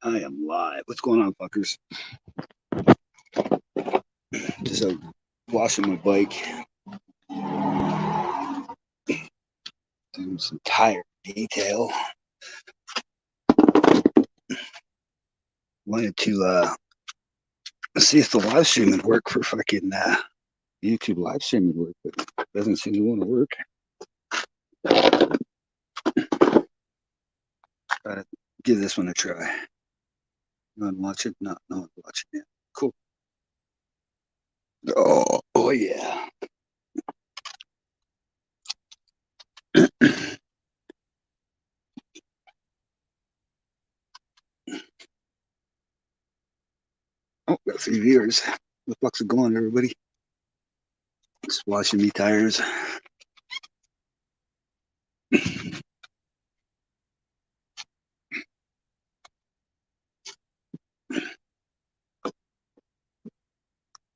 I am live. What's going on, fuckers? Just washing my bike. Doing some tire detail. Wanted to see if the live stream would work for fucking YouTube live stream would work, but it doesn't seem to want to work. Gotta give this one a try. You want to watch it? No one's watching it. Cool. Oh yeah. Oh, got a few viewers. What the fuck's going on, everybody? Just washing me tires.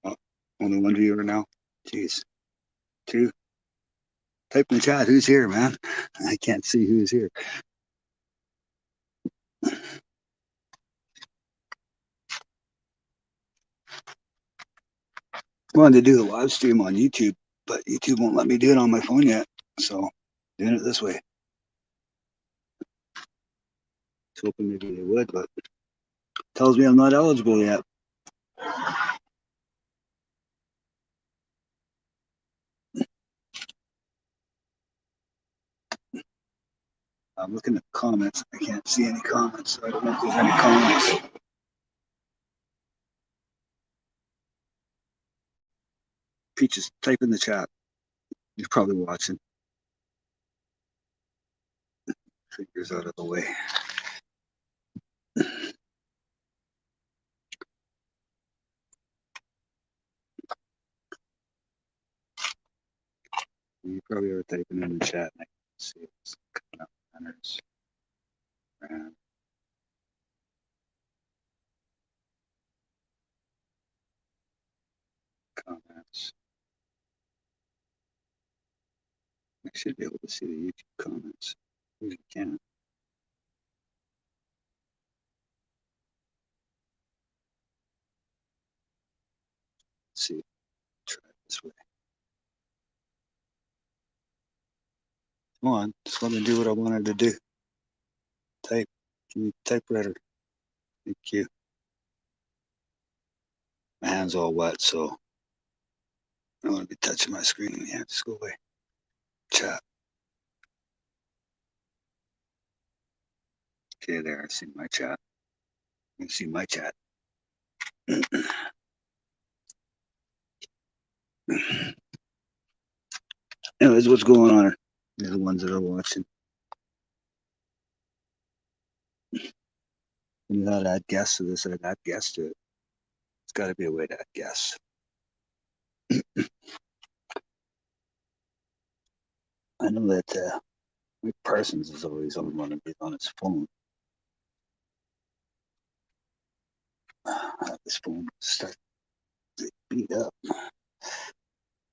Oh, only one viewer now. Jeez. Two. Type in the chat. Who's here, man? I can't see who's here. I wanted to do a live stream on YouTube, but YouTube won't let me do it on my phone yet. So doing it this way. I was hoping maybe they would, but it tells me I'm not eligible yet. I'm looking at the comments. I can't see any comments, so I don't know if there's any comments. Peaches, type in the chat. You're probably watching. Fingers out of the way. You probably are typing in the chat. I can see it's coming up. Manners. Comments. I should be able to see the YouTube comments. You can. Let's see. Try it this way. Come on, just let me do what I wanted to do. Type. Give me typewriter. Thank you. My hand's all wet, so I don't want to be touching my screen. Yeah, just go away. Chat. Okay, there. I see my chat. You can see my chat. Anyways, what's going on? They're the ones that are watching. When you had to add guests to this, I'd add guests to it. It's got to be a way to add guests. I know that Mike Parsons is always on one of these on his phone. This phone starts to beat up.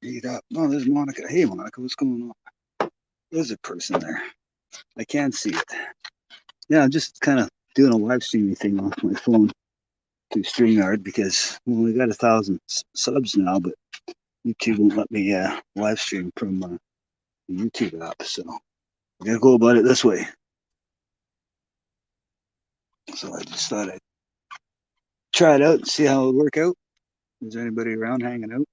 Beat up. No, there's Monica. Hey, Monica, what's going on? There's a person there. I can't see it. Yeah, I'm just kind of doing a live streaming thing off my phone through StreamYard because we only got 1,000 subs now, but YouTube won't let me live stream from the YouTube app. So I'm going to go about it this way. So I just thought I'd try it out and see how it would work out. Is there anybody around hanging out?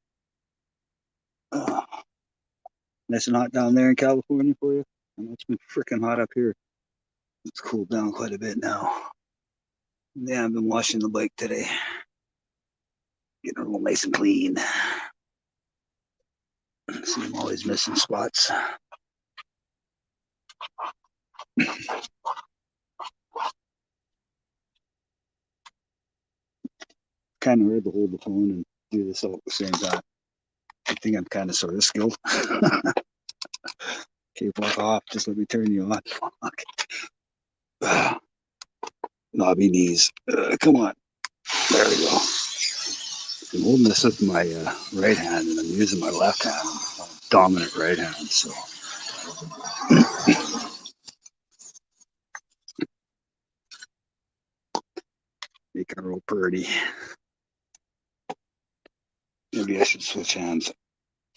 Nice and hot down there in California for you? I know it's been freaking hot up here. It's cooled down quite a bit now. Yeah, I've been washing the bike today. Getting it all nice and clean. See, I'm always missing spots. Kind of hard to hold the phone and do this all at the same time. I think I'm kind of sort of skilled. Okay, walk off. Just let me turn you on. Fuck. Knobby knees. Come on. There we go. I'm holding this with my right hand and I'm using my left hand. I'm dominant right hand, so. Make her real pretty. Maybe I should switch hands.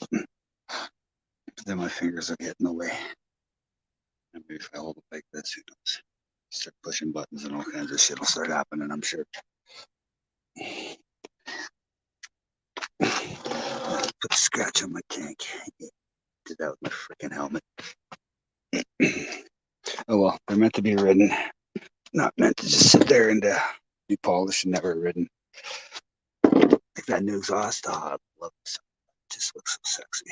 Then my fingers will get in the way. And maybe if I hold it like this, who knows? Start pushing buttons and all kinds of shit will start happening, I'm sure. Put a scratch on my tank. Did that with my freaking helmet. Oh well, they're meant to be ridden. Not meant to just sit there and be polished and never ridden. Like that new exhaust, I love it. It just looks so sexy.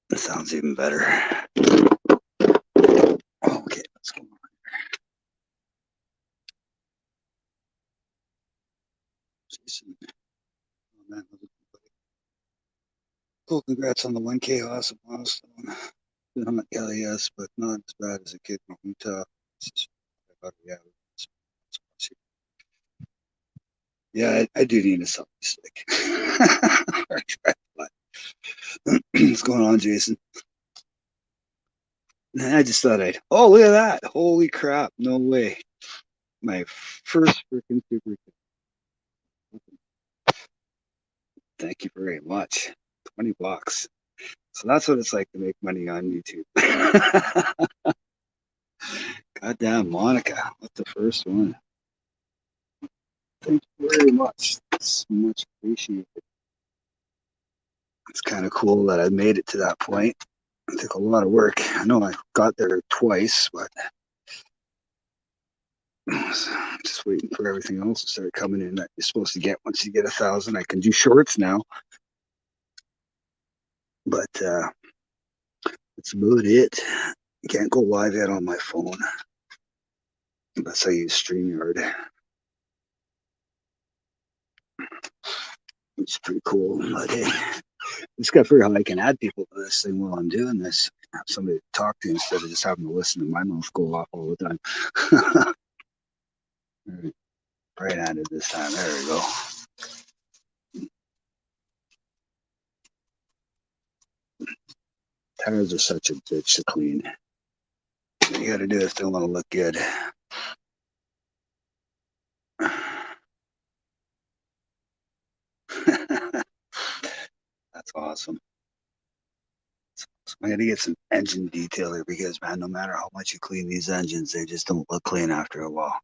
It sounds even better. Okay, let's go on. Jason. Oh, man, cool, congrats on the 1K awesome milestone. Been on LAS, but not as bad as a kid from Utah. Yeah, I do need a selfie stick. What's going on, Jason? I just thought I'd. Oh, look at that! Holy crap! No way! My first freaking super. Thank you very much. $20. So that's what it's like to make money on YouTube. Goddamn, Monica, what's the first one? Thank you very much. It's much appreciated. It's kind of cool that I made it to that point. It took a lot of work. I know I got there twice, but just waiting for everything else to start coming in that you're supposed to get once you get 1,000. I can do shorts now, but that's about it. You can't go live yet on my phone unless I use StreamYard, which is pretty cool. But hey, just got to figure out how I can add people to this thing while I'm doing this. Have somebody to talk to instead of just having to listen to my mouth go off all the time. Right-handed this time. There we go. Tires are such a bitch to clean. You got to do if they want to look good. That's awesome. I got to get some engine detailer because, man, no matter how much you clean these engines, they just don't look clean after a while.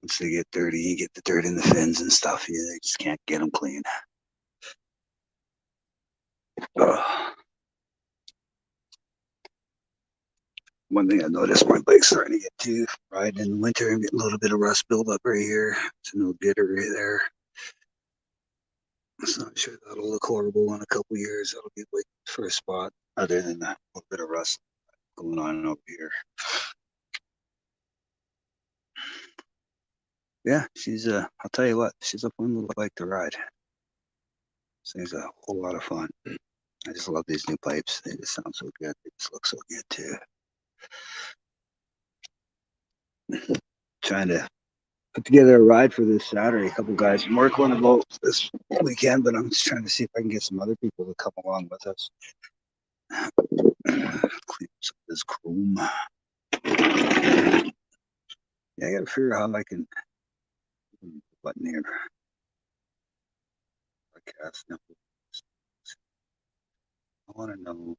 Once they get dirty, you get the dirt in the fins and stuff. They just can't get them clean. Ugh. One thing I noticed, my bike's starting to get too riding in the winter and get a little bit of rust buildup right here. It's a no getter right there. I'm not sure that'll look horrible in a couple years. That'll be like first spot, other than that, a little bit of rust going on over here. Yeah, she's I'll tell you what, she's a fun little bike to ride. She's a whole lot of fun. I just love these new pipes. They just sound so good. They just look so good too. Trying to put together a ride for this Saturday. A couple guys from work want to go this weekend, but I'm just trying to see if I can get some other people to come along with us. Clean up some of this chrome. Yeah, I gotta figure out how I can button here. Podcast. I want to know.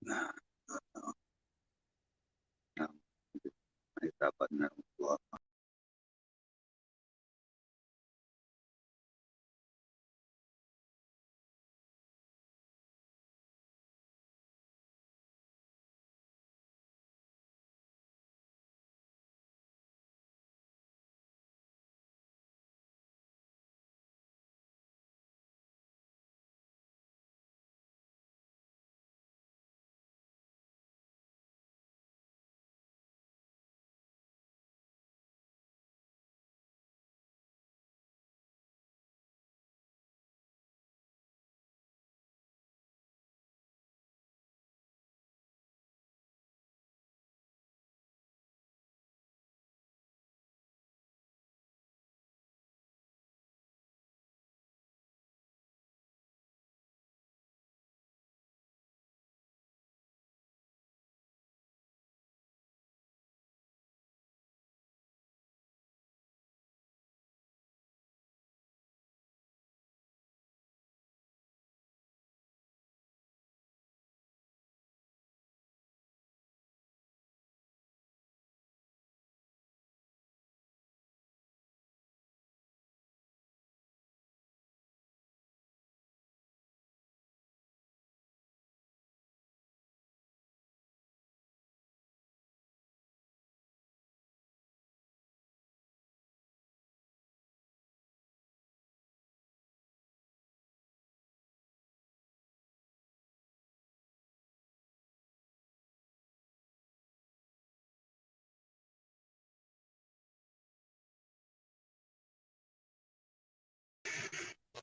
No, no, no. I hit that button. That will blow up.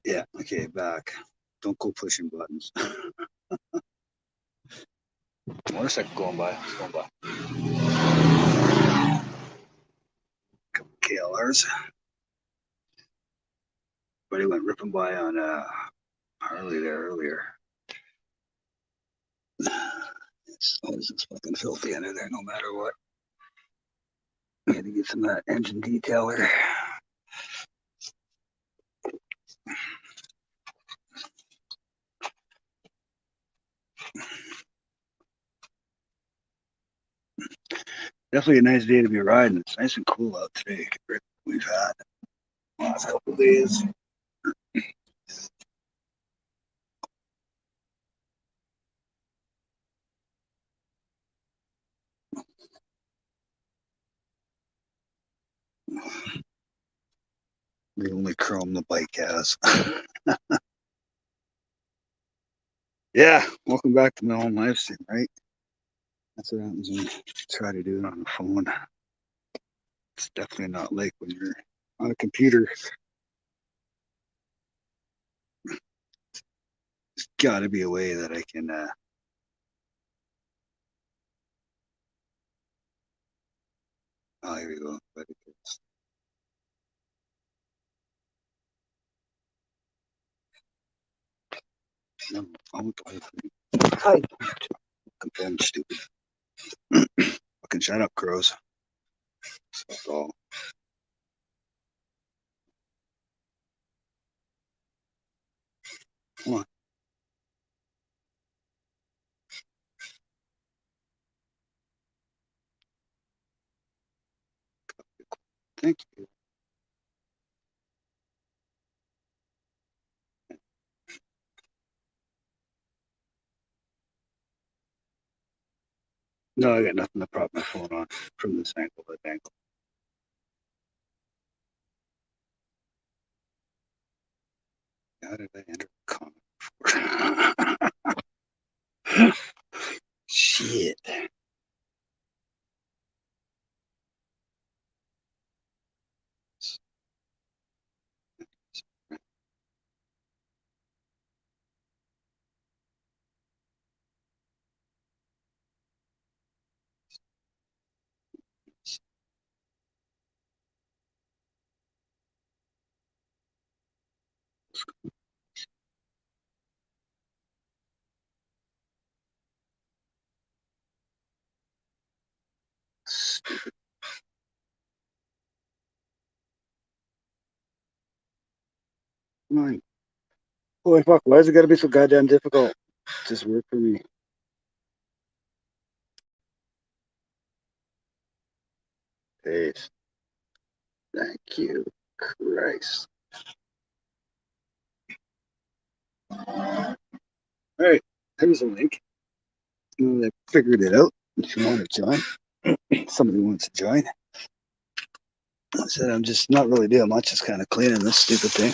Yeah, okay, back. Don't go pushing buttons. Motorcycle going by. It's going by. Couple KLRs. But he went ripping by on Harley there earlier. It's always just fucking filthy under there, no matter what. I had to get some of that engine detailer. Definitely a nice day to be riding. It's nice and cool out today. We've had last couple of days. The only chrome the bike has. Yeah, welcome back to my own live stream, right? That's what happens when you try to do it on the phone. It's definitely not like when you're on a computer. There's got to be a way that I can. Oh, here we go. Hi. Fucking stupid. Fucking shut up, crows. That's all. Come on. Thank you. No, I got nothing to prop my phone on from this angle to that angle. How did I enter a comment? Shit. Come. Holy fuck, why is it gotta be so goddamn difficult? Just work for me. Peace. Thank you. Christ. Alright, there's a link. I figured it out. If you want to join, somebody wants to join. I said I'm just not really doing much, just kind of cleaning this stupid thing.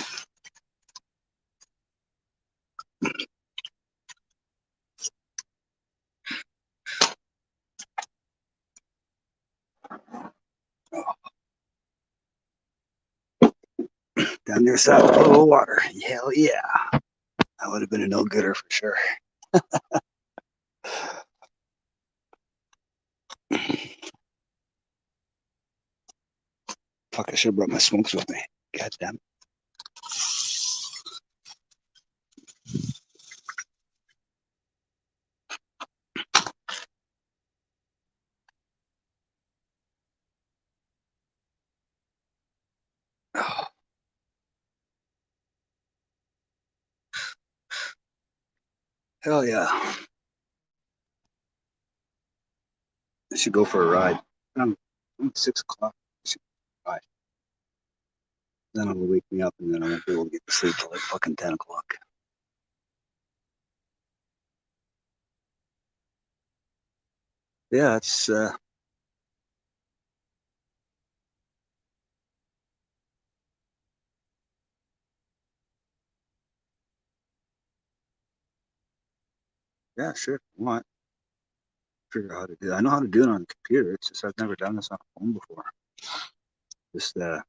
Down there south of a little water. Hell yeah. I would have been a no gooder for sure. Fuck, I should have brought my smokes with me. God damn it. Oh, hell yeah. I should go for a ride. It's 6 o'clock. I should go for a ride. Then it'll wake me up and then I won't be able to get to sleep till like fucking 10 o'clock. Yeah, it's yeah, sure. If you want. Figure out how to do it. I know how to do it on the computer. It's just I've never done this on a phone before. Just let's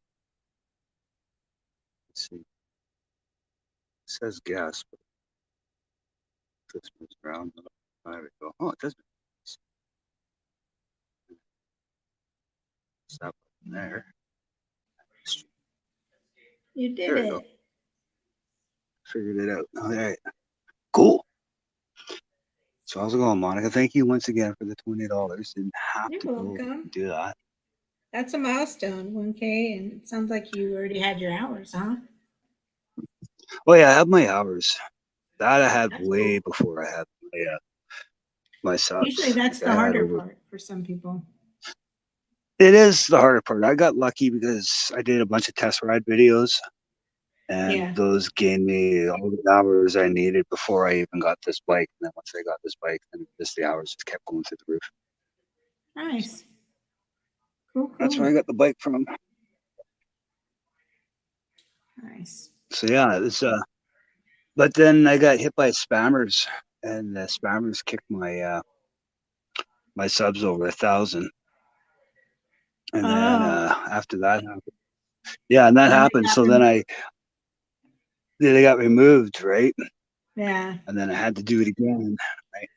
see. says gas, but this moves around. There we go. Oh, it does. Stop there. You did There we it. go. Figured it out. All right. Cool. So how's it going, Monica? Thank you once again for the $20. Didn't have You're to go welcome. do that. That's a milestone, 1K, and it sounds like you already had your hours, huh? Oh yeah, I have my hours. That I had That's way cool. before I had my Usually subs. that's Like the I had harder over. part for some people. It is the harder part. I got lucky because I did a bunch of test ride videos, and Yeah. those gained me all the hours I needed before I even got this bike. And then once I got this bike, then just the hours just kept going through the roof. Nice. Cool, That's where cool. I got the bike from. Nice. So yeah, it's but then I got hit by spammers, and the spammers kicked my subs over 1,000. And then Oh, after that happened, yeah, and that when did happened. that So then happen? they got removed, right? Yeah. And then I had to do it again, right?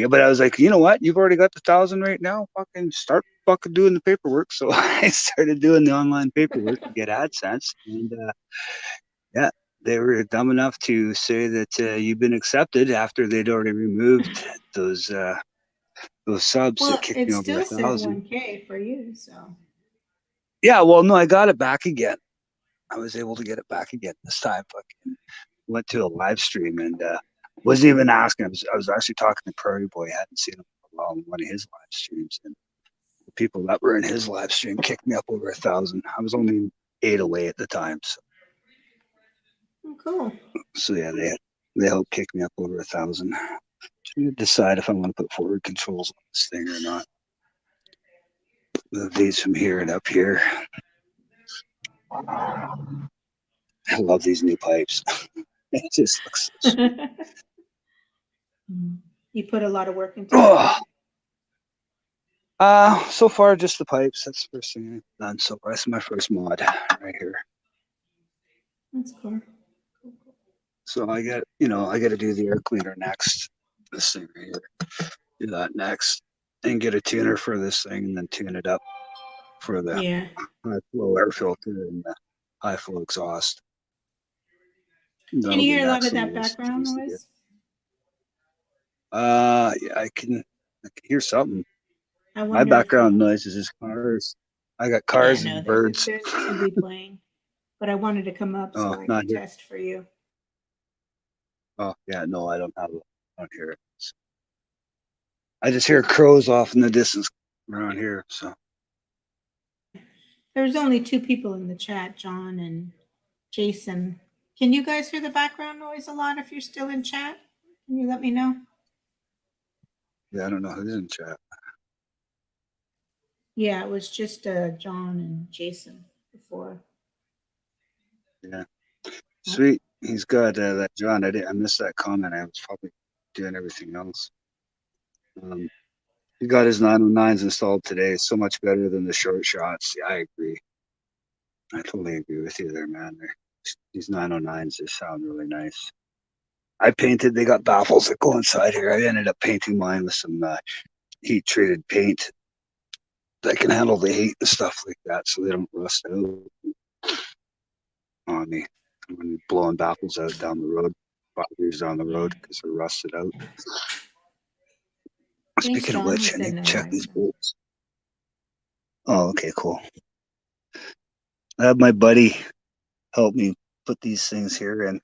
But I was like, you know what? You've already got the 1,000 right now. Fucking start fucking doing the paperwork. So I started doing the online paperwork to get AdSense, and yeah, they were dumb enough to say that you've been accepted after they'd already removed those subs that Well, kicked it me over still said 1,000. 1K for you, so. Yeah, well, no, I got it back again. I was able to get it back again this time. Fucking went to a live stream and wasn't even asking. I was actually talking to Prairie Boy. I hadn't seen him for a while in one of his live streams, and the people that were in his live stream kicked me up over 1,000. I was only 8 away at the time, Oh, cool. so yeah, they helped kick me up over 1,000. Trying to decide if I want to put forward controls on this thing or not. Move these from here and up here. I love these new pipes. It just looks so sweet. You put a lot of work into that, Oh, huh? so far just the pipes. That's the first thing I've done so far. That's my first mod right here. That's cool. So I got to do the air cleaner next. This thing right here. Do that next, and get a tuner for this thing, and then tune it up for the Yeah. high flow air filter and the high flow exhaust. Can That'll you be hear a lot next of on the that list of background things to do. noise? Yeah, I can hear something. I My wonder if, background noise is just cars. I got yeah, cars no, and birds. there's a TV playing, but I wanted to come up so Oh, I not could here. test for you. Oh, yeah, no, I don't have it. I don't hear it. I just hear crows off in the distance around here. So There's only two people in the chat, John and Jason. Can you guys hear the background noise a lot if you're still in chat? Can you let me know? yeah, I don't know who's in chat. Yeah, it was just John and Jason before. Yeah, sweet. He's got that John. I missed that comment. I was probably doing everything else. He got his 909s installed today. So much better than the short shots. Yeah, I agree. I totally agree with you there, man. These 909s just sound really nice. I painted. They got baffles that go inside here. I ended up painting mine with some heat treated paint that can handle the heat and stuff like that, so they don't rust out on me when blowing baffles out down the road, 5 years down the Yeah. road because they're rusted out. Thanks, Speaking of John. He which, I said need to no check these worries. bolts. Oh, okay, cool. I have my buddy help me put these things here in.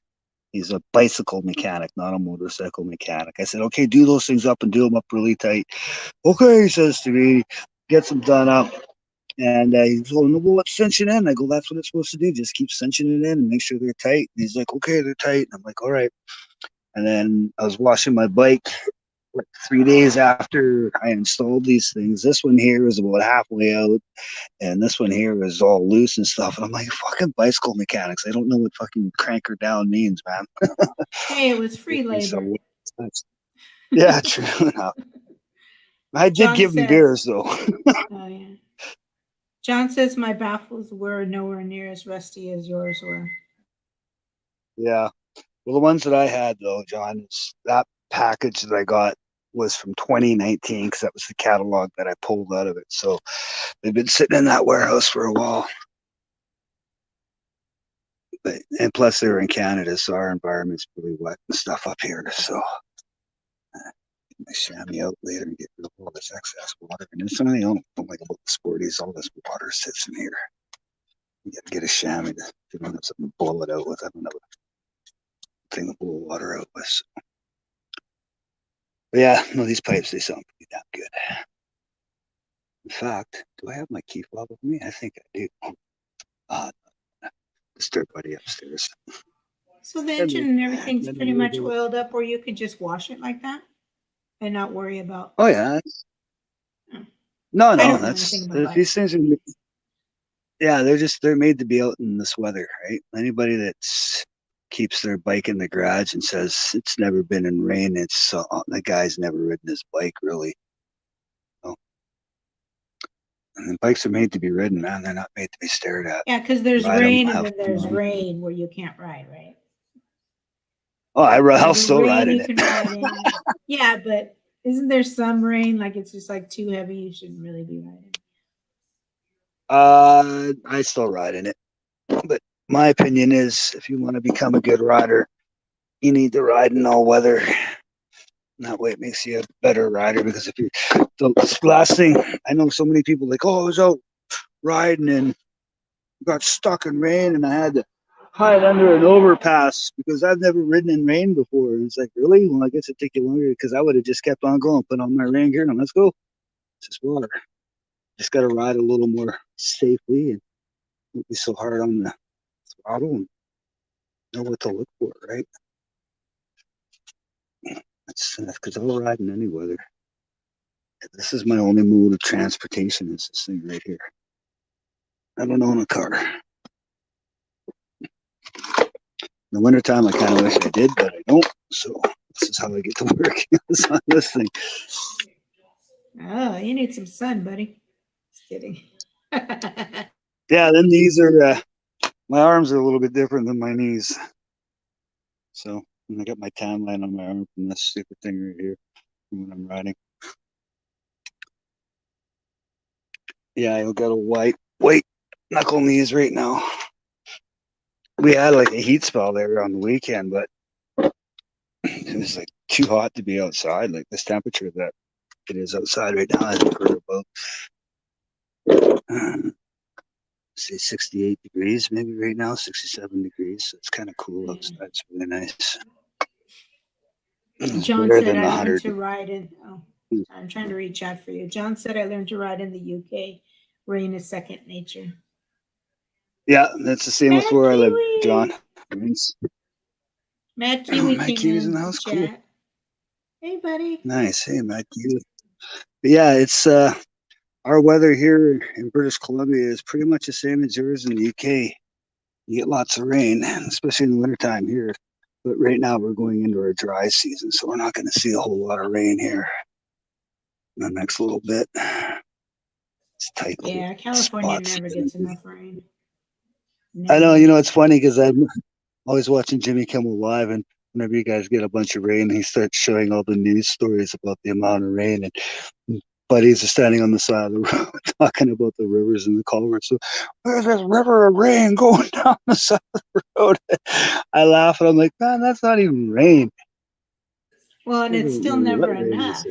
He's a bicycle mechanic, not a motorcycle mechanic. I said, okay, do those things up and do them up really tight. Okay, he says to me, gets them done up. And he's going, well, let's cinch it in. I go, that's what it's supposed to do. Just keep cinching it in and make sure they're tight. And he's like, okay, they're tight. And I'm like, all right. And then I was washing my bike like 3 days after I installed these things. This one here is about halfway out, and this one here is all loose and stuff. And I'm like, fucking bicycle mechanics. They don't know what fucking crank her down means, man. Hey, it was free labor. So, yeah, true enough. I did John give him says, beers, though. oh, yeah. John says my baffles were nowhere near as rusty as yours were. Yeah. Well, the ones that I had though, John, is that package that I got was from 2019 because that was the catalog that I pulled out of it. So they've been sitting in that warehouse for a while. And plus they're in Canada, so our environment's really wet and stuff up here. So my chamois out later and get rid of all this excess water. And it's something I don't like about the Sporties. All this water sits in here. You got to get a chamois if you don't have something to blow it out with. I don't have a thing to blow water out with. So. But yeah, no, these pipes, they sound pretty damn good. In fact, do I have my key fob with me? I think I do. This dirt buddy upstairs. So the engine and everything's pretty much oiled up where you could just wash it like that and not worry about. Oh yeah. No, that's these things are. Yeah, they're made to be out in this weather, right? Anybody that keeps their bike in the garage and says it's never been in rain, it's the guy's never ridden his bike really. So, and the bikes are made to be ridden, man. They're not made to be stared at. Yeah, because there's rain and then there's rain where you can't ride, right? Oh, I'll still ride it. Yeah, but isn't there some rain like it's just like too heavy? You shouldn't really be riding. I still ride in it, but my opinion is, if you want to become a good rider, you need to ride in all weather. And that way, it makes you a better rider. Because if you, the last thing I know, so many people like, oh, I was out riding and got stuck in rain, and I had to hide under an overpass because I've never ridden in rain before. And it's like, really? Well, I guess it'd take you longer because I would have just kept on going, put on my rain gear, and let's go. It's just water. Just got to ride a little more safely and not be so hard on the throttle and know what to look for, right? That's because I'll ride in any weather. This is my only mode of transportation, is this thing right here. I don't own a car. In the wintertime, I kind of wish I did, but I don't. So this is how I get to work. It's on this thing. Oh, you need some sun, buddy. Just kidding. Yeah, then these are, my arms are a little bit different than my knees. So I got my tan line on my arm from this stupid thing right here when I'm riding. Yeah, I got a white knuckle knees right now. We had like a heat spell there on the weekend, but it was like too hot to be outside. Like this temperature that it is outside right now, I think we're about say 68 degrees maybe right now, 67 degrees. So it's kind of cool outside. It's really nice. John said I learned to ride in. Oh, I'm trying to reach out for you. John said I learned to ride in the UK. Rain is second nature. Yeah, that's the same with where I live, John. Mad Kiwi came in the house. Cool. Hey, buddy. Nice. Hey, Mad Kiwi. But yeah, it's our weather here in British Columbia is pretty much the same as yours in the UK. You get lots of rain, especially in the wintertime here. But right now we're going into our dry season, so we're not going to see a whole lot of rain here in the next little bit. It's tight. Yeah, California never gets enough rain. I know, it's funny because I'm always watching Jimmy Kimmel Live, and whenever you guys get a bunch of rain, he starts showing all the news stories about the amount of rain, and buddies are standing on the side of the road talking about the rivers and the culverts. So there's this river of rain going down the side of the road. I laugh and I'm like, man, that's not even rain. Well, and it's still never enough,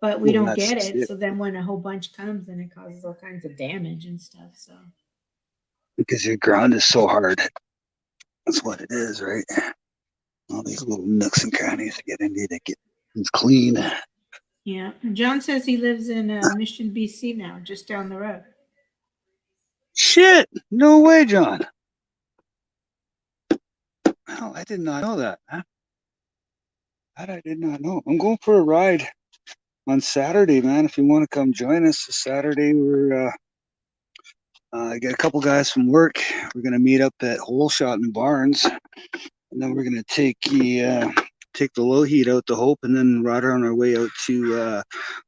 but we don't get it. So then when a whole bunch comes, then it causes all kinds of damage and stuff. So because your ground is so hard. That's what it is, right? All these little nooks and crannies to get into to get things clean. Yeah. John says he lives in Mission, BC now, just down the road. Shit. No way, John. Oh, I did not know that. Huh? That I did not know. I'm going for a ride on Saturday, man. If you want to come join us, Saturday we're I got a couple guys from work. We're gonna meet up at Holeshot in Barnes, and then we're gonna take the low heat out to Hope, and then ride on our way out to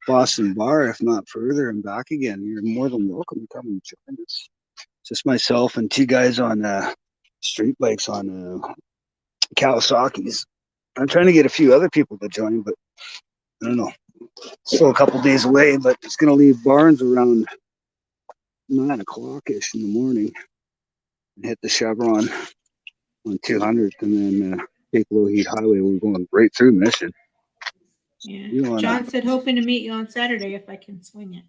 Boston Bar, if not further, and back again. You're more than welcome to come and join us. Just myself and two guys on street bikes on Kawasaki's. I'm trying to get a few other people to join, but I don't know. Still a couple days away, but it's going to leave Barnes around 9 o'clock ish in the morning and hit the Chevron on 200th and then take Low Heat Highway. We're going right through Mission. Yeah. John said hoping to meet you on Saturday if I can swing it.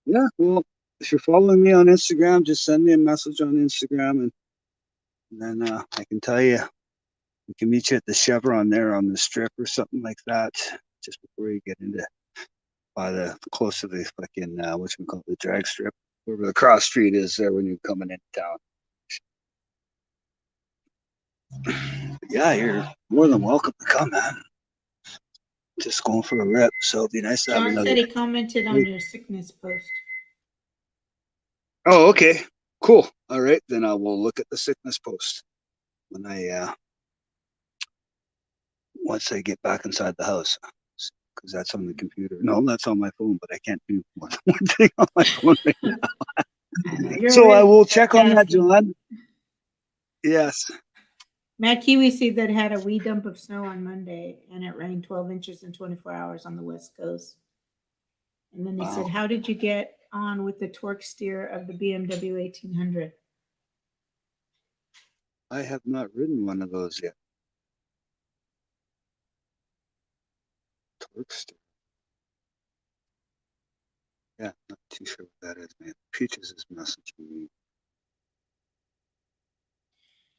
Yeah, well, if you're following me on Instagram, just send me a message on Instagram and then I can tell you we can meet you at the Chevron there on the strip or something like that just before you get into by the close to the fucking the drag strip, wherever the cross street is there when you're coming into town. Yeah, you're more than welcome to come, man. Just going for a rip, so it'd be nice to have John another. said he commented on your sickness post. Oh, okay, cool. All right, then I will look at the sickness post when I once I get back inside the house, because that's on the computer. No, that's on my phone, but I can't do one thing on my phone right now. So I will check on that, John. Yes. Matt Kiwi said that had a wee dump of snow on Monday, and it rained 12 inches in 24 hours on the West Coast. And then they said, how did you get on with the torque steer of the BMW 1800? I have not ridden one of those yet. Torque steer. Yeah, not too sure what that is, man. Peaches is messaging me.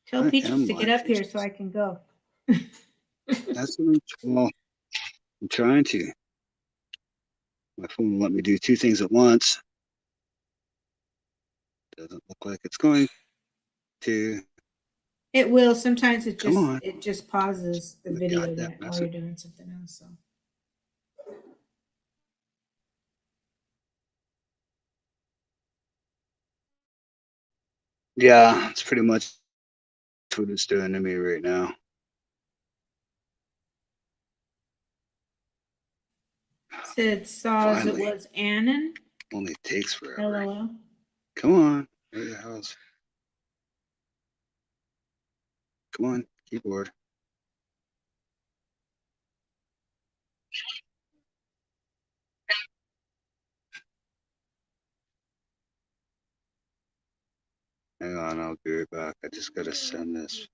Tell Peaches to get up here so I can go. That's what I'm trying to. My phone will let me do two things at once. Doesn't look like it's going to. It will. Sometimes it just pauses the video while you're doing something else. So. Yeah, it's pretty much what it's doing to me right now. Said saws it was Annan. Only takes forever. LOL. Come on. Where the hell's? Come on, keyboard. Hang on, I'll be right back. I just gotta send this.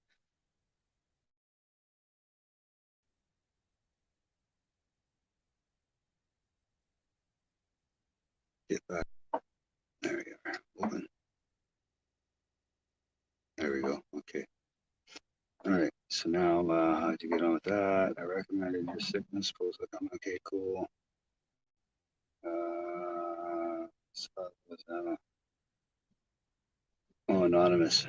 Get back. There we are. Open. There we go. Okay. All right. So now, how'd you get on with that? I recommended your sickness post. Okay, cool. Oh, anonymous.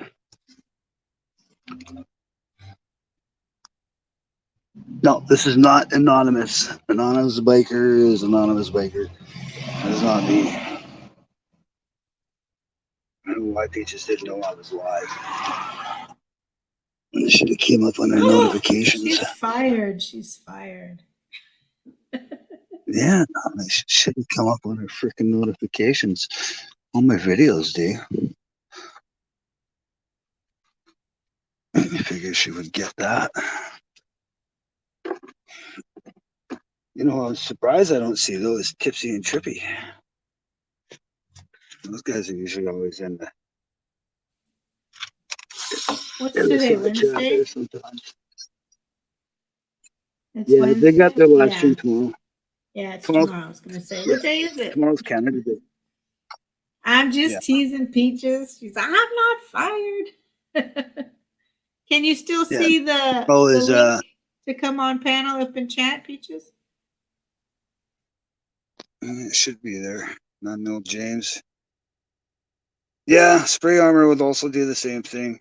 No, this is not anonymous. Anonymous biker is anonymous biker. That is not me. I don't know why Peaches didn't know I was live. It should have came up on their notifications. She's fired. She's fired. Yeah, it shouldn't come up on her freaking notifications on my videos, dude. I figured she would get that. You know, I was surprised I don't see those Tipsy and Trippy. Those guys are usually always in the. What's today, Wednesday? Yeah, Wednesday? They got their live stream tomorrow. Yeah, it's tomorrow. I was going to say. What day is it? Tomorrow's Canada Day. I'm just teasing Peaches. She's I'm not fired. Can you still see the link to come on panel up and chat, Peaches? It should be there. Not no James. Yeah, Spray Armor would also do the same thing.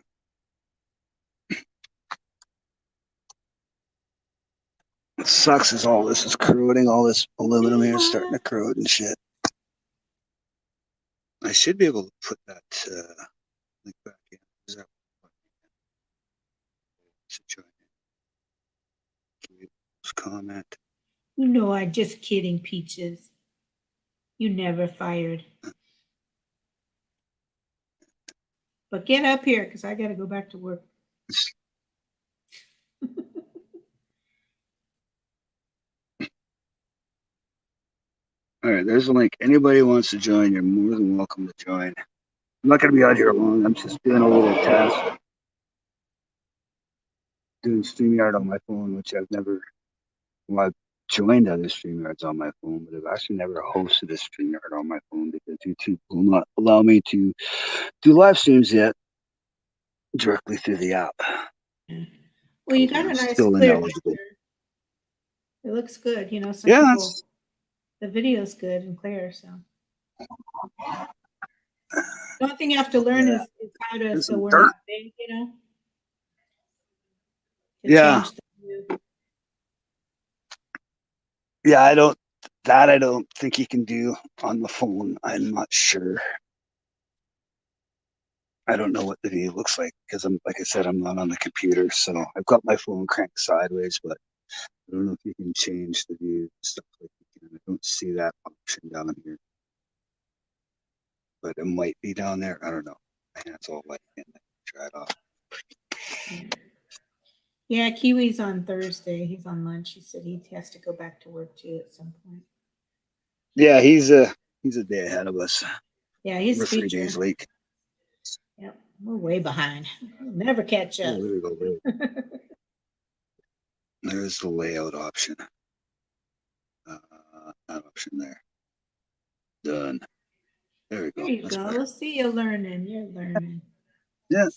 What sucks is all this is corroding. All this aluminum here is starting to corrode and shit. I should be able to put that link back in. Is that comment? No, I'm just kidding, Peaches. You never fired. But get up here because I got to go back to work. All right, there's a link. Anybody who wants to join, you're more than welcome to join. I'm not going to be out here long. I'm just doing a little test. Doing StreamYard on my phone, which I've never, well, I've joined other StreamYards on my phone, but I've actually never hosted a StreamYard on my phone because YouTube will not allow me to do live streams yet directly through the app. Well, you got a I'm nice still clear ineligible. picture. It looks good. You know, some Yeah, people, the video's good and clear. So the only thing you have to learn Yeah. is how to, There's so some we're dirt. not big, you know, to Yeah. change the view. Yeah, I don't think you can do on the phone. I'm not sure. I don't know what the view looks like because like I said, I'm not on the computer. So I've got my phone cranked sideways, but I don't know if you can change the view and stuff like you can. I don't see that option down here. But it might be down there. I don't know. My hand's all white and try it off. Yeah, Kiwi's on Thursday. He's on lunch. He said he has to go back to work too at some point. Yeah, he's a day ahead of us. Yeah, he's We're 3 feature. days late. Yep, we're way behind. We'll never catch up. Oh, there we go. There's the layout option. That option there. Done. There we go. There you That's go. better. See, you're learning. You're learning. Yeah.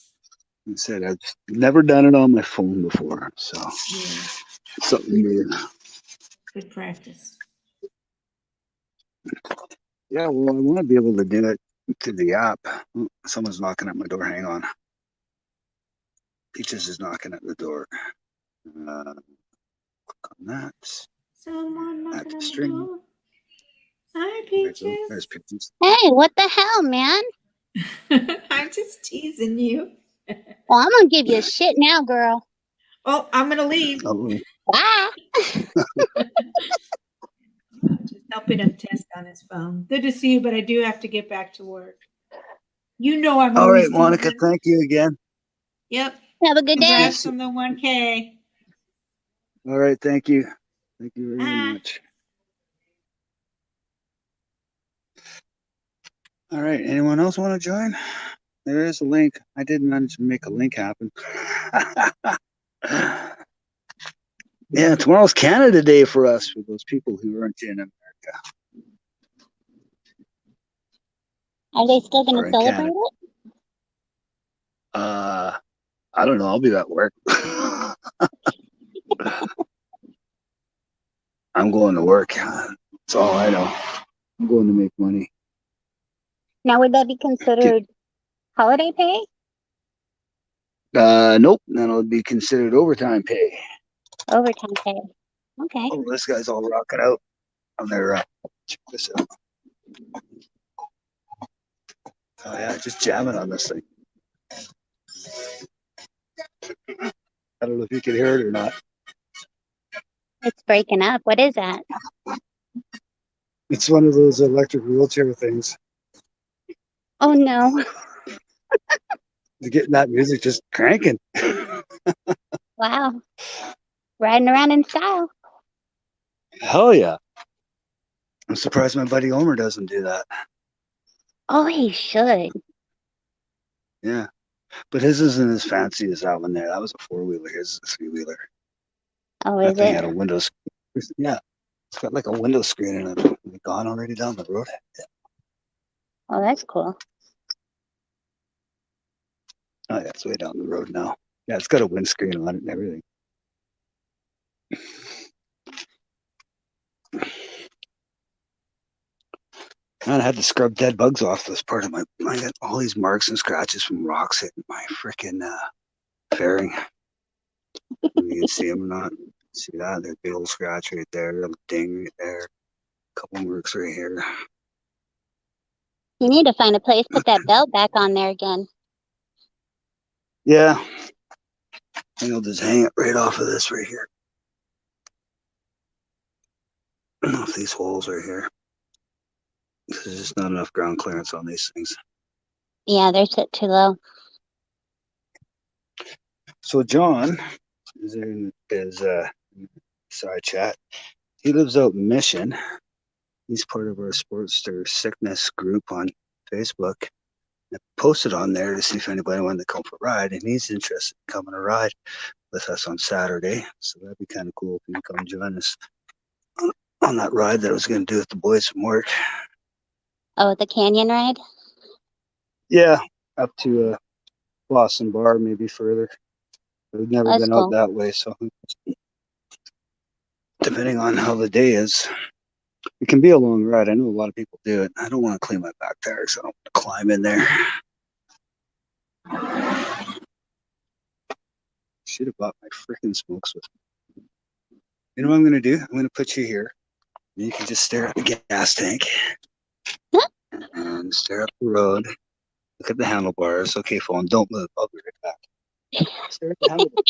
I said I've never done it on my phone before, so Yeah, something new. good practice. Yeah, well, I want to be able to do it to the app. Oh, someone's knocking at my door. Hang on. Peaches is knocking at the door. Click on that. Someone Add knocking to on the stream. door. Hi, There we go. Peaches. There's Peaches. Hey, what the hell, man? I'm just teasing you. Well, I'm gonna give you shit now, girl. Oh, I'm gonna leave. Oh, Bye. Just helping him test on his phone. Good to see you, but I do have to get back to work. You know I'm all always right, Monica. teasing. Thank you again. Yep. Have a good day. Congrats on the 1K. All right, thank you. Thank you very Bye. much. All right, anyone else want to join? There is a link. I did manage to make a link happen. Yeah, tomorrow's Canada Day for us, for those people who aren't in America. Are they still gonna Or in celebrate Canada. it? I don't know. I'll be at work. I'm going to work. That's all I know. I'm going to make money. Now, would that be considered holiday pay? Nope. Then it'll be considered overtime pay. Overtime pay. Okay. Oh, this guy's all rocking out on their. Check this out. Oh yeah, just jamming on this thing. I don't know if you can hear it or not. It's breaking up. What is that? It's one of those electric wheelchair things. Oh no. They're getting that music just cranking. Wow. Riding around in style. Hell yeah. I'm surprised my buddy Homer doesn't do that. Oh, he should. Yeah. But his isn't as fancy as that one there. That was a 4-wheeler. His is a 3-wheeler. Oh, That is thing it? had a window screen. Yeah. It's got like a window screen in it. It's gone already down the road. Yeah. Oh, that's cool. Oh, yeah, it's way down the road now. Yeah, it's got a windscreen on it and everything. Man, I had to scrub dead bugs off this part of my. I got all these marks and scratches from rocks hitting my freaking fairing. You can see them or not. See that? There's a big old scratch right there, a ding right there, a couple marks right here. You need to find a place, put that belt back on there again. Yeah. I think I'll just hang it right off of this right here. Off these holes right here. There's just not enough ground clearance on these things. Yeah, they're set too low. So John is in his side chat. He lives out in Mission. He's part of our Sportster Sickness group on Facebook. I posted on there to see if anybody wanted to come for a ride, and he's interested in coming a ride with us on Saturday. So that'd be kind of cool if you can come join us on that ride that I was going to do with the boys from work. Oh, the canyon ride? Yeah, up to Boston Bar, maybe further. We've never That's been cool. out that way, so depending on how the day is, it can be a long ride. I know a lot of people do it. I don't want to clean my back tires, so I don't want to climb in there. Should have bought my freaking smokes with me. You know what I'm going to do? I'm going to put you here. You can just stare at the gas tank and stare up the road. Look at the handlebars. Okay, phone, don't move. I'll be right back. Stare at the handlebars.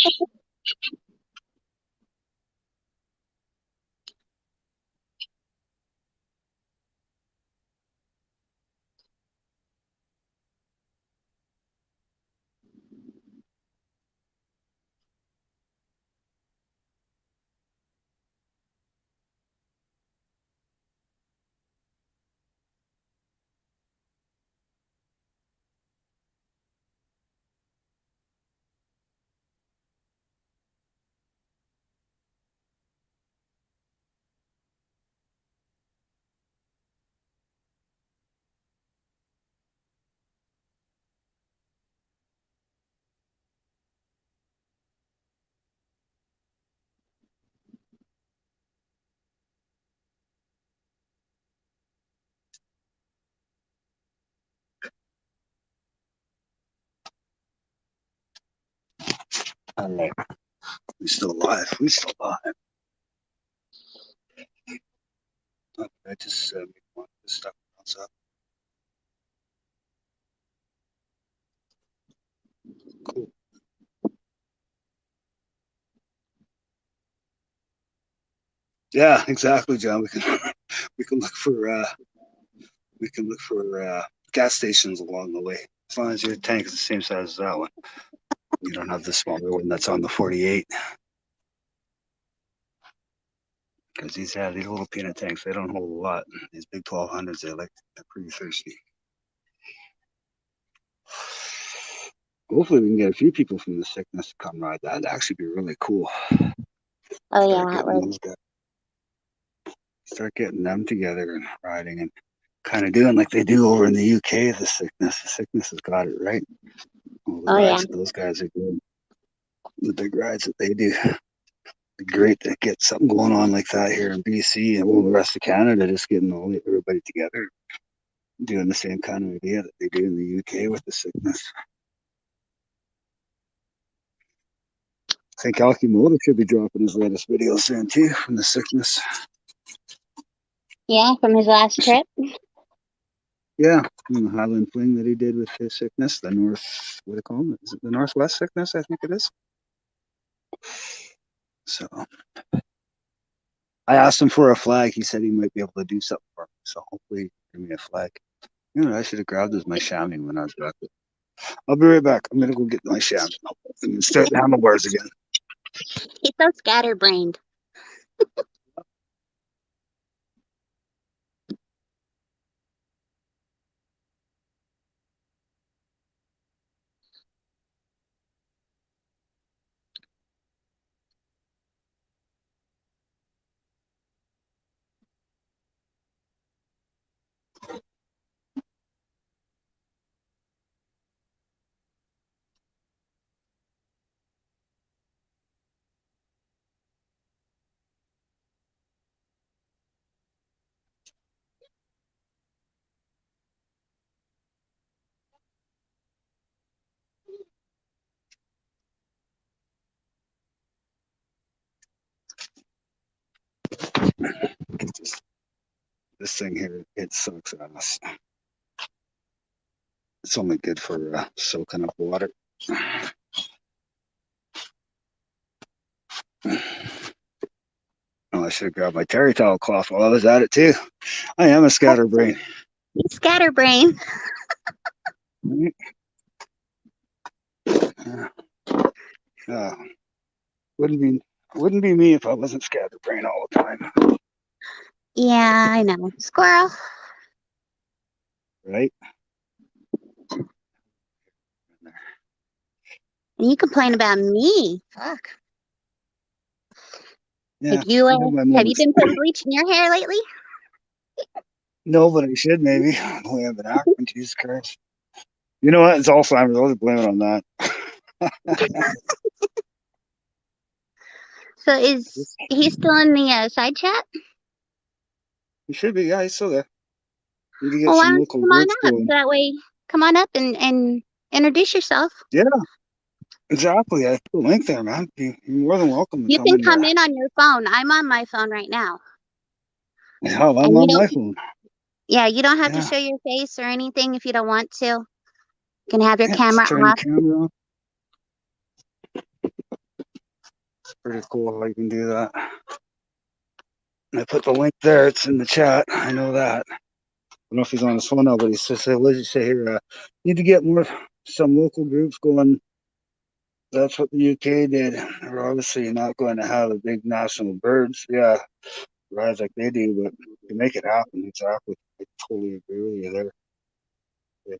All right. We still alive. We still alive. I just want this stuff else up. Cool. Yeah, exactly, John. We can look for gas stations along the way. As long as your tank is the same size as that one. You don't have the smaller one that's on the 48. Because these little peanut tanks, they don't hold a lot. These big 1200s, they're pretty thirsty. Hopefully we can get a few people from the sickness to come ride. That'd actually be really cool. Oh, yeah, it would. Start getting them together and riding and kind of doing like they do over in the UK. The sickness has got it right. All the Oh, rides yeah. that those guys are doing, the big rides that they do. Great to get something going on like that here in BC and all the rest of Canada, just getting everybody together, doing the same kind of idea that they do in the UK with the sickness. I think Alkimoto should be dropping his latest video soon too from the sickness. Yeah, from his last trip. Yeah, the Highland Fling that he did with his sickness, the North, what do they call it? Is it the Northwest sickness? I think it is. So I asked him for a flag. He said he might be able to do something for me. So hopefully he can give me a flag. You know, I should have grabbed my chamois when I was back there. I'll be right back. I'm gonna go get my chamois and start the handlebars again. He's so scatterbrained. This thing here, it sucks ass. It's only good for soaking up water. Oh, I should have grabbed my terry towel cloth while I was at it too. I am a scatterbrain. He's scatterbrained. Yeah. Uh, wouldn't be me if I wasn't scatterbrained all the time, Yeah, I know. Squirrel. right? And you complain about me. Fuck. Yeah, Have you I have my have you moments. been putting bleach in your hair lately? No, but I should maybe. The way I've been acting, Jesus Christ. You know what? It's Alzheimer's. I'll just blame it on that. So is he still in the side chat? He should be. Yeah, he's still there. Need to get Well, why some don't you local come on groups up? So going. that way, come on up and introduce yourself. Yeah, exactly. I put a link there, man. You're more than welcome to You come can in. come in on your phone. I'm on my phone right now. Hell, I'm And you on my don't, phone. yeah, you don't have to Yeah, show your face or anything if you don't want to. You can have your yeah. Just camera turn your off. camera on. It's pretty cool how you can do that. I put the link there. It's in the chat. I know that. I don't know if he's on his phone now, but he says, "What did you say here? Need to get some local groups going." That's what the UK did. We're obviously not going to have a big national birds, yeah, rise like they do, but to make it happen, exactly. I totally agree with you there. Yeah.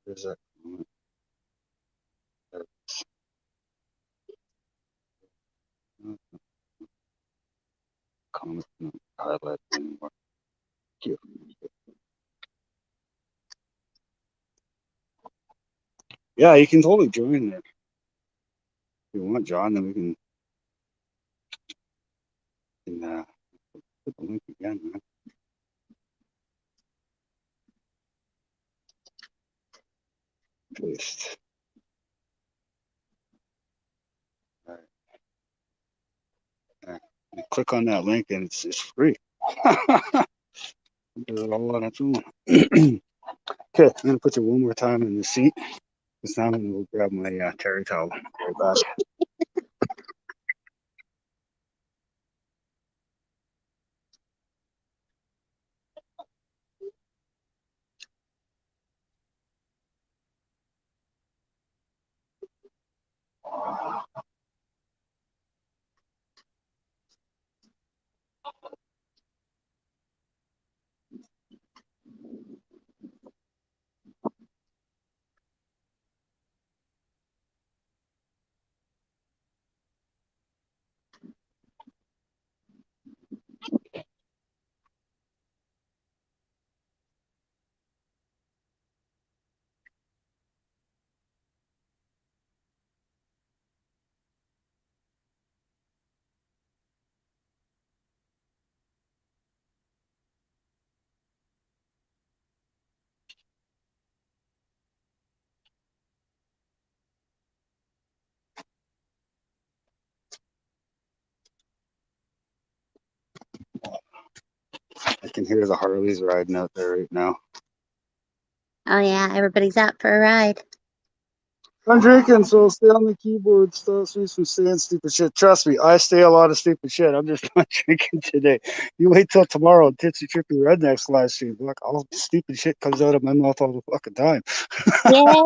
There's that comment, no, highlight anymore. Cute. Yeah, you can totally join there. If you want, John, then we can put the link again, man. Paste. All right. Yeah. You click on that link and it's free. Does it all on its own. Okay, I'm gonna put you one more time in the seat. This time I'm gonna go grab my terry towel. Right back. I can hear the Harleys riding out there right now. Oh yeah, everybody's out for a ride. I'm drinking, so stay on the keyboard. Stop me from saying stupid shit. Trust me, I say a lot of stupid shit. I'm just not drinking today. You wait till tomorrow, Tipsy Trippy Rednecks live stream. Look, all stupid shit comes out of my mouth all the fucking time. Yes,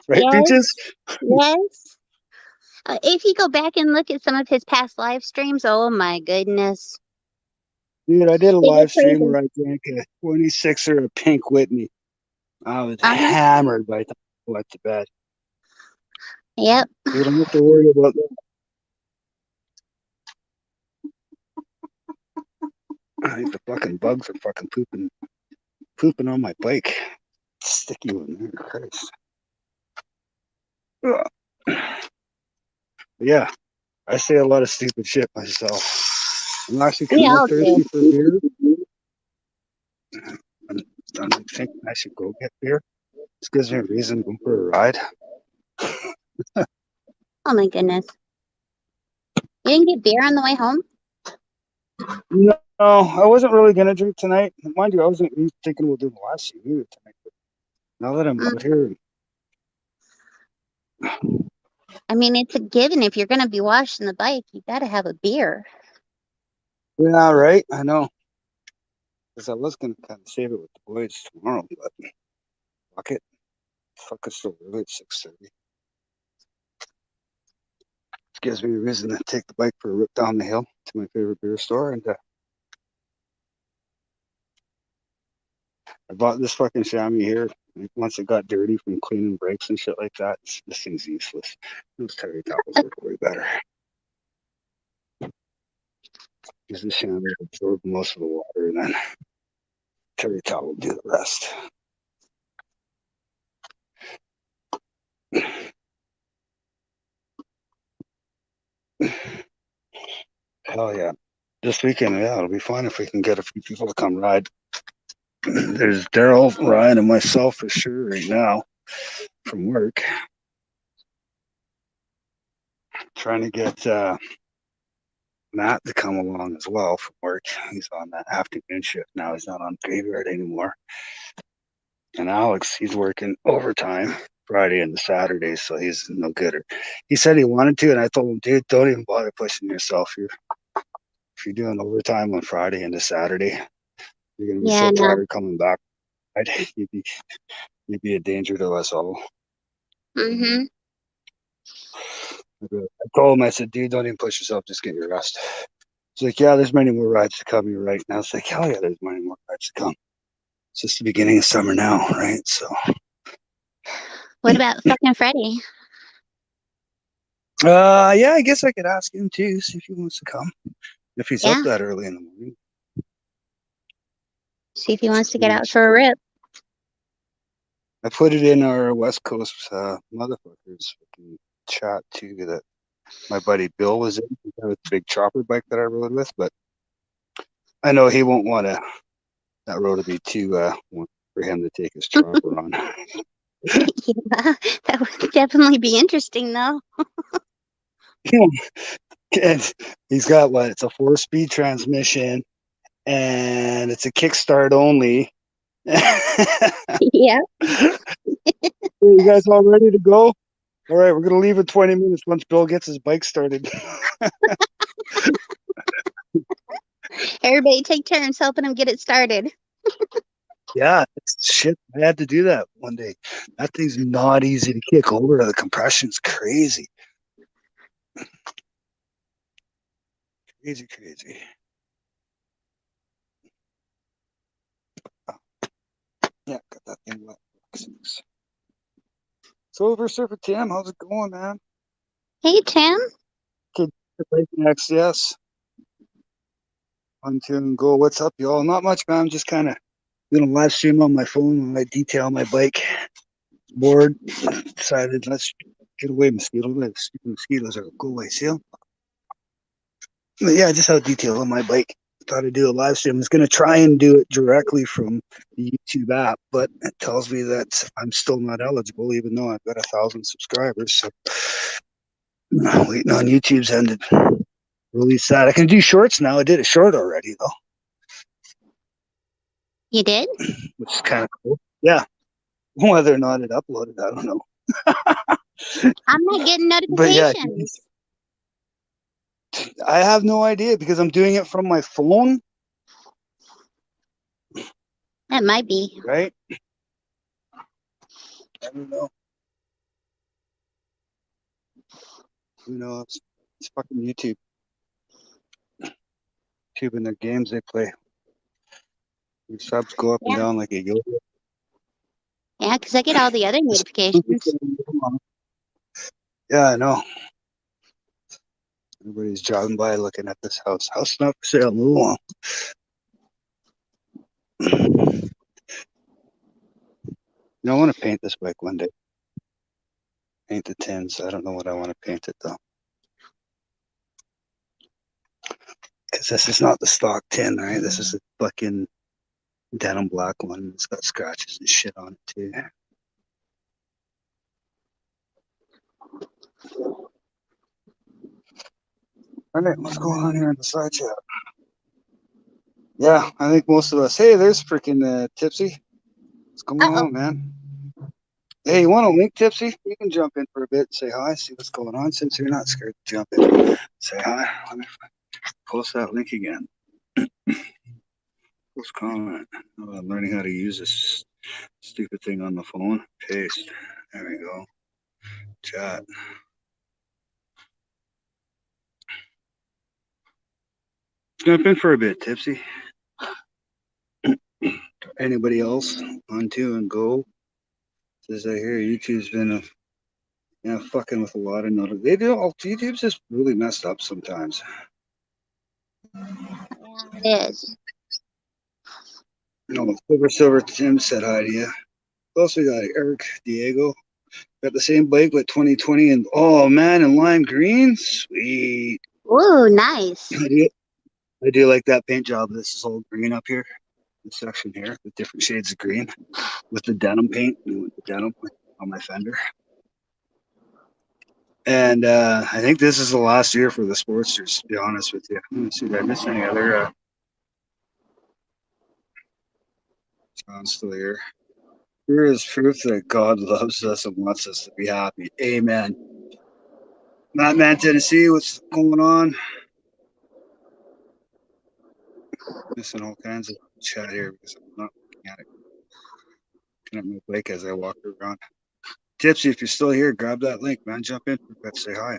Right, yes, Peaches? yes. If you go back and look at some of his past live streams, oh my goodness, Dude, I did a they go live stream crazy. where I drank a 26er of Pink Whitney. I was Uh-huh. hammered by the time I went to bed. Yep. You don't have to worry about that. I think the fucking bugs are fucking pooping on my bike. It's sticky one there, Christ. Ugh. Yeah, I say a lot of stupid shit myself. I'm actually We kind of all do. thirsty for beer. I'm thinking I should go get beer. This gives me a reason to go for a ride. Oh my goodness. You didn't get beer on the way home? No, I wasn't really gonna drink tonight. Mind you, I wasn't even thinking we'll do the last stream either tonight. But now that I'm Mm. out here, I mean, it's a given. If you're going to be washing the bike, you got to have a beer. yeah, right. I know. Because I was gonna kind of save it with the boys tomorrow, but fuck it. Fuck, it's still early at 6:30. Gives me a reason to take the bike for a rip down the hill to my favorite beer store, and I bought this fucking chamois here. Once it got dirty from cleaning brakes and shit like that, this thing's useless. Those terry towels work way better. Because the chamois absorbs most of the water, and then terry towel will do the rest. Hell yeah. This weekend, yeah, it'll be fun if we can get a few people to come ride. There's Daryl, Ryan, and myself for sure right now from work. Trying to get Matt to come along as well from work. He's on that afternoon shift now. He's not on graveyard anymore. And Alex, he's working overtime Friday and Saturday, so he's no good. He said he wanted to, and I told him, dude, don't even bother pushing yourself. If you're doing overtime on Friday into Saturday, you're gonna be so tired coming back. You'd be a danger to us all. Mm-hmm. I told him, I said, dude, don't even push yourself, just get your rest. He's like, yeah, there's many more rides to come. You're right. And I was like, hell yeah, there's many more rides to come. It's just the beginning of summer now, right? So What about fucking Freddie? yeah, I guess I could ask him too, see if he wants to come. If he's up that early in the morning. See if he wants to get out for a rip. I put it in our West Coast motherfuckers chat too that my buddy Bill was in with the big chopper bike that I rode with, but I know he won't want that road to be too for him to take his chopper on. Yeah, that would definitely be interesting though. And he's got what? It's a 4-speed transmission, and it's a kickstart only. Yeah. You guys all ready to go? All right, we're gonna leave in 20 minutes once Bill gets his bike started. Everybody take turns helping him get it started. Yeah, shit. I had to do that one day. That thing's not easy to kick over. The compression's crazy. Crazy. Yeah, got that thing wet. So, Surfer Tim, how's it going, man? Hey, Tim. Kid next, yes. On tune and go. What's up, y'all? Not much, man. I'm just kind of doing a live stream on my phone when I detail my bike. Bored. Decided let's get away, mosquitoes. Stupid mosquitoes are go away. See them? But yeah, just how detail on my bike. Thought I'd do a live stream. I was going to try and do it directly from the YouTube app, but it tells me that I'm still not eligible, even though I've got 1,000 subscribers. So I'm waiting on YouTube's end to release that. I can do shorts now. I did a short already, though. You did? Which is kind of cool. Yeah. Whether or not it uploaded, I don't know. I'm not getting notifications. But yeah, I have no idea because I'm doing it from my phone. That might be. Right? I don't know. Who knows? It's fucking YouTube. YouTube and their games they play. Your subs go up and down like a yo-yo. Yeah, because I get all the other notifications. Yeah, I know. Everybody's driving by looking at this house. House not for sale. Move on. I want to paint this bike one day. Paint the tins. I don't know what I want to paint it though. Because this is not the stock tin, right? This is a fucking denim black one. It's got scratches and shit on it too. All right, what's going on here on the side chat? Yeah, I think most of us. Hey, there's freaking Tipsy. What's going on, man? Hey, you want to link, Tipsy? You can jump in for a bit and say hi, see what's going on. Since you're not scared to jump in, say hi. Let me post that link again. Post comment. I'm learning how to use this Stupid thing on the phone. Paste. There we go. Chat. Jump in for a bit, Tipsy. Anybody else on to and go? Says I hear YouTube's been fucking with a lot of notice. They do all YouTube's just really messed up sometimes. Yeah, it is. No, Silver Tim said hi to you. Also got Eric Diego. Got the same bike with 2020 and oh man, and lime green. Sweet. Ooh, nice. I do like that paint job. This is all green up here. This section here with different shades of green with the denim paint and with the denim on my fender. And I think this is the last year for the Sportsters, to be honest with you. Let me see, did I miss any other? John's still here. Here is proof that God loves us and wants us to be happy. Amen. Madman, Tennessee, what's going on? Missing all kinds of chat here because I'm not looking at it. Looking at my bike as I walk around. Tipsy, if you're still here, grab that link, man. Jump in. Let's say hi.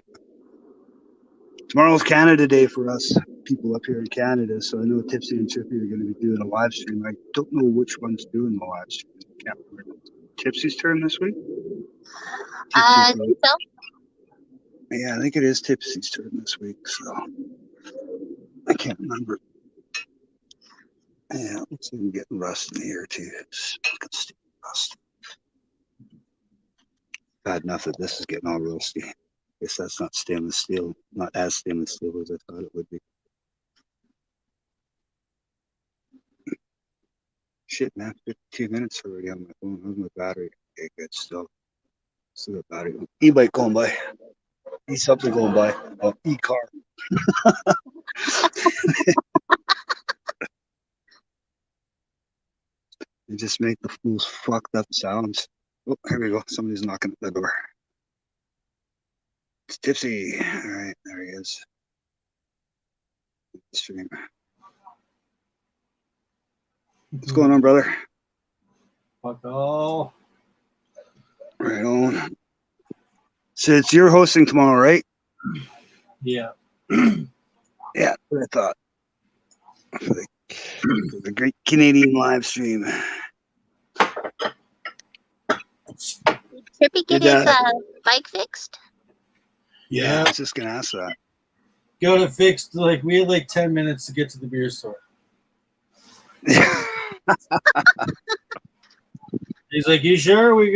Tomorrow's Canada Day for us people up here in Canada, so I know Tipsy and Chippy are going to be doing a live stream. I don't know which one's doing the live stream. I can't remember. Tipsy's turn this week? I think so. Yeah, I think it is Tipsy's turn this week, so I can't remember. Yeah, looks like I'm getting rust in the ear too. Rust. Bad enough that this is getting all rusty. Guess that's not stainless steel, not as stainless steel as I thought it would be. Shit, man, 52 minutes already on my phone. How's my battery? Okay, good. Still got battery. E-bike going by. E-something going by. Oh, e-car. They just make the most fucked up sounds. Oh, here we go. Somebody's knocking at the door. It's Tipsy. All right, there he is. Stream. What's going on, brother? Fuck all. Right on. So it's your hosting tomorrow, right? Yeah. Yeah, what I thought. For the great Canadian live stream. Trippy get his bike fixed? Yeah, I was just gonna ask that. Got it fixed. Like we had like 10 minutes to get to the beer store. He's like, "You sure we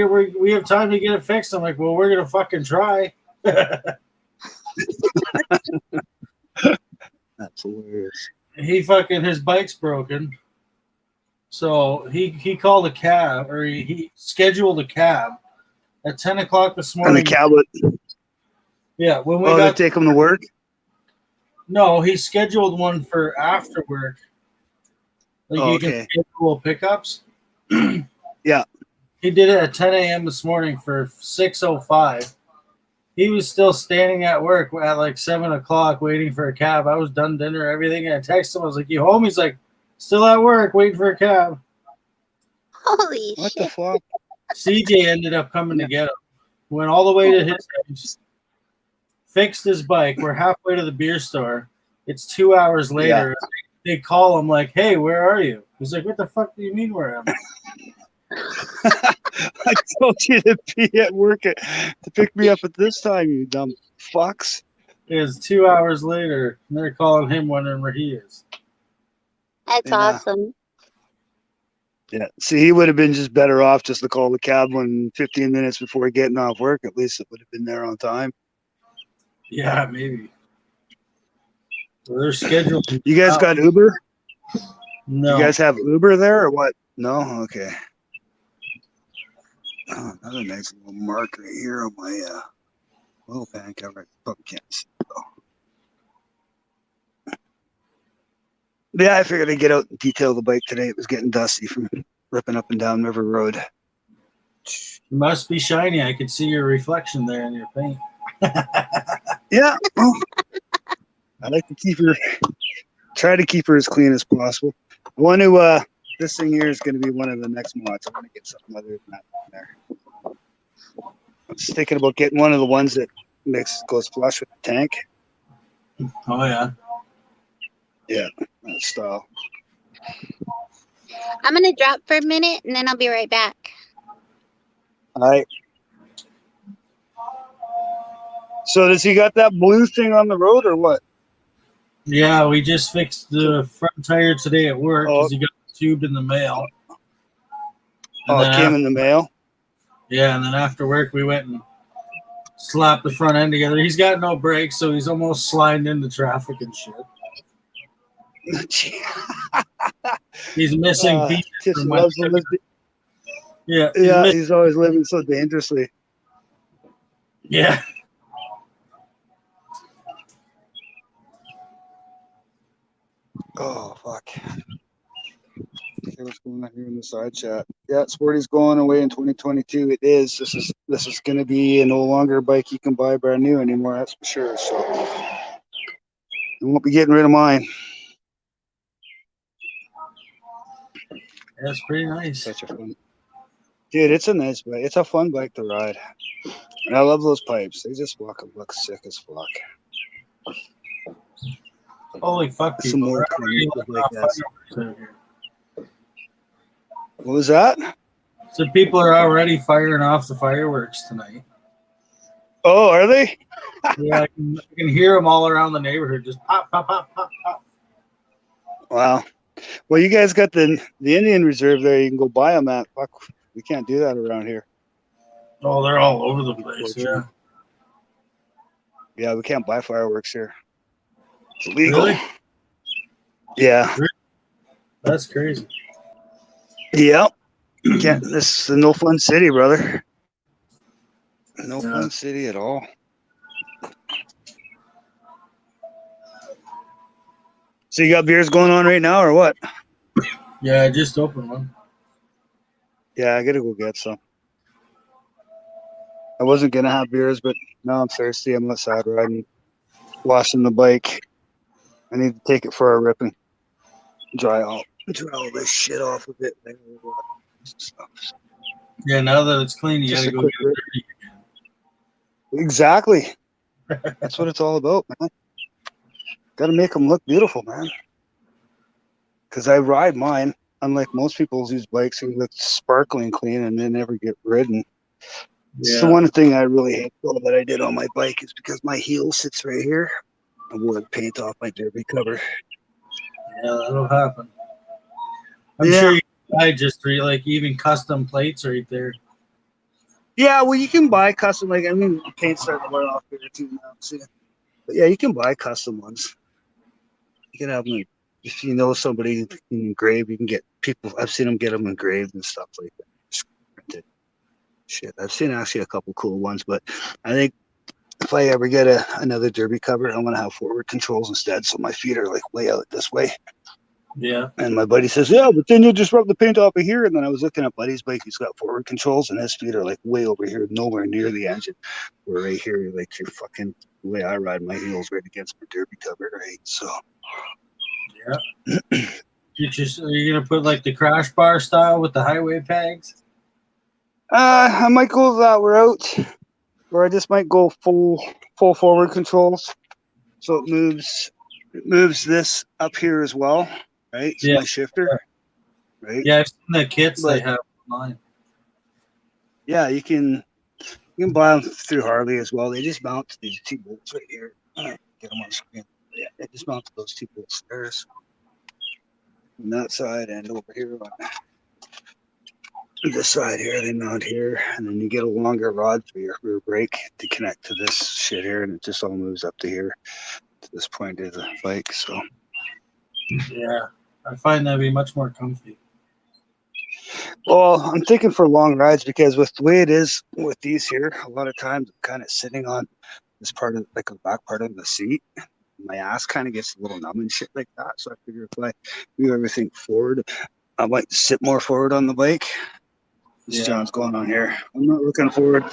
have time to get it fixed?" I'm like, "Well, we're gonna fucking try." That's hilarious. His bike's broken, so he called a cab, or he scheduled a cab at 10 o'clock this morning. And the cab would, Yeah, when we they got take him to work? no, he scheduled one for after work. Like you can schedule pickups. Yeah. He did it at 10 a.m. this morning for 6:05. He was still standing at work at like 7 o'clock waiting for a cab. I was done dinner, everything. And I texted him. I was like, "You home?" He's like, "Still at work, waiting for a cab." Holy What shit. the fuck? CJ ended up coming to get him. Went all the way to his house, fixed his bike. We're halfway to the beer store. It's 2 hours later. Yeah. They call him like, "Hey, where are you?" He's like, "What the fuck do you mean where am I?" I told you to be at work to pick me up at this time, you dumb fucks. It's 2 hours later, and they're calling him wondering where he is. That's awesome. Yeah. See, he would have been just better off just to call the cab 15 minutes before getting off work. At least it would have been there on time. Yeah, maybe. Well, they're scheduled. You guys got Uber? No. You guys have Uber there or what? No? Okay. Oh, another nice little mark right here on my oil pan cover. Probably can't see it though. Yeah, I figured I'd get out and detail the bike today. It was getting dusty from ripping up and down River Road. You must be shiny. I could see your reflection there in your paint. Yeah. Well, I like to try to keep her as clean as possible. I want to this thing here is going to be one of the next mods. I want to get something other than that in there. I'm just thinking about getting one of the ones that goes flush with the tank. Oh yeah. Yeah, that style. I'm gonna drop for a minute and then I'll be right back. All right. So does he got that blue thing on the road or what? Yeah, we just fixed the front tire today at work because Oh. he got tubed in the mail. Oh, it came in the mail? Yeah, and then after work we went and slapped the front end together. He's got no brakes, so he's almost sliding into traffic and shit. He's missing pieces Just from my loves to live. yeah, Yeah, he's always living so dangerously. yeah. Oh, fuck. Okay, what's going on here in the side chat? Yeah, Sporty's going away in 2022. It is. This is going to be a no longer a bike you can buy brand new anymore. That's for sure. So I won't be getting rid of mine. That's pretty nice. Such a fun, dude. It's a nice bike. It's a fun bike to ride, and I love those pipes. They just look sick as fuck. Holy fuck, Some people. more We're already clean letting like off that. fireworks out here. What was that? So people are already firing off the fireworks tonight. Oh, are they? Yeah, I can hear them all around the neighborhood. Just pop, pop, pop, pop, pop. Wow. Well, you guys got the Indian Reserve there. You can go buy them at. Fuck, we can't do that around here. Oh, they're all over the place. Yeah. Yeah, we can't buy fireworks here. It's illegal. Really? Yeah. That's crazy. Yeah. You can't. This is a no fun city, brother. No Yeah. fun city at all. So you got beers going on right now, or what? Yeah, I just opened one. Yeah, I gotta go get some. I wasn't gonna have beers, but now I'm thirsty. I'm outside riding, washing the bike. I need to take it for a rip and dry all this shit off of it. Yeah, now that it's clean, you Just gotta a go quick get it dirty. Exactly. That's what it's all about, man. Got to make them look beautiful, man. Because I ride mine, unlike most people who use bikes who look sparkling clean and they never get ridden. It's the one thing I really hate though that I did on my bike is because my heel sits right here. I wore the paint off my derby cover. Yeah, that'll happen. I'm Yeah. sure you can buy just like even custom plates right there. Yeah, well, you can buy custom, like, I mean, paint's starting to wear off here too now. See? But yeah, you can buy custom ones. You can have them, if you know somebody can engrave, you can get people, I've seen them get them engraved and stuff like that. Just printed. Shit, I've seen actually a couple cool ones, but I think if I ever get another derby cover, I'm going to have forward controls instead, so my feet are like way out this way. Yeah. And my buddy says, yeah, but then you'll just rub the paint off of here. And then I was looking at Buddy's bike. He's got forward controls, and his feet are like way over here, nowhere near the engine. Where right here, like you're fucking, the way I ride my heels right against my derby cover, right? So, Yeah. Are you gonna put like the crash bar style with the highway pegs? I might go that route, or I just might go full forward controls. So it moves this up here as well, right? So Yeah. my shifter, right? Yeah, I've seen the kits they But- have online. Yeah, you can buy them through Harley as well. They just mount to these two bolts right here. Get them on screen. Yeah, they just mount to those two bolts there. So on that side and over here on this side here, they mount here, and then you get a longer rod for your rear brake to connect to this shit here, and it just all moves up to here to this point of the bike. So Yeah, I find that'd be much more comfy. well, I'm thinking for long rides because with the way it is with these here, a lot of times I'm kind of sitting on this part of like the back part of the seat. My ass kind of gets a little numb and shit like that. So I figure if I move everything forward, I might sit more forward on the bike. This Yeah. John's going on here. I'm not looking forward.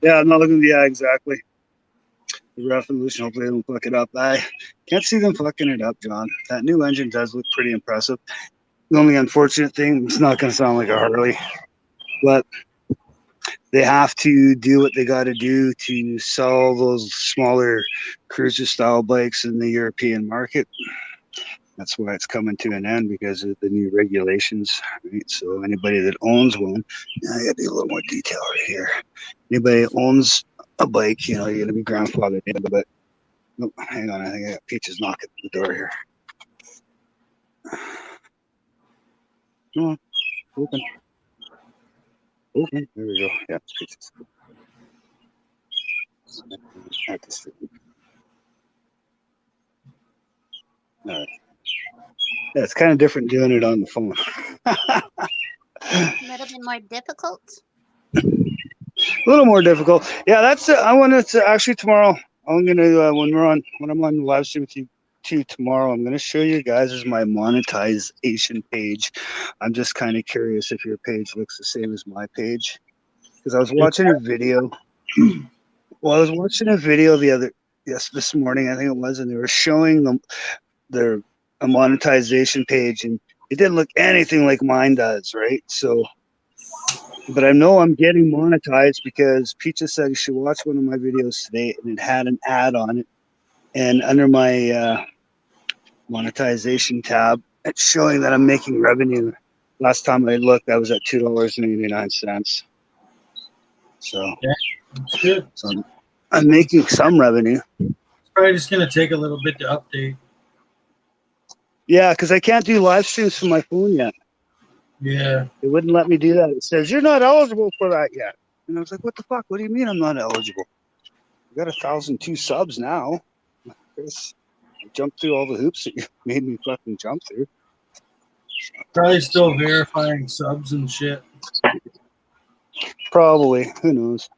Yeah, I'm not looking. Yeah, exactly. The Revolution, hopefully they don't fuck it up. I can't see them fucking it up, John. That new engine does look pretty impressive. The only unfortunate thing, it's not going to sound like a Harley, but they have to do what they got to do to sell those smaller cruiser style bikes in the European market. That's why it's coming to an end because of the new regulations. Right? So anybody that owns one, I got to be a little more detail right here. Anybody that owns a bike, you're going to be grandfathered in. But oh, hang on, I think I got Peaches knocking at the door here. Come on, open. Open. There we go. Yeah, Peaches. All right. Yeah, it's kind of different doing it on the phone. A little bit more difficult. A little more difficult. Yeah, that's. I wanted to actually tomorrow. I'm gonna when I'm on the live stream with you too tomorrow. I'm gonna show you guys my monetization page. I'm just kind of curious if your page looks the same as my page because I was watching a video. Well, I was watching a video this morning, I think it was, and they were showing them a monetization page, and it didn't look anything like mine does, right? So, but I know I'm getting monetized because Peaches said you should watch one of my videos today, and it had an ad on it, and under my monetization tab, it's showing that I'm making revenue. Last time I looked, I was at $2.89. So, It's good. so I'm making some revenue. It's probably just gonna take a little bit to update. Yeah, because I can't do live streams from my phone yet. Yeah. It wouldn't let me do that. It says you're not eligible for that yet. And I was like, what the fuck? What do you mean I'm not eligible? I got 1,002 subs now. I jumped through all the hoops that you made me fucking jump through. Probably still verifying subs and shit. Probably. Who knows?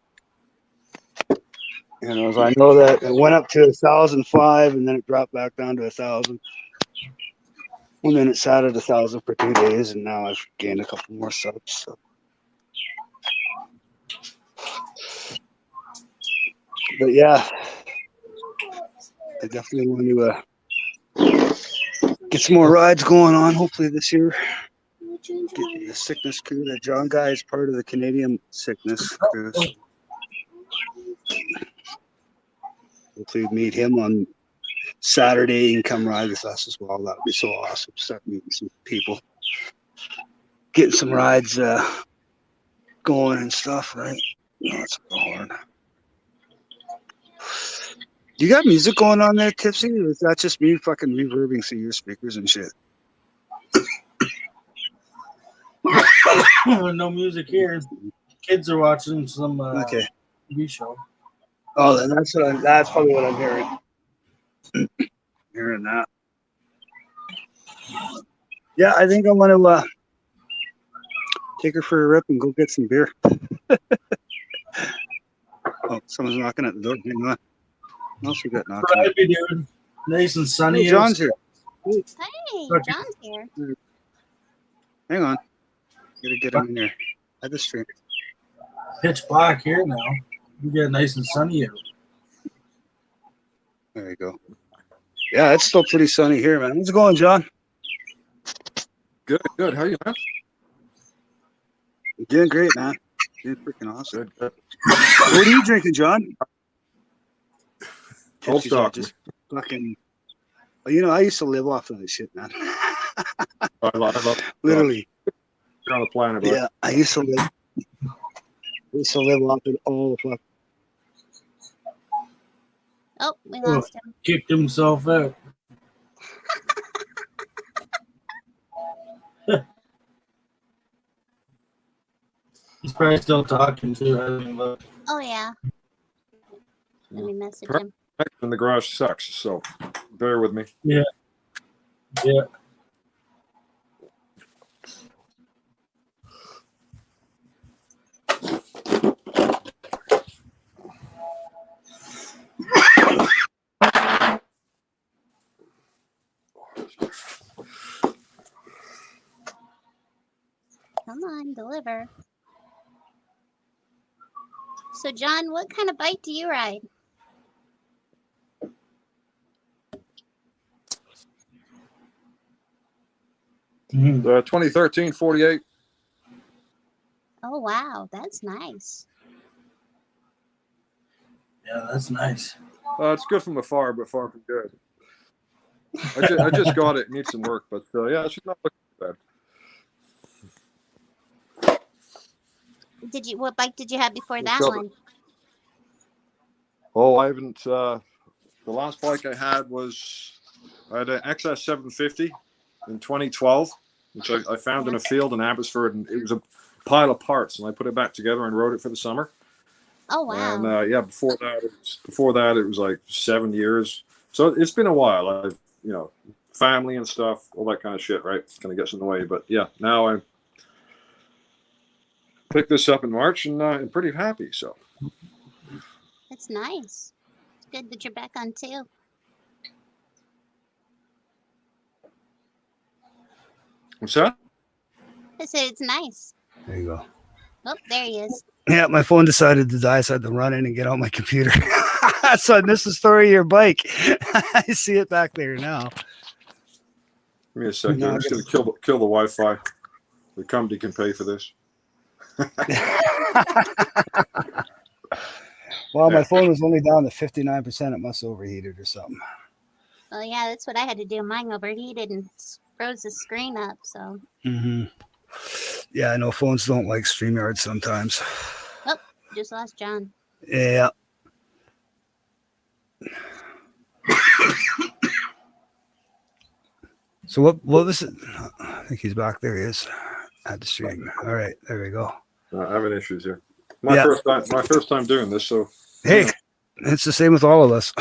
You know, I know that it went up to 1,005 and then it dropped back down to 1,000. And then it sat at 1,000 for 2 days, and now I've gained a couple more subs. So. But yeah, I definitely want to get some more rides going on. Hopefully this year, get the sickness crew. That John guy is part of the Canadian sickness crew. So hopefully meet him on Saturday and come ride with us as well. That would be so awesome. Start meeting some people, getting some rides going and stuff, right? No, it's hard. You got music going on there, Tipsy? Or is that just me fucking reverbing through your speakers and shit? No music here. Kids are watching some Okay. TV show. Oh, then that's probably what I'm hearing. Hearing that. Yeah, I think I want to take her for a rip and go get some beer. Oh, someone's knocking at the door. Hang on. What else we got knocking? Friday, dude. Nice and sunny. Hey, John's here. Hey, John's here. Hang on. Gotta get him in here. At the stream. Pitch black here now. You get nice and sunny out. There you go. Yeah, it's still pretty sunny here, man. How's it going, John? Good, good. How are you, man? You're doing great, man. Doing freaking awesome. Good, good. What are you drinking, John? Old Tipsy's stock. just fucking. Well, you know, I used to live off of this shit, man. I love Literally. You're on the planet. Bud. Yeah, I used to live off it all the fuck. Oh, we lost him. Kicked himself out. He's probably still talking too. I didn't look. Oh, yeah. Let me message him. In the garage sucks, so bear with me. Yeah. Come on, deliver. So, John, what kind of bike do you ride? Mhm. 2013 48. Oh wow, that's nice. Yeah, that's nice. It's good from afar, but far from good. I just got it. It needs some work, but yeah, it should not look bad. What bike did you have before that Cover. one? Oh, I haven't. The last bike I had I had an XS 750 in 2012, which I found in a field in Abbotsford, and it was a pile of parts, and I put it back together and rode it for the summer. Oh wow. And yeah, before that, it was like 7 years. So it's been a while. I've family and stuff, all that kind of shit, right? Kind of gets in the way, but yeah, now I picked this up in March, and I'm pretty happy. So That's nice. It's good that you're back on two. what's that? I said it's nice. There you go. Oh, there he is. Yeah, my phone decided to die, so I had to run in and get on my computer. So I missed the story of your bike. I see it back there now. Give me a second. No, I'm just going to kill the Wi-Fi. The company can pay for this. Well, my phone was only down to 59%. It must have overheated or something. Well, yeah, that's what I had to do. Mine overheated and froze the screen up. So Mm-hmm. Yeah, I know phones don't like StreamYard sometimes. just lost John. Yeah. So what was it? I think he's back there. He is at the stream. All right, there we go. I'm having issues here. My first time doing this, so Hey, it's the same with all of us.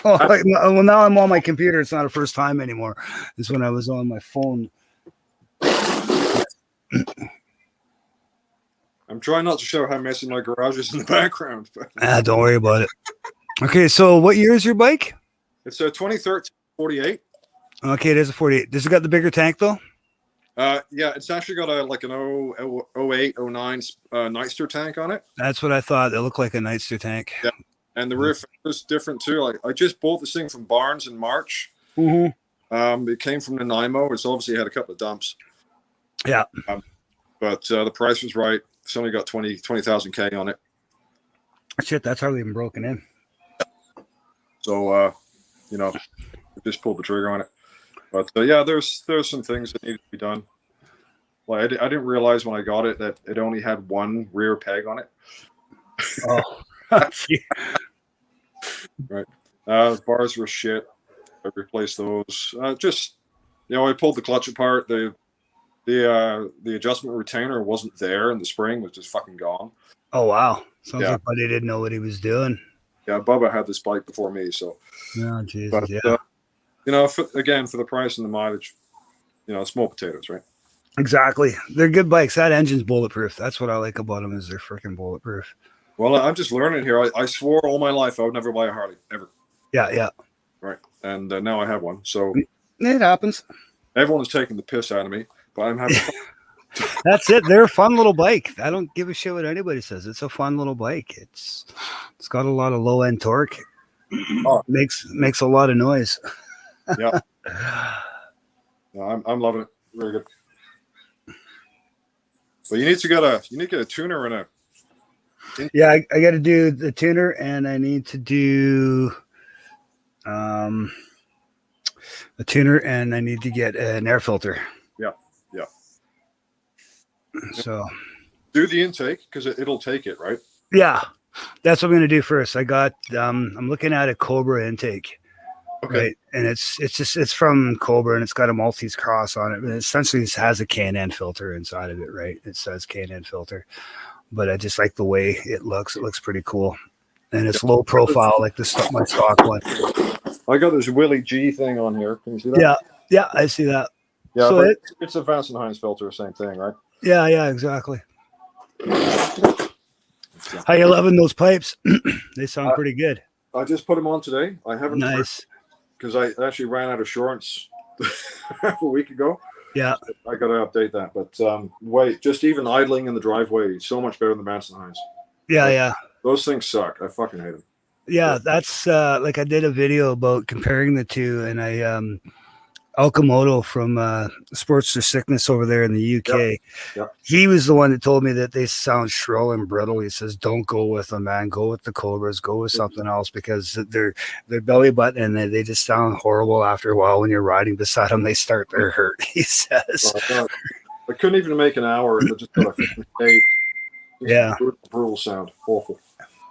Well, now I'm on my computer. It's not a first time anymore. It's when I was on my phone. I'm trying not to show how messy my garage is in the background. But Don't worry about it. Okay, so what year is your bike? it's a 2013 48. Okay, it is a 48. Does it got the bigger tank though? Yeah, it's actually got an 08, 09 Nightster tank on it. That's what I thought. It looked like a Nightster tank. Yeah. And the rear fender is different too. Like I just bought this thing from Barnes in March. Mm-hmm. It came from Nanaimo. It's obviously had a couple of dumps. Yeah. But the price was right. It's only got 20,000 K on it. Shit, that's hardly even broken in. So just pulled the trigger on it. But yeah, there's some things that need to be done. Like I didn't realize when I got it that it only had one rear peg on it. Oh. Right. Bars were shit. I replaced those. I pulled the clutch apart. The adjustment retainer wasn't there in the spring. It was just fucking gone. Oh, wow. Sounds Yeah. like Buddy didn't know what he was doing. Yeah, Bubba had this bike before me, so. Oh, Jesus, But yeah. for the price and the mileage, small potatoes, right? Exactly. They're good bikes. That engine's bulletproof. That's what I like about them is they're freaking bulletproof. Well, I'm just learning here. I swore all my life I would never buy a Harley ever. Yeah. Right, and now I have one. So It happens. everyone is taking the piss out of me, but I'm having fun. That's it. They're a fun little bike. I don't give a shit what anybody says. It's a fun little bike. It's got a lot of low end torque. Oh. Makes a lot of noise. Yeah. No, I'm loving it. Very good. But you need to get a tuner and a. Yeah, I got to do the tuner, and I need to do a tuner, and I need to get an air filter. Yeah. So Do the intake because it'll take it, right? yeah, that's what I'm gonna do first. I got I'm looking at a Cobra intake. Okay. Right, and it's from Cobra, and it's got a Maltese cross on it. And essentially, it has a K&N filter inside of it. Right, it says K&N filter, but I just like the way it looks. It looks pretty cool, and it's low profile, like my stock one. I got this Willie G thing on here. Can you see that? Yeah, I see that. Yeah, So but it's a Vance and Hines filter, same thing, right? Yeah, exactly. How you loving those pipes? They sound pretty good. I just put them on today. I haven't Nice. because I actually ran out of shorts a week ago. Yeah. I got to update that. But just even idling in the driveway, so much better than Vance and Hines. Yeah. Those things suck. I fucking hate them. Yeah, that's like I did a video about comparing the two, and Okamoto from Sports to Sickness over there in the UK. Yep. He was the one that told me that they sound shrill and brittle. He says, "Don't go with them, man. Go with the Cobras. Go with something else because they're belly button and they just sound horrible after a while when you're riding beside them. They start to hurt." He says. I couldn't even make an hour and it just got a 58. Yeah. Brutal sound. Awful.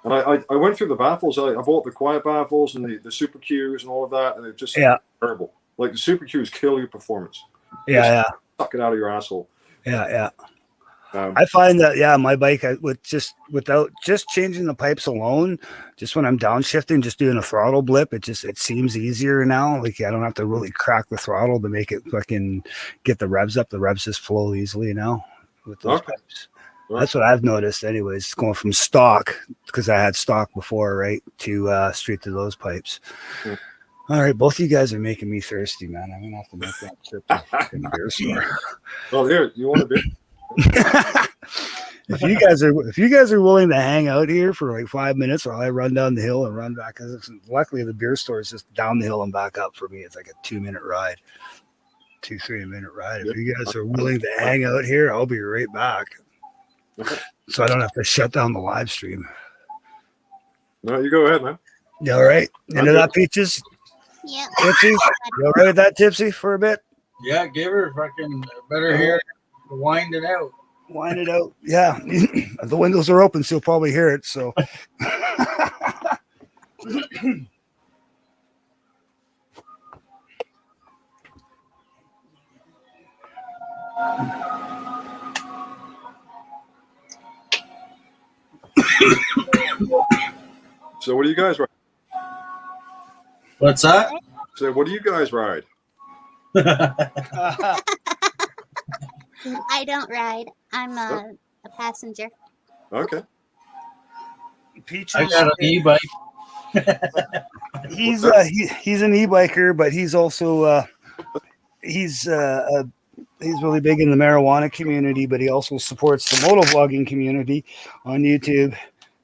And I went through the baffles. I bought the quiet baffles and the Super Qs and all of that, and it just terrible. Like the Super Qs kill your performance. Yeah. Suck it out of your asshole. Yeah. I find that my bike without just changing the pipes alone, just when I'm downshifting, just doing a throttle blip, it seems easier now. Like I don't have to really crack the throttle to make it fucking get the revs up. The revs just flow easily now with those pipes. Right. That's what I've noticed anyways, going from stock, because I had stock before, right, to straight to those pipes. Yeah. All right, both of you guys are making me thirsty, man. I'm gonna have to make that trip to the fucking beer store. Well, here, you want a beer? If you guys are willing to hang out here for like 5 minutes while I run down the hill and run back, because luckily the beer store is just down the hill and back up for me. It's like a 2-minute ride, 2-3 minute ride. If you guys are willing to hang out here, I'll be right back. So I don't have to shut down the live stream. No, you go ahead, man. You all right? Into that, Peaches? Yep. Tipsy? You all right with that, Tipsy, for a bit? Yeah, give her fucking better hair. Wind it out. Wind it out. Yeah. The windows are open, so you'll probably hear it. So. So what do you guys ride? What's that? So what do you guys ride? I don't ride. I'm a passenger. Okay. Peaches. I got an e-bike. He's an e-biker, but he's also he's really big in the marijuana community, but he also supports the motovlogging community on YouTube.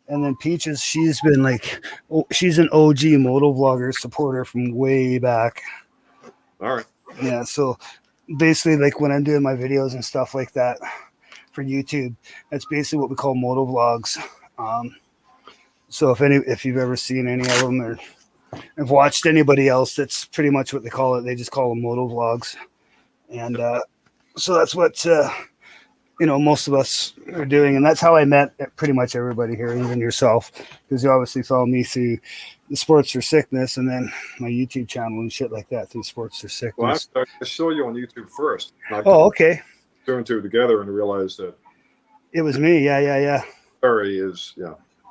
And then Peaches, she's an OG motovlogger supporter from way back. All right. Yeah, so basically, like when I'm doing my videos and stuff like that for YouTube, that's basically what we call motovlogs. So if you've ever seen any of them or have watched anybody else, that's pretty much what they call it. They just call them motovlogs. And so that's what most of us are doing, and that's how I met pretty much everybody here, even yourself, because you obviously follow me through the Sports for Sickness, and then my YouTube channel and shit like that through Sports for Sickness. Well, I saw you on YouTube first. Oh, okay. Two and two together and realized that It was me. Yeah. Barry is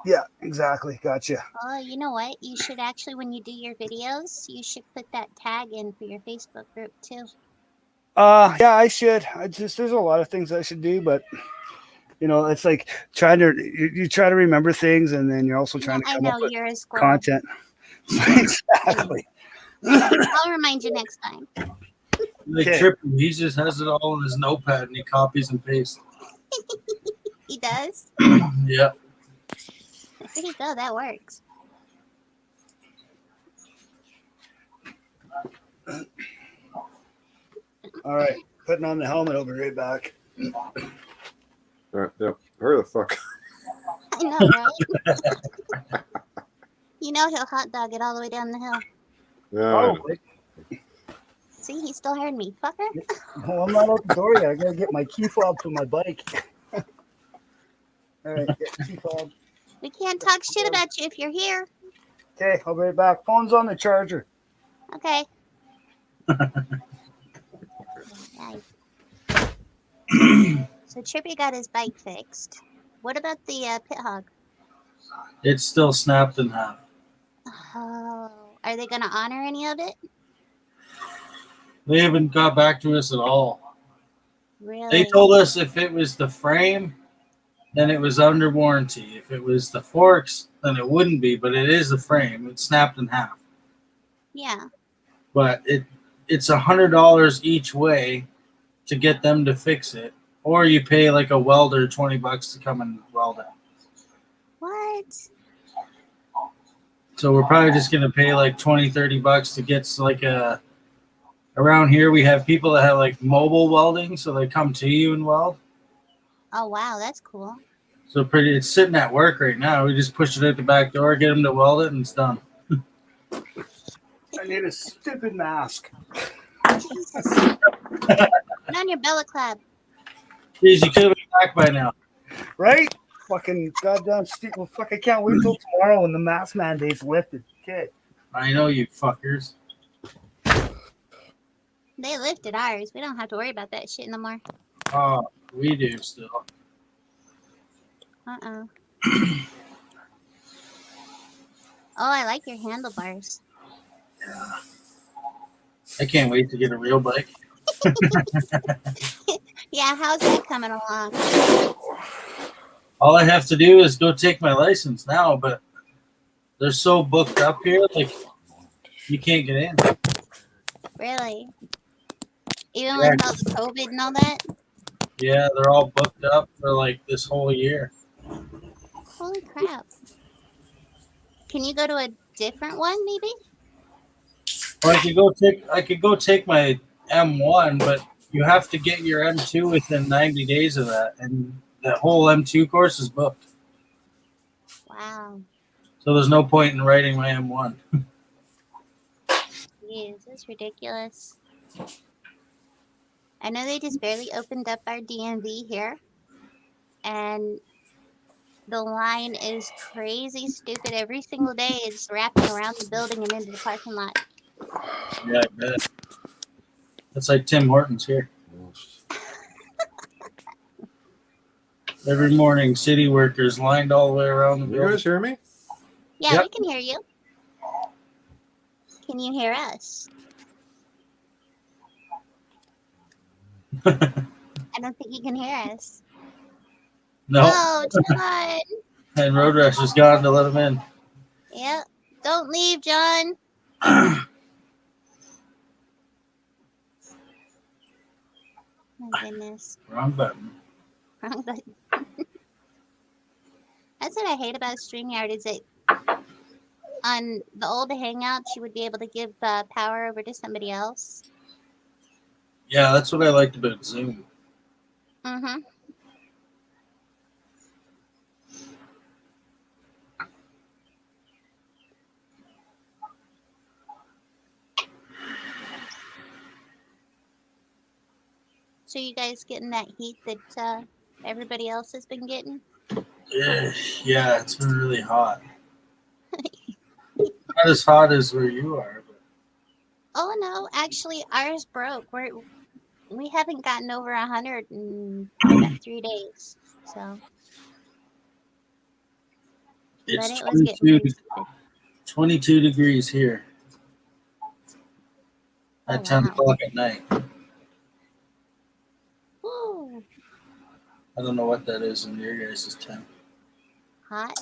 Yeah, exactly. Gotcha. Oh, you know what? You should actually, when you do your videos, you should put that tag in for your Facebook group too. Yeah, I should. There's a lot of things I should do, but it's like you try to remember things, and then you're also trying to come up with you're a squirrel. content. Exactly. I'll remind you next time. Like Okay. Trippy, he just has it all in his notepad and he copies and pastes. He does. Yeah. There you go. That works. All right, putting on the helmet. I'll be right back. all right. Yeah. Hurry the fuck. I know, right? You know he'll hot dog it all the way down the hill. Yeah. I know. See, he still heard me, fucker. Well, I'm not out the door yet. I gotta get my key fob for my bike. All right, get key fob. We can't talk shit about you if you're here. Okay, I'll be right back. Phone's on the charger. Okay. Nice. So Trippy got his bike fixed. What about the pit hog? It's still snapped in half. Oh, are they going to honor any of it? They haven't got back to us at all. Really? They told us if it was the frame, then it was under warranty. If it was the forks, then it wouldn't be, but it is the frame. It's snapped in half. Yeah. But it's $100 each way to get them to fix it. Or you pay like a welder $20 to come and weld it. What? So we're probably just gonna pay like $20-$30 to get like Around here, we have people that have like mobile welding, so they come to you and weld. Oh wow, that's cool. So pretty, it's sitting at work right now. We just push it at the back door, get them to weld it, and it's done. I need a stupid mask. Jesus. Put on your Bella Club. Jeez, you could have been back by now. Right? Fucking goddamn stupid. Well, fuck, I can't wait till tomorrow when the mask mandate's lifted. Okay. I know you fuckers. They lifted ours. We don't have to worry about that shit no more. Oh, we do still. Oh, I like your handlebars. I can't wait to get a real bike. Yeah, how's that coming along? All I have to do is go take my license now, but they're so booked up here, like you can't get in. Really? Even Yeah. with all the COVID and all that? Yeah, they're all booked up for like this whole year. Holy crap. Can you go to a different one, maybe? Or I could go take my M1, but you have to get your M2 within 90 days of that, and that whole M2 course is booked. Wow. So there's no point in writing my M1. Jeez, that's ridiculous. I know they just barely opened up our DMV here, and the line is crazy stupid every single day. It's wrapping around the building and into the parking lot. Yeah, I bet. That's like Tim Hortons here. Every morning, city workers lined all the way around the You building. guys hear me? Yeah, Yep. we can hear you. Can you hear us? I don't think you can hear us. No, Oh, John. and Road Rush is gone to let him in. Yep. Don't leave, John. My goodness. Wrong button. Wrong button. That's what I hate about StreamYard is that on the old Hangouts, you would be able to give power over to somebody else. Yeah, that's what I liked about Zoom. Mm-hmm. So you guys getting that heat that everybody else has been getting? Yeah, it's been really hot. Not as hot as where you are, but Oh no, actually ours broke. We haven't gotten over 100 in about 3 days. So, but it's it was getting pretty stupid. 22 degrees here at Oh, 10 wow. o'clock at night. Woo, I don't know what that is in your guys' time. hot.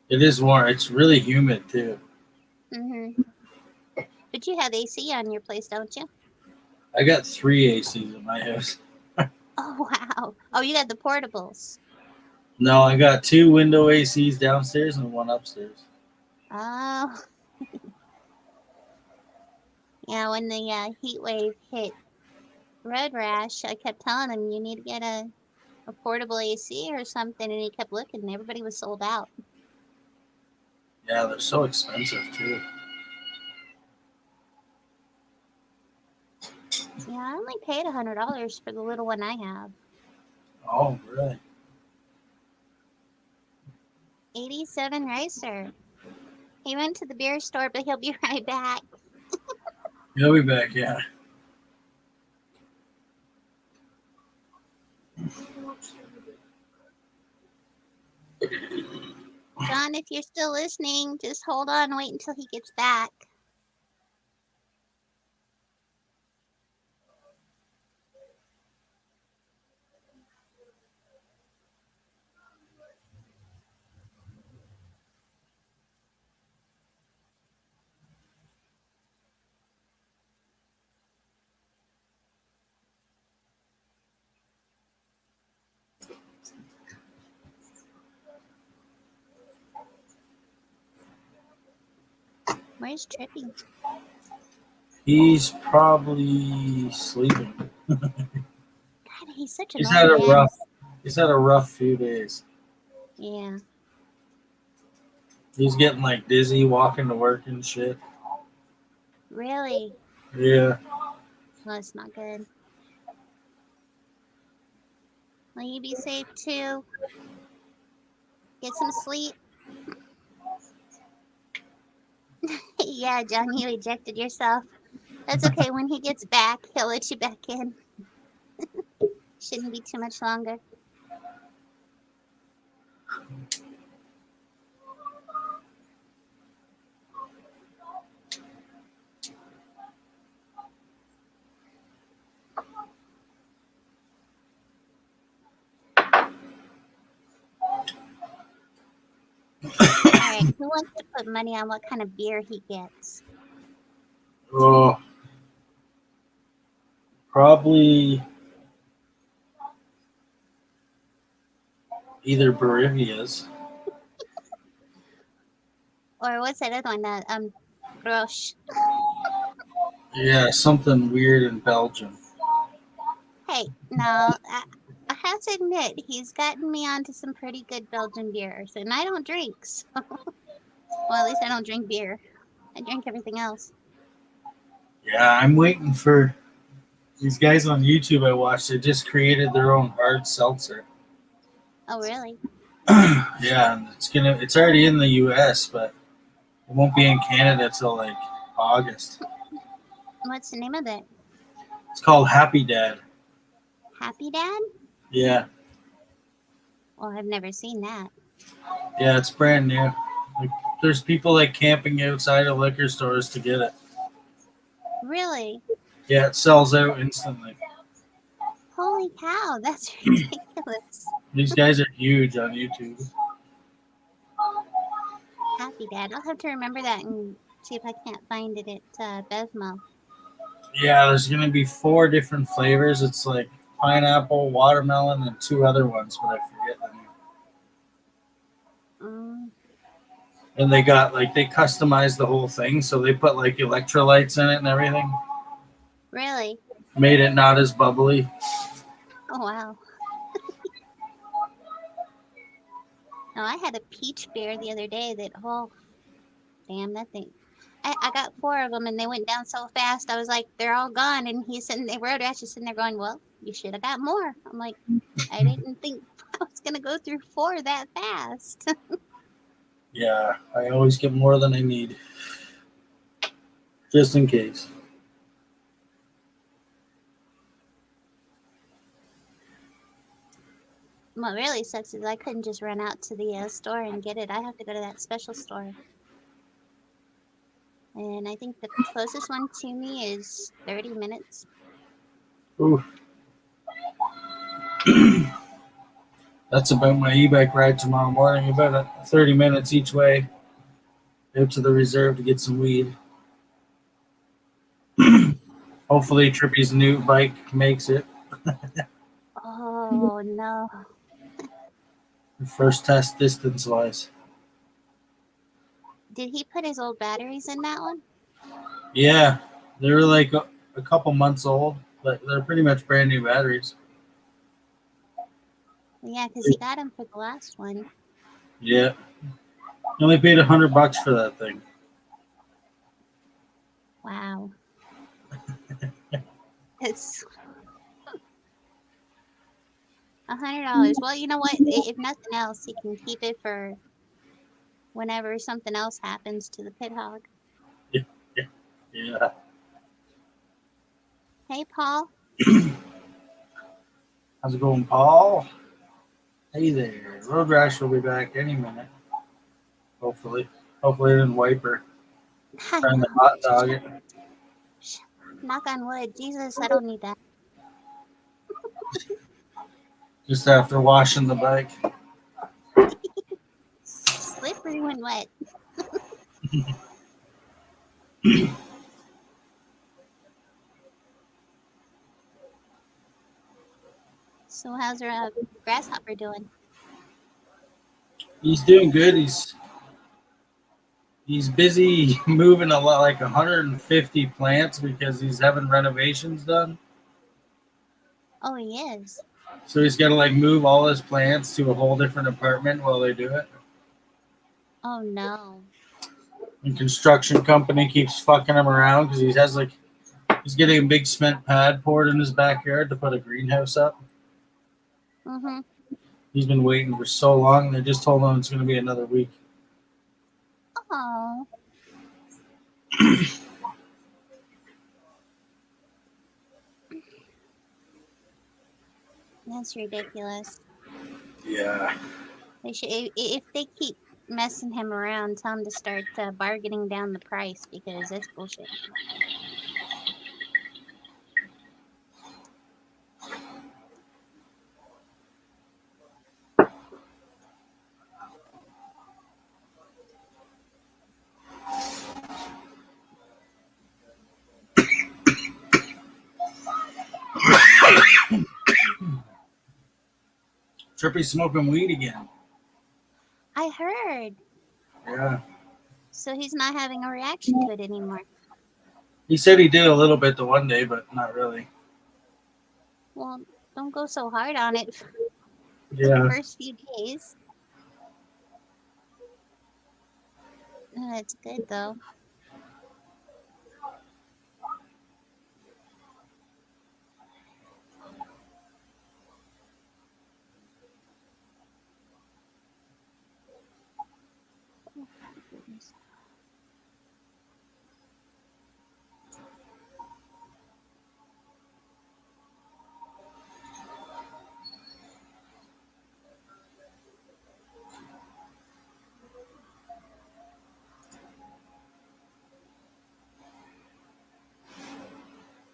It is warm. It's really humid too. Mm-hmm. But you have AC on your place, don't you? I got 3 ACs in my house. Oh wow. Oh, you got the portables. No, I got 2 window ACs downstairs and 1 upstairs. Oh. Yeah, when the heat wave hit Road Rash, I kept telling him you need to get a portable AC or something, and he kept looking, and everybody was sold out. Yeah, they're so expensive too. Yeah, I only paid $100 for the little one I have. Oh, really? 87 Racer. He went to the beer store, but he'll be right back. He'll be back, yeah. John, if you're still listening, just hold on, wait until he gets back. Where's Trippy? He's probably sleeping. God, he's such an He's old had a man. rough. He's had a rough few days. Yeah. He's getting like dizzy walking to work and shit. Really? Yeah. Well, that's not good. Will you be safe too? Get some sleep. Yeah, John, you ejected yourself. That's okay. When he gets back, he'll let you back in. Shouldn't be too much longer. Alright, who wants to put money on what kind of beer he gets? Oh. Probably either Bolivia's. Or what's that other one? Grosh. Yeah, something weird in Belgium. Hey, no, I have to admit, he's gotten me onto some pretty good Belgian beers, and I don't drink, so. Well, at least I don't drink beer. I drink everything else. Yeah, I'm waiting for these guys on YouTube I watched. They just created their own hard seltzer. Oh, really? Yeah, and it's already in the US, but it won't be in Canada till like August. What's the name of it? It's called Happy Dad. Happy Dad? Yeah. Well, I've never seen that. Yeah, it's brand new. Like, there's people like camping outside of liquor stores to get it. Really? Yeah, it sells out instantly. Holy cow, that's ridiculous. These guys are huge on YouTube. Happy Dad. I'll have to remember that and see if I can't find it at Bevmo. Yeah, there's gonna be 4 different flavors. It's like pineapple, watermelon, and 2 other ones, but I forget the name. And they got like they customized the whole thing, so they put like electrolytes in it and everything. Really? Made it not as bubbly. Oh, wow. No, I had a peach beer the other day that, oh, damn, that thing. I got 4 of them and they went down so fast. I was like, they're all gone. And they were actually sitting there going, well, you should have got more. I'm like, I didn't think I was going to go through 4 that fast. Yeah, I always get more than I need, just in case. What really sucks is I couldn't just run out to the store and get it. I have to go to that special store. And I think the closest one to me is 30 minutes. Ooh. That's about my e-bike ride tomorrow morning. About 30 minutes each way out to the reserve to get some weed. Hopefully Trippy's new bike makes it. Oh, no. First test distance wise. Did he put his old batteries in that one? Yeah, they were like a couple months old, but they're pretty much brand new batteries. Yeah, because he got them for the last one. Yeah. You only paid $100 for that thing. Wow. It's $100. Well, you know what? If nothing else, he can keep it for whenever something else happens to the pit hog. Yeah. Hey, Paul. How's it going, Paul? Hey there. Road Rash will be back any minute. Hopefully. Hopefully it didn't wipe her. Trying to hot dog it. Knock on wood. Jesus, I don't need that. Just after washing the bike. Slippery when wet. So how's our grasshopper doing? He's doing good. He's He's busy moving a lot, like 150 plants because he's having renovations done. Oh, he is. So he's got to like move all his plants to a whole different apartment while they do it. Oh no. And construction company keeps fucking him around because he's getting a big cement pad poured in his backyard to put a greenhouse up. Mhm. He's been waiting for so long. They just told him it's going to be another week. Oh. That's ridiculous. Yeah. They should, if they keep messing him around, tell him to start bargaining down the price because that's bullshit. Trippy's smoking weed again. I heard. Yeah. So he's not having a reaction to it anymore. He said he did a little bit the one day, but not really. Well, don't go so hard on it for Yeah. the first few days. That's good though.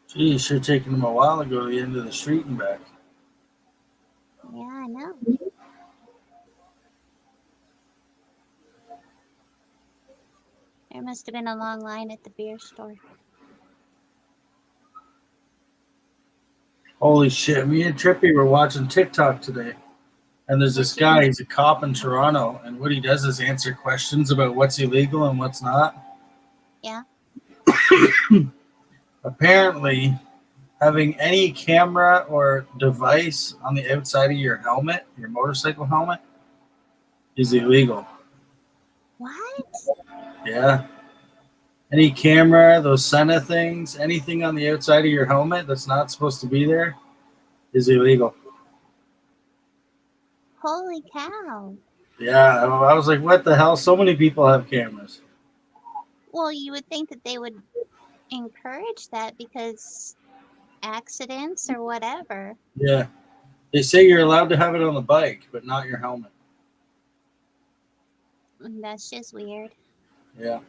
Gee, it should have taken him a while to go to the end of the street and back. Yeah, I know. There must have been a long line at the beer store. Holy shit. Me and Trippy were watching TikTok today. And there's this guy, he's a cop in Toronto, and what he does is answer questions about what's illegal and what's not. Yeah. Apparently, having any camera or device on the outside of your helmet, your motorcycle helmet, is illegal. What? Yeah. Any camera, those Senna things, anything on the outside of your helmet that's not supposed to be there is illegal. Holy cow. Yeah, I was like, what the hell? So many people have cameras. Well, you would think that they would encourage that because accidents or whatever. Yeah. They say you're allowed to have it on the bike, but not your helmet. That's just weird. Yeah.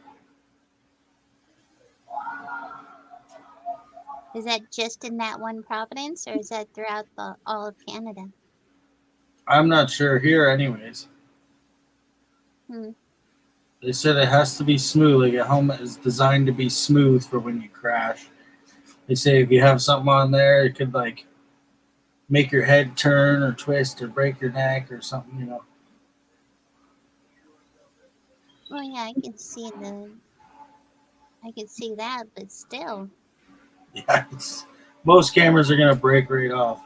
Is that just in that one province or is that throughout all of Canada? I'm not sure here, anyways. Hmm. They said it has to be smooth. Like a helmet is designed to be smooth for when you crash. They say if you have something on there, it could like make your head turn or twist or break your neck or something, you know. Well, yeah, I can see that, but still. Yeah, most cameras are gonna break right off.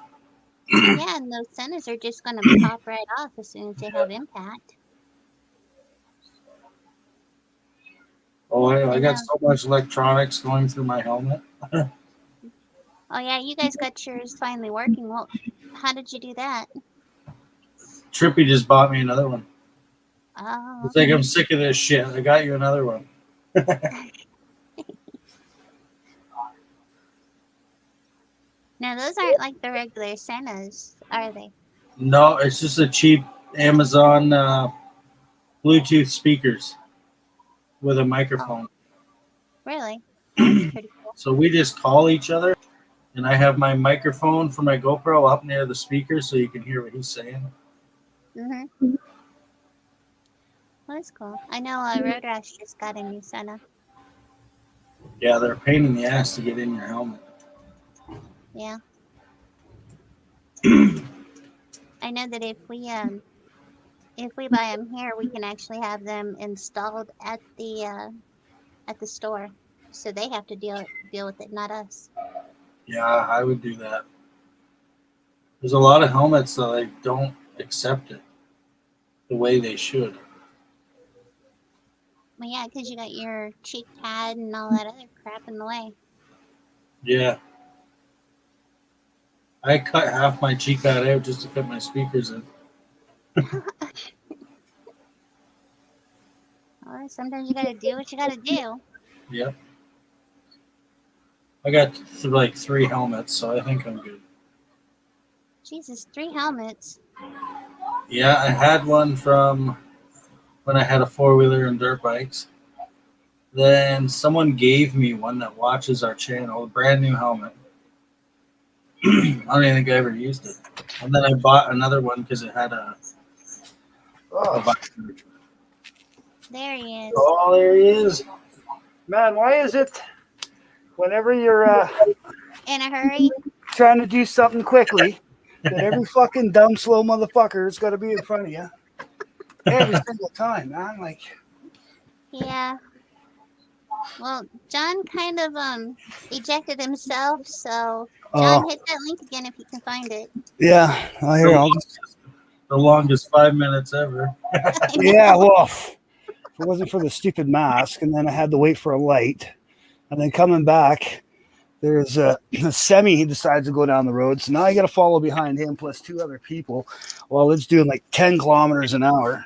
Yeah, and those centers are just going to pop right off as soon as they have impact. Oh, I Yeah. got so much electronics going through my helmet. Oh, yeah, you guys got yours finally working. Well, how did you do that? Trippy just bought me another one. Oh, It's like I'm sick of this shit. I got you another one. no, those aren't like the regular Sennas, are they? No, it's just a cheap Amazon Bluetooth speakers with a microphone. Really? That's pretty cool. So we just call each other, and I have my microphone for my GoPro up near the speaker so you can hear what he's saying. Mm-hmm. Well, that's cool. I know Road Rash just got a new Senna. Yeah, they're a pain in the ass to get in your helmet. Yeah. I know that if if we buy them here, we can actually have them installed at the store, so they have to deal with it, not us. Yeah, I would do that. There's a lot of helmets that like don't accept it the way they should. Well, yeah, because you got your cheek pad and all that other crap in the way. Yeah. I cut half my cheek pad out just to fit my speakers in. Well, sometimes you gotta do what you gotta do. Yep. I got like 3 helmets, so I think I'm good. Jesus, 3 helmets. Yeah, I had one from when I had a 4-wheeler and dirt bikes. Then someone gave me one that watches our channel, a brand new helmet. I don't even think I ever used it. And then I bought another one because it had a visor. There he is. Oh, there he is. Man, why is it whenever you're In a hurry. trying to do something quickly that every fucking dumb, slow motherfucker has got to be in front of you? Every single time, man. Like, Yeah. Well, John kind of ejected himself, so John, hit that link again if you can find it. yeah, I'll just, The longest 5 minutes ever. yeah, well, if it wasn't for the stupid mask, and then I had to wait for a light, and then coming back, there's a semi. He decides to go down the road, so now I got to follow behind him plus 2 other people while it's doing like 10 kilometers an hour.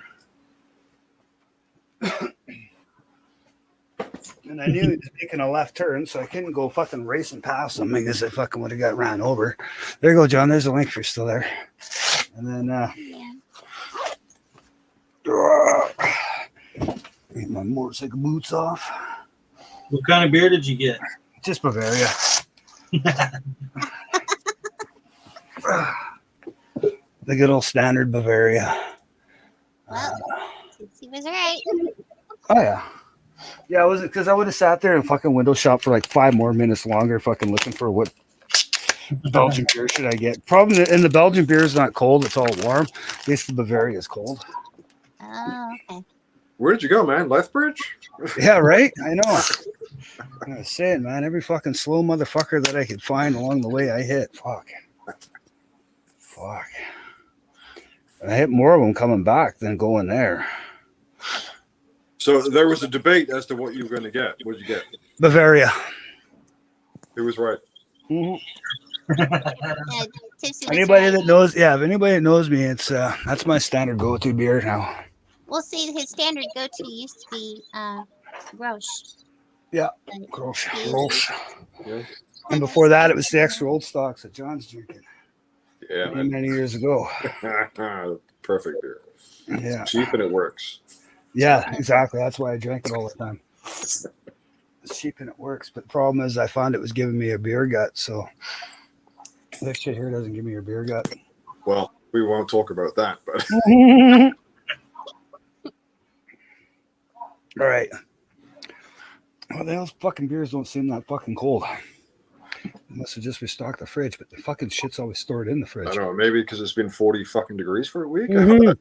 And I knew he was making a left turn, so I couldn't go fucking racing past him because I fucking would have got ran over. There you go, John. There's a link for still there. And then get my motorcycle boots off. What kind of beer did you get? Just Bavaria. The good old standard Bavaria. Well, he was right. Oh yeah. Yeah, I wasn't because I would have sat there and fucking window shop for like 5 more minutes longer, fucking looking for what Belgian beer should I get. Problem in the Belgian beer is not cold; it's all warm. At least the Bavaria is cold. Oh, okay. Where did you go, man? Lethbridge? Yeah, right. I know. I was saying, man, every fucking slow motherfucker that I could find along the way, I hit. Fuck. I hit more of them coming back than going there. So there was a debate as to what you were going to get. What did you get? Bavaria. Who was right? Mhm. Yeah, Tipsy was Anybody right. that knows, yeah, if anybody that knows me, it's that's my standard go-to beer now. We'll see. His standard go-to used to be Grosh. Yeah. But Gross. he is- Gross. Yeah, And before that, it was the extra old stocks that John's drinking yeah, many, many years ago. man. Perfect beer. Yeah. It's cheap and it works. Yeah, exactly. That's why I drank it all the time. It's cheap and it works. But the problem is I found it was giving me a beer gut. So this shit here doesn't give me a beer gut. Well, we won't talk about that, but All right. Well, those fucking beers don't seem that fucking cold. Must have just restocked the fridge, but the fucking shit's always stored in the I fridge. don't know. Maybe because it's been 40 fucking degrees for a week. Mhm.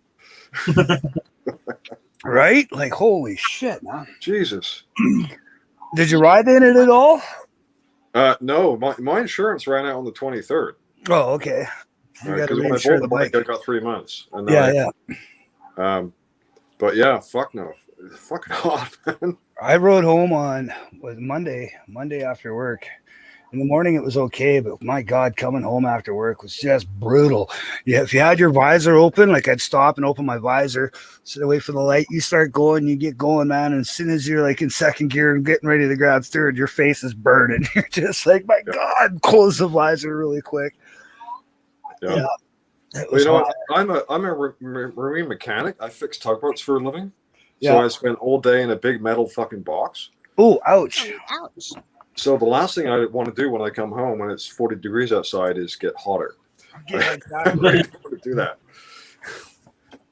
Right? Like, holy shit, man. Jesus. Did you ride in it at all? No, my insurance ran out on the 23rd. Oh, okay. You got to Because when I reinsure bought the bike, I got 3 months. And then Yeah, yeah. But yeah, fuck no. It's fucking hot, man. I rode home on Monday after work. In the morning, it was okay, but my God, coming home after work was just brutal. Yeah, if you had your visor open, like I'd stop and open my visor, sit away for the light. You start going, you get going, man. And as soon as you're like in second gear and getting ready to grab third, your face is burning. You're just like, my God, close the visor really quick. Yeah. It Well, was you know hot. what? I'm a marine mechanic. I fix tugboats for a living. Yeah. So I spent all day in a big metal fucking box. Oh, ouch. Ouch. So the last thing I want to do when I come home when it's 40 degrees outside is get hotter. Yeah, I exactly. really don't want to do that.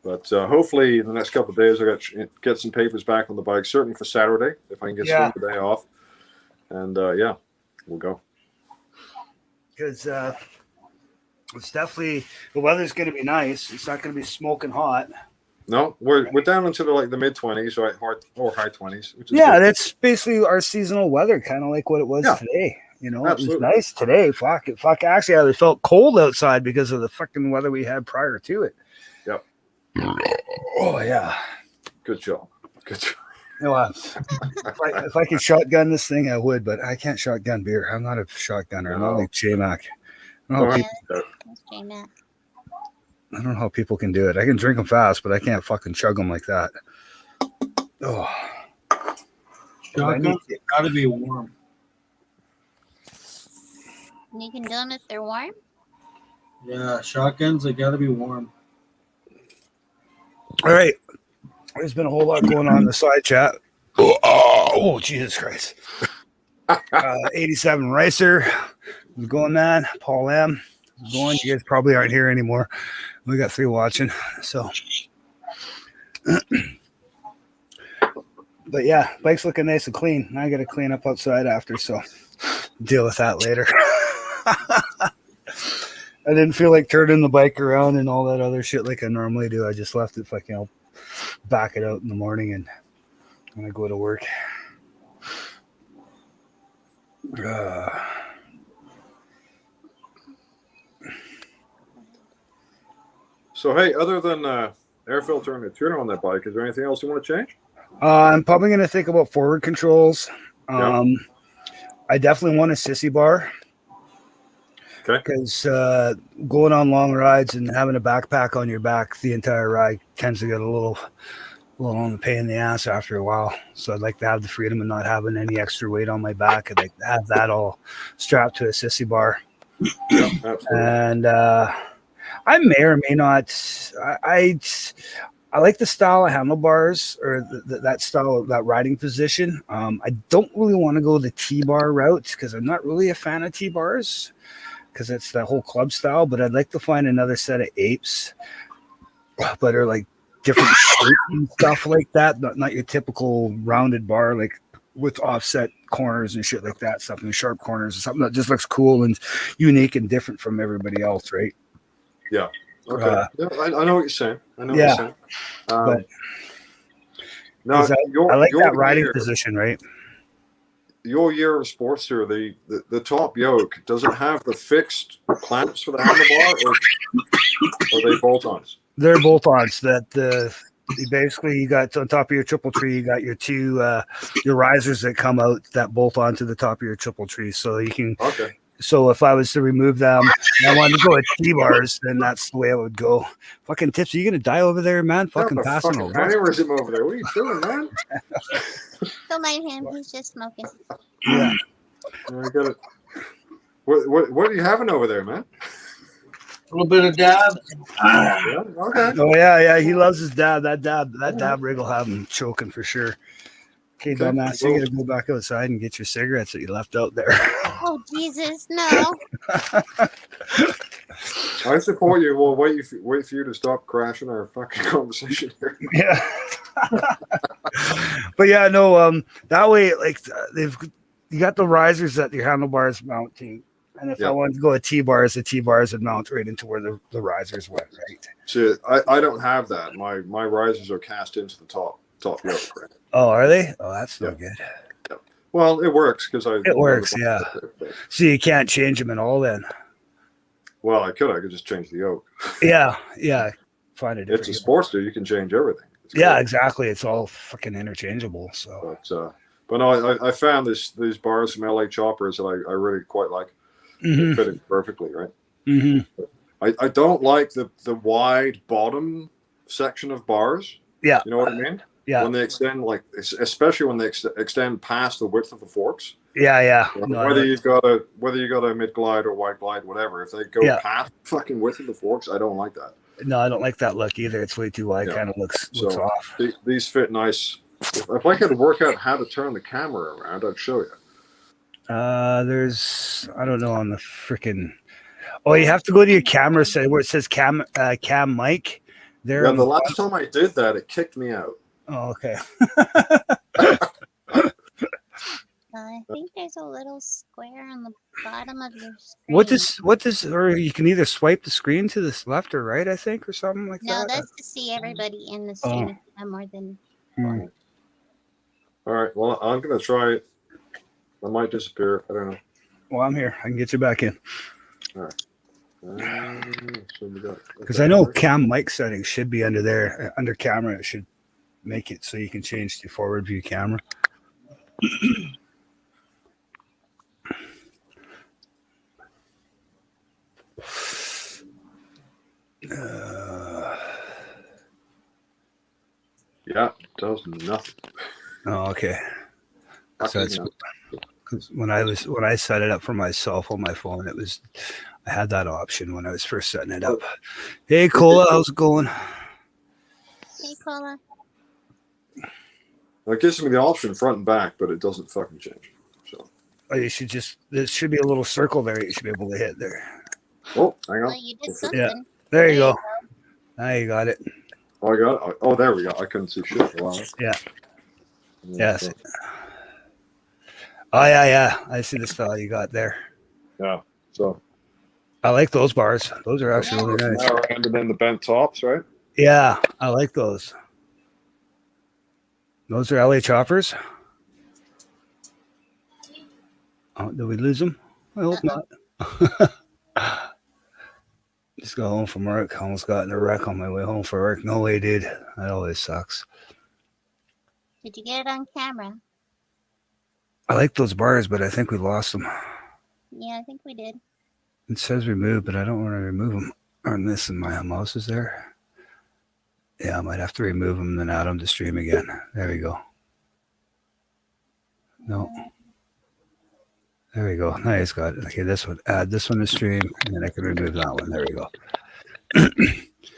But hopefully in the next couple of days I got get some papers back on the bike, certainly for Saturday if I can get Yeah. the day off. And yeah, we'll go. Because it's definitely, the weather's going to be nice. It's not going to be smoking hot. No, we're down into the mid 20s, right? Or high 20s. Which is Yeah, good. that's basically our seasonal weather, kind of like what it was Yeah. today. You know, Absolutely. it was nice today. Fuck it. Fuck. Actually, I felt cold outside because of the fucking weather we had prior to it. Yep. Oh yeah. Good job. Good job. You know, if I could shotgun this thing, I would, but I can't shotgun beer. I'm not a shotgunner. I'm not No. like J-Mac. I don't, know All how right. Yeah, that's J-Mac. I don't know how people can do it. I can drink them fast, but I can't fucking chug them like that. Oh, Shotguns got to be warm. You can do them if they're warm. Yeah, shotguns, they got to be warm. all right. There's been a whole lot going on in the side chat. Oh, Jesus Christ. 87 Ricer. How's it going, man? Paul M. How's it going? You guys probably aren't here anymore. We got 3 watching. So, but yeah, bike's looking nice and clean. Now I got to clean up outside after, so deal with that later. I didn't feel like turning the bike around and all that other shit like I normally do. I just left it fucking, I'll back it out in the morning and when I go to work. So hey, other than air filter and the tuner on that bike, is there anything else you want to change? I'm probably going to think about forward controls. Yeah. I definitely want a sissy bar. Okay. Because going on long rides and having a backpack on your back the entire ride tends to get a little on the pain in the ass after a while. So I'd like to have the freedom of not having any extra weight on my back. I'd like to have that all strapped to a sissy bar. Yeah, absolutely. And I may or may not. I like the style of handlebars or that style of that riding position. I don't really want to go the T-bar route because I'm not really a fan of T-bars because it's that whole club style. But I'd like to find another set of apes, but are like different shape and stuff like that. Not your typical rounded bar, like with offset corners and shit like that. Something sharp corners, something that just looks cool and unique and different from everybody else, right? Yeah. Okay. Yeah, I know what you're saying. I know what yeah. you're saying. But no, I like that riding position, right? Your year of Sportster, the top yoke, does it have the fixed clamps for the handlebar, or are they bolt-ons? They're bolt-ons. That basically you got on top of your triple tree, you got your 2 your risers that come out that bolt onto the top of your triple tree, so you can. Okay. So if I was to remove them and I wanted to go with T-bars, then that's the way I would go. Fucking Tips, are you gonna die over there, man? Fucking passing over. Aneurysm over there. What are you doing, man? Don't mind him. He's just smoking. Yeah. I got it. What are you having over there, man? A little bit of dab. Yeah. Okay. Oh yeah. He loves his dab. That dab rig will have him choking for sure. Okay, dumbass, you gotta go back outside and get your cigarettes that you left out there. Oh Jesus, no! I support you. We'll wait for you to stop crashing our fucking conversation here. Yeah. But yeah, no, that way, like you got the risers that your handlebars mount to. And if I wanted to go with T-bars, the T-bars would mount right into where the risers went, right? See, I don't have that. My risers are cast into the top yoke. Right? Oh, are they? Oh, that's no good. Well, it works because It works, yeah. So you can't change them at all then. Well, I could just change the yoke. Yeah. Find it. It's a Sportster. You can change everything. Yeah, exactly. It's all fucking interchangeable. So, but no, I found these bars from LA Choppers that I really quite like. They fit it perfectly, right? Mm-hmm. I don't like the wide bottom section of bars. Yeah, you know what I mean. Yeah, when they extend, like especially when they extend past the width of the forks. Yeah. Whether you got a mid glide or wide glide, whatever. If they go past the fucking width of the forks, I don't like that. No, I don't like that look either. It's way too wide. Kind of looks off. These fit nice. If I could work out how to turn the camera around, I'd show you. There's I don't know on the freaking. Oh, you have to go to your camera setting where it says cam mic. There. Yeah, the last time I did that, it kicked me out. Oh, okay. I think there's a little square on the bottom of your screen. What does, or you can either swipe the screen to the left or right, I think, or something like No, that. that's to see everybody in the Oh. stream. If you have more than Hmm. All right. Well, I'm gonna try it. I might disappear. I don't know. Well, I'm here. I can get you back in. So we got. Because I know cam mic settings should be under there. Under camera, it should make it so you can change to forward view camera. Yeah, it does nothing. Oh, okay. So Fucking that's nothing. because when I set it up for myself on my phone, I had that option when I was first setting it up. Hey, Cola, how's it going? hey, Cola. Well, it gives me the option front and back, but it doesn't fucking change. So, Oh, there should be a little circle there. You should be able to hit there. oh, hang Well, on. you did Yeah. something. There you go. Now you got it. Oh, I got it. Oh, there we go. I couldn't see shit for a while. Yeah. Yes. Oh yeah. I see the style you got there. Yeah. So I like those bars. Those are actually really nice. narrow end and then the bent tops, right? Yeah, I like those. Those are LA choppers. Oh, did we lose them? I hope not. Just got home from work. Almost got in a wreck on my way home from work. No way, dude. That always sucks. Did you get it on camera? I like those bars, but I think we lost them. Yeah, I think we did. It says remove, but I don't want to remove them. On this, and my mouse is there. Yeah, I might have to remove them and then add them to stream again. There we go. No. There we go. Nice, got it. Okay, this one. Add this one to stream, and then I can remove that one. There we go.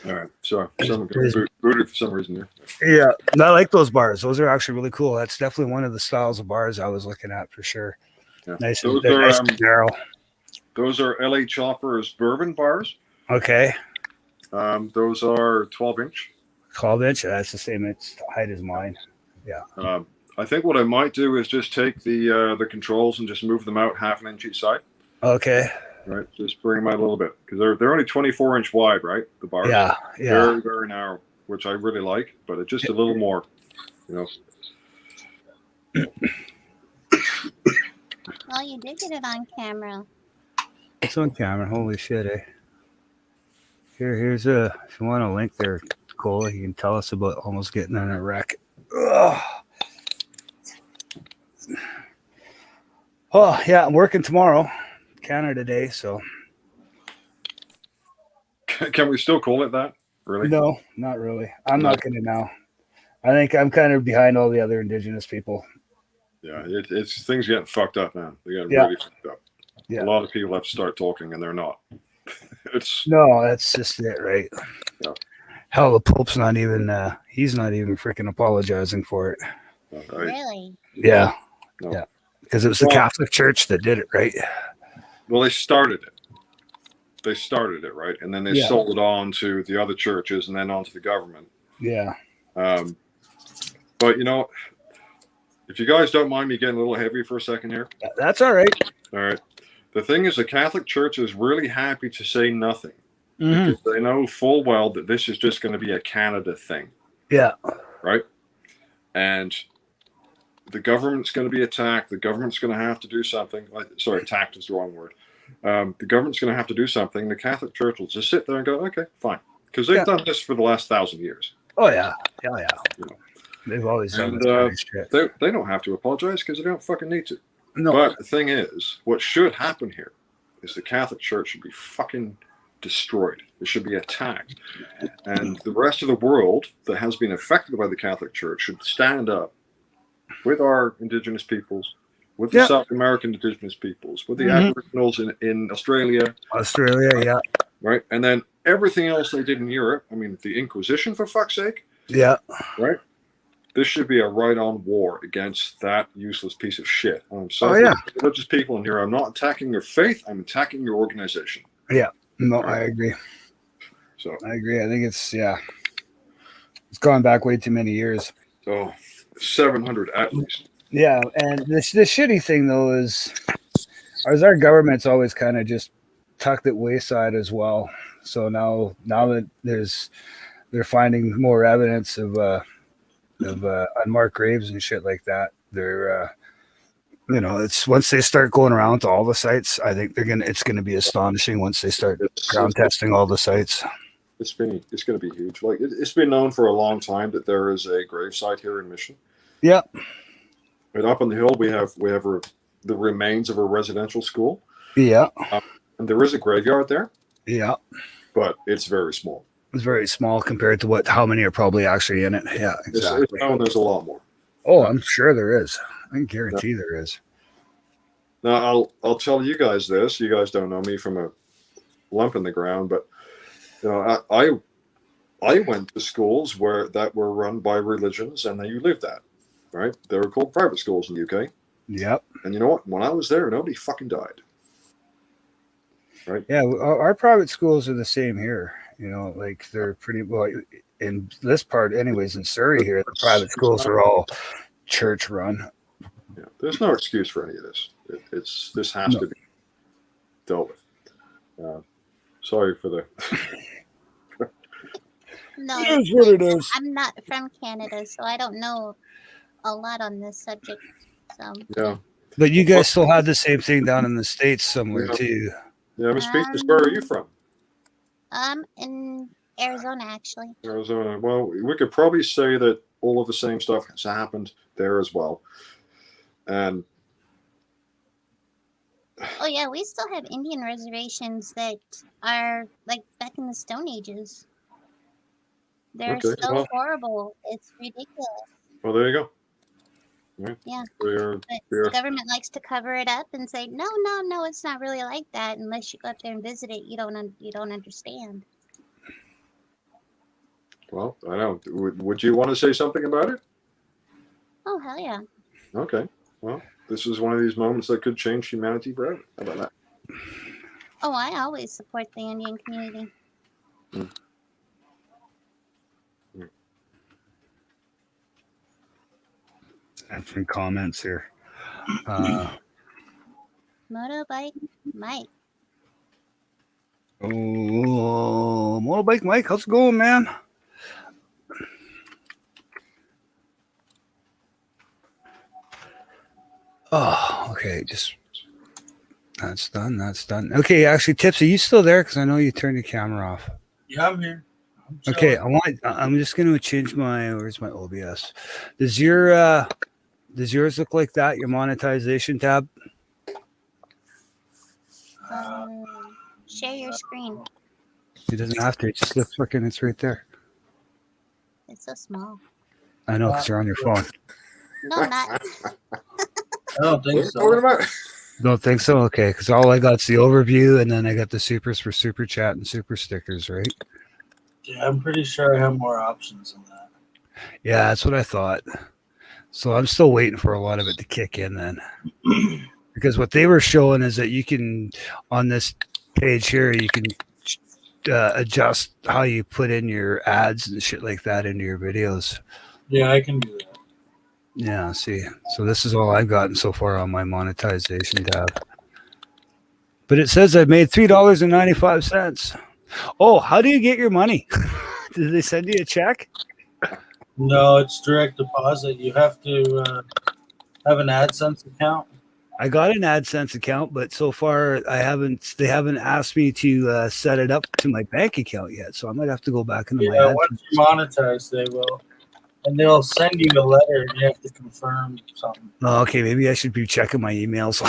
All right. Sorry. Someone got booted for some reason there. Yeah, I like those bars. Those are actually really cool. That's definitely one of the styles of bars I was looking at for sure. Yeah. Nice, Those they're are, nice and narrow. Those are LA Choppers bourbon bars. Okay, Those are 12-inch. 12-inch. That's the same height as mine. I think what I might do is just take the controls and just move them out half an inch each side. Okay. Right, just bring them out a little bit because they're only 24-inch wide, right? The bars. Yeah. Very, very narrow, which I really like, but it's just a little more, you know. Well, you did get it on camera. It's on camera. Holy shit, eh? Here's a. If you want a link there, Cole, you can tell us about almost getting in a wreck. Ugh. Oh yeah, I'm working tomorrow, Canada Day. So Can we still call it that? Really? no, not really. I'm not gonna now. I think I'm kind of behind all the other Indigenous people. Yeah, it's things getting fucked up, man. They get Yeah. really fucked up. Yeah. A lot of people have to start talking, and they're not. It's No, that's just it, right? Yeah. Hell, the Pope's not even. He's not even freaking apologizing for it. right. Really? Yeah. No. Yeah. Because it was the Well- Catholic Church that did it, right? Well, they started it. They started it, right, and then they Yeah. sold it on to the other churches, and then on to the government. Yeah. But you know, if you guys don't mind me getting a little heavy for a second here, That's all right. all right. The thing is, the Catholic Church is really happy to say nothing Mhm. because they know full well that this is just going to be a Canada thing, Yeah. right? And the government's going to be attacked. The government's going to have to do something. Sorry, attacked is the wrong word. The government's going to have to do something. The Catholic Church will just sit there and go, okay, fine. Because they've Yeah. done this for the last 1,000 years. Oh yeah. Yeah. Yeah. You know. They've always done And, this kind of shit. They don't have to apologize because they don't fucking need to. No. But the thing is, what should happen here is the Catholic Church should be fucking destroyed. It should be attacked. And the rest of the world that has been affected by the Catholic Church should stand up with our Indigenous peoples, with the Yeah. South American Indigenous peoples, with the Mhm. Aboriginals in Australia, Australia. Yeah. right? And then everything else they did in Europe. I mean, the Inquisition, for fuck's sake, Yeah. right? This should be a right-on war against that useless piece of shit. I'm sorry, Oh, yeah. for the religious people in here. I'm not attacking your faith. I'm attacking your organization. No, I agree. So, I agree. I think it's it's gone back way too many years. 700 at least. Yeah, and the shitty thing though is our government's always kind of just tucked it wayside as well. So now that they're finding more evidence of unmarked graves and shit like that, they're it's once they start going around to all the sites, I think it's gonna be astonishing once they start ground testing all the sites. It's going to be huge. Like it's been known for a long time that there is a gravesite here in Mission. Yeah. Right up on the hill, we have the remains of a residential school. Yeah. And there is a graveyard there. Yeah. But it's very small. It's very small compared to how many are probably actually in it. Yeah, exactly. It's known there's a lot more. Oh, I'm sure there is. I can guarantee there is. Now I'll tell you guys this. You guys don't know me from a lump in the ground, but I went to schools that were run by religions and you lived at, right? They were called private schools in the UK. Yep. And you know what? When I was there, nobody fucking died. Right? Yeah, our private schools are the same here. Like they're pretty well in this part, anyways. In Surrey here, the private schools are all church run. Yeah, there's no excuse for any of this. This has to be dealt with. Sorry for the. No, It is what it is. I'm not from Canada, so I don't know a lot on this subject. So Yeah. But you guys still have the same thing down in the States somewhere Yeah. too. Yeah, Miss Peaches, where are you from? in Arizona, actually. Arizona. Well, we could probably say that all of the same stuff has happened there as well. And Oh yeah, we still have Indian reservations that are like back in the Stone Ages. They're Okay, so well. horrible. It's ridiculous. well, there you go. Right. Yeah. We're, But we're, the government likes to cover it up and say, no, it's not really like that. Unless you go up there and visit it, you don't understand. well, I don't. Would you want to say something about it? Oh hell yeah. Okay. Well, this is one of these moments that could change humanity forever. How about that? Oh, I always support the Indian community. Answering comments here. Motorbike Mike. Oh, Motorbike Mike, how's it going, man? Oh, okay. That's done. Okay, actually, Tips, are you still there? Because I know you turned the camera off. Yeah, I'm here. I'm Okay, chilling. I'm just going to change where's my OBS? Does yours look like that? Your monetization tab? Share your screen. It doesn't have to. It just looks freaking. It's right there. It's so small. I know because you're on your phone. No, not. I don't think What are you so. talking about? Don't think so? Okay, because all I got's the overview, and then I got the supers for super chat and super stickers, right? Yeah, I'm pretty sure I have more options than that. Yeah, that's what I thought. So I'm still waiting for a lot of it to kick in then. Because what they were showing is that you can, on this page here, you can adjust how you put in your ads and shit like that into your videos. Yeah, I can do that. Yeah, see. So this is all I've gotten so far on my monetization tab. But it says I've made $3.95. Oh, how do you get your money? Did they send you a check? No, it's direct deposit. You have to have an AdSense account. I got an AdSense account, but so far they haven't asked me to set it up to my bank account yet. So I might have to go back into my Yeah, AdSense. once you monetize, they will. And they'll send you a letter and you have to confirm something. Oh, okay, maybe I should be checking my emails.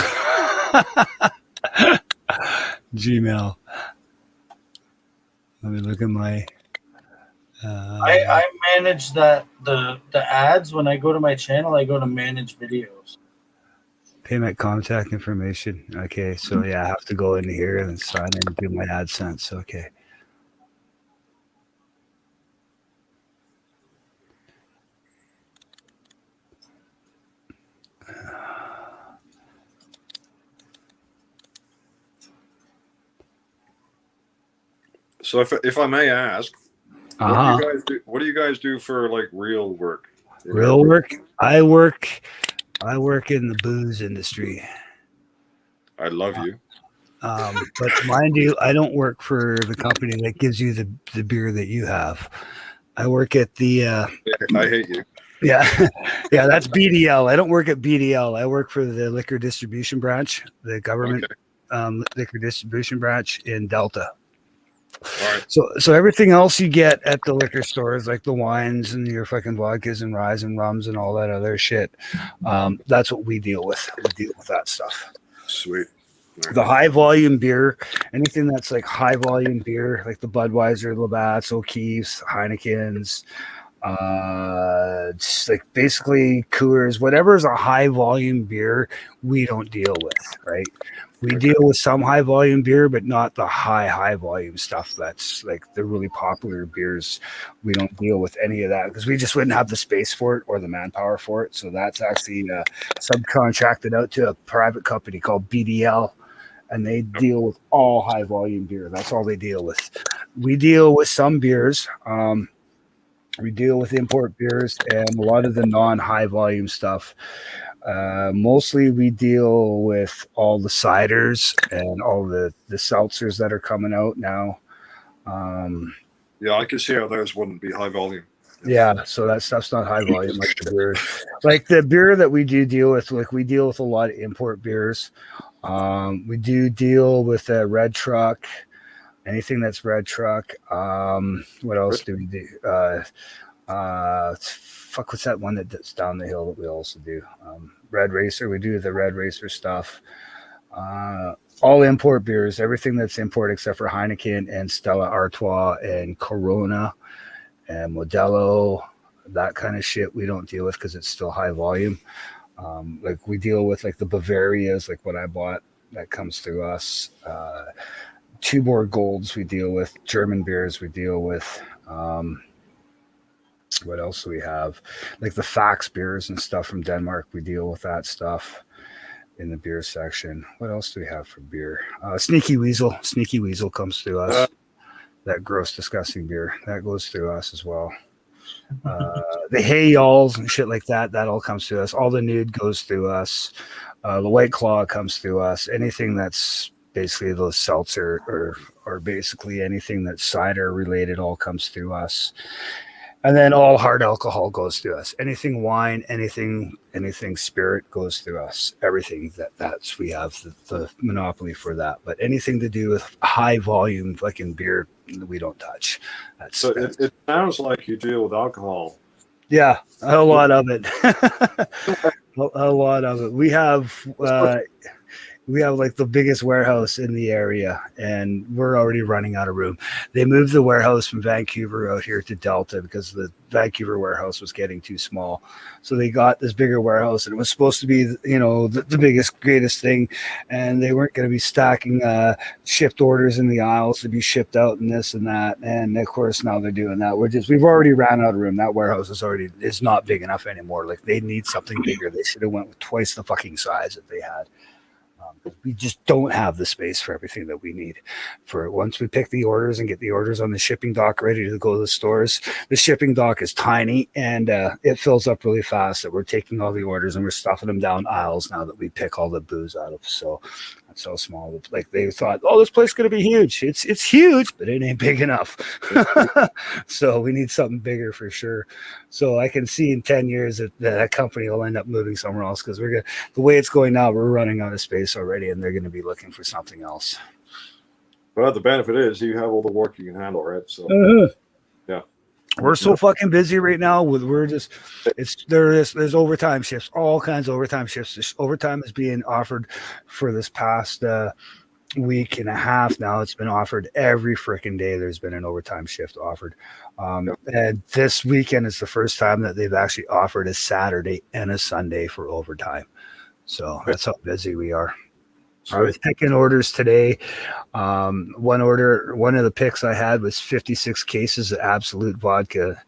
Gmail. Let me look at my. I manage the ads when I go to my channel. I go to manage videos. Payment contact information. Okay, so yeah, I have to go into here and sign in and do my AdSense. Okay. So if I may ask, Uh-huh. what do you guys do for like real work? Real work. I work I work in the booze industry. I love you. But mind you, I don't work for the company that gives you the beer that you have. I work at the I hate you. yeah, yeah, that's BDL. I don't work at BDL. I work for the liquor distribution branch, the government liquor distribution branch in Delta. All right. So everything else you get at the liquor stores, like the wines and your fucking vodkas and ryes and rums and all that other shit, that's what we deal with. We deal with that stuff. Sweet. All right. The high volume beer, anything that's like high volume beer, like the Budweiser, Labatt's, O'Keefe's, Heineken's, just like basically Coors, whatever is a high volume beer, we don't deal with, right? We deal with some high volume beer, but not the high volume stuff. That's like the really popular beers. We don't deal with any of that because we just wouldn't have the space for it or the manpower for it. So that's actually subcontracted out to a private company called BDL, and they deal with all high volume beer. That's all they deal with. We deal with some beers. We deal with import beers and a lot of the non-high volume stuff. Mostly we deal with all the ciders and all the seltzers that are coming out now. Yeah, I can see how those wouldn't be high volume. Yeah, so that stuff's not high volume like the beer. Like the beer that we do deal with, like we deal with a lot of import beers. We do deal with a Red Truck, anything that's Red Truck. What else do we do? What's that one that's down the hill that we also do? Red Racer. We do the Red Racer stuff. All import beers, everything that's import except for Heineken and Stella Artois and Corona and Modelo, that kind of shit we don't deal with because it's still high volume. Like we deal with like the Bavarias, like what I bought, that comes through us. Tuborg Golds we deal with. German beers we deal with. What else do we have? Like the Fax beers and stuff from Denmark, we deal with that stuff in the beer section. What else do we have for beer? Sneaky Weasel comes through us. That gross, disgusting beer that goes through us as well. The Hay Y'alls and shit like that all comes through us. All the Nude goes through us. The White Claw comes through us. Anything that's basically those seltzer or basically anything that's cider related all comes through us. And then all hard alcohol goes through us. Anything wine, anything spirit goes through us. Everything that's we have the monopoly for that. But anything to do with high volume fucking beer, we don't touch. So it sounds like you deal with alcohol. Yeah, a lot of it. a lot of it. We have like the biggest warehouse in the area, and we're already running out of room. They moved the warehouse from Vancouver out here to Delta because the Vancouver warehouse was getting too small. So they got this bigger warehouse, and it was supposed to be, the biggest, greatest thing. And they weren't going to be stacking shipped orders in the aisles to be shipped out and this and that. And of course, now they're doing that. We've already ran out of room. That warehouse is not big enough anymore. Like they need something bigger. They should have went with twice the fucking size that they had. We just don't have the space for everything that we need. For once we pick the orders and get the orders on the shipping dock ready to go to the stores, the shipping dock is tiny and it fills up really fast. That we're taking all the orders and we're stuffing them down aisles now that we pick all the booze out of. So that's how small. Like they thought, oh, this place is going to be huge. It's huge, but it ain't big enough. So we need something bigger for sure. So I can see in 10 years that company will end up moving somewhere else because the way it's going now, we're running out of space already, and they're going to be looking for something else. Well, the benefit is you have all the work you can handle, right? So yeah, we're so fucking busy right now. There's overtime shifts, all kinds of overtime shifts. This overtime is being offered for this past week and a half now. It's been offered every freaking day. There's been an overtime shift offered. And this weekend is the first time that they've actually offered a Saturday and a Sunday for overtime. So that's how busy we are. I was picking orders today. One of the picks I had was 56 cases of Absolute vodka.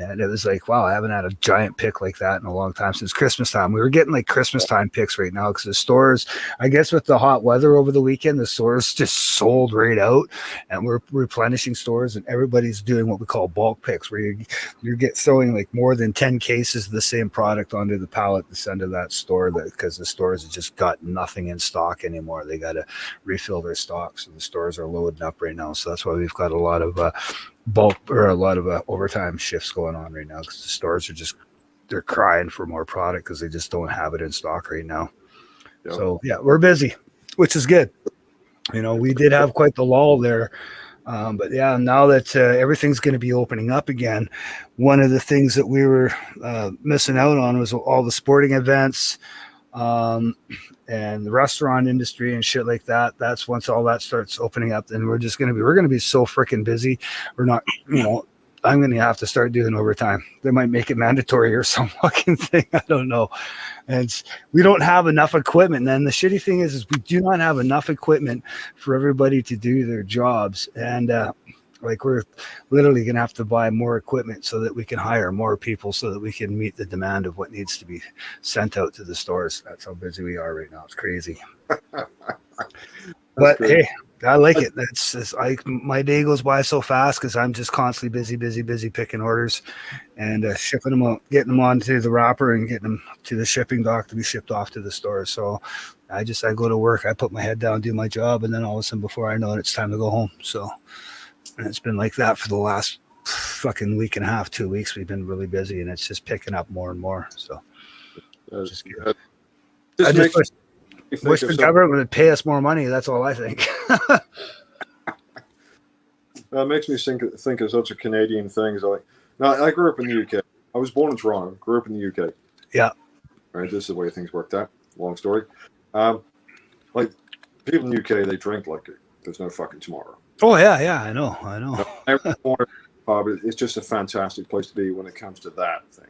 And it was like, wow, I haven't had a giant pick like that in a long time, since Christmas time. We were getting like Christmas time picks right now because the stores, I guess with the hot weather over the weekend, the stores just sold right out, and we're replenishing stores, and everybody's doing what we call bulk picks, where you get throwing like more than 10 cases of the same product onto the pallet to send to that store, because the stores have just got nothing in stock anymore. They got to refill their stock. So the stores are loading up right now. So that's why we've got a lot of bulk, or a lot of overtime shifts going on right now, because the stores are just, they're crying for more product because they just don't have it in stock right now. Yep. So yeah, we're busy, which is good. You know, we did have quite the lull there. But yeah, now that everything's going to be opening up again, one of the things that we were missing out on was all the sporting events, and the restaurant industry and shit like that. That's once all that starts opening up, then we're going to be so freaking busy. We're not, you know, I'm going to have to start doing overtime. They might make it mandatory or some fucking thing. I don't know. And we don't have enough equipment. And then the shitty thing is we do not have enough equipment for everybody to do their jobs. And like, we're literally going to have to buy more equipment so that we can hire more people, so that we can meet the demand of what needs to be sent out to the stores. That's how busy we are right now. It's crazy. But good. hey, I like it. My day goes by so fast because I'm just constantly busy picking orders and shipping them out, getting them onto the wrapper and getting them to the shipping dock to be shipped off to the store. So I go to work, I put my head down, do my job, and then all of a sudden, before I know it, it's time to go home. So, and it's been like that for the last fucking week and a half, 2 weeks. We've been really busy, and it's just picking up more and more. So just good. I just wish the government would pay us more money. That's all I think. It makes me think of such a Canadian things. Now, I grew up in the UK. I was born in Toronto, grew up in the UK. Yeah. Right. This is the way things worked out. Long story. Like, people in the UK, they drink like there's no fucking tomorrow. Oh yeah, I know. Every pub, it's just a fantastic place to be when it comes to that thing.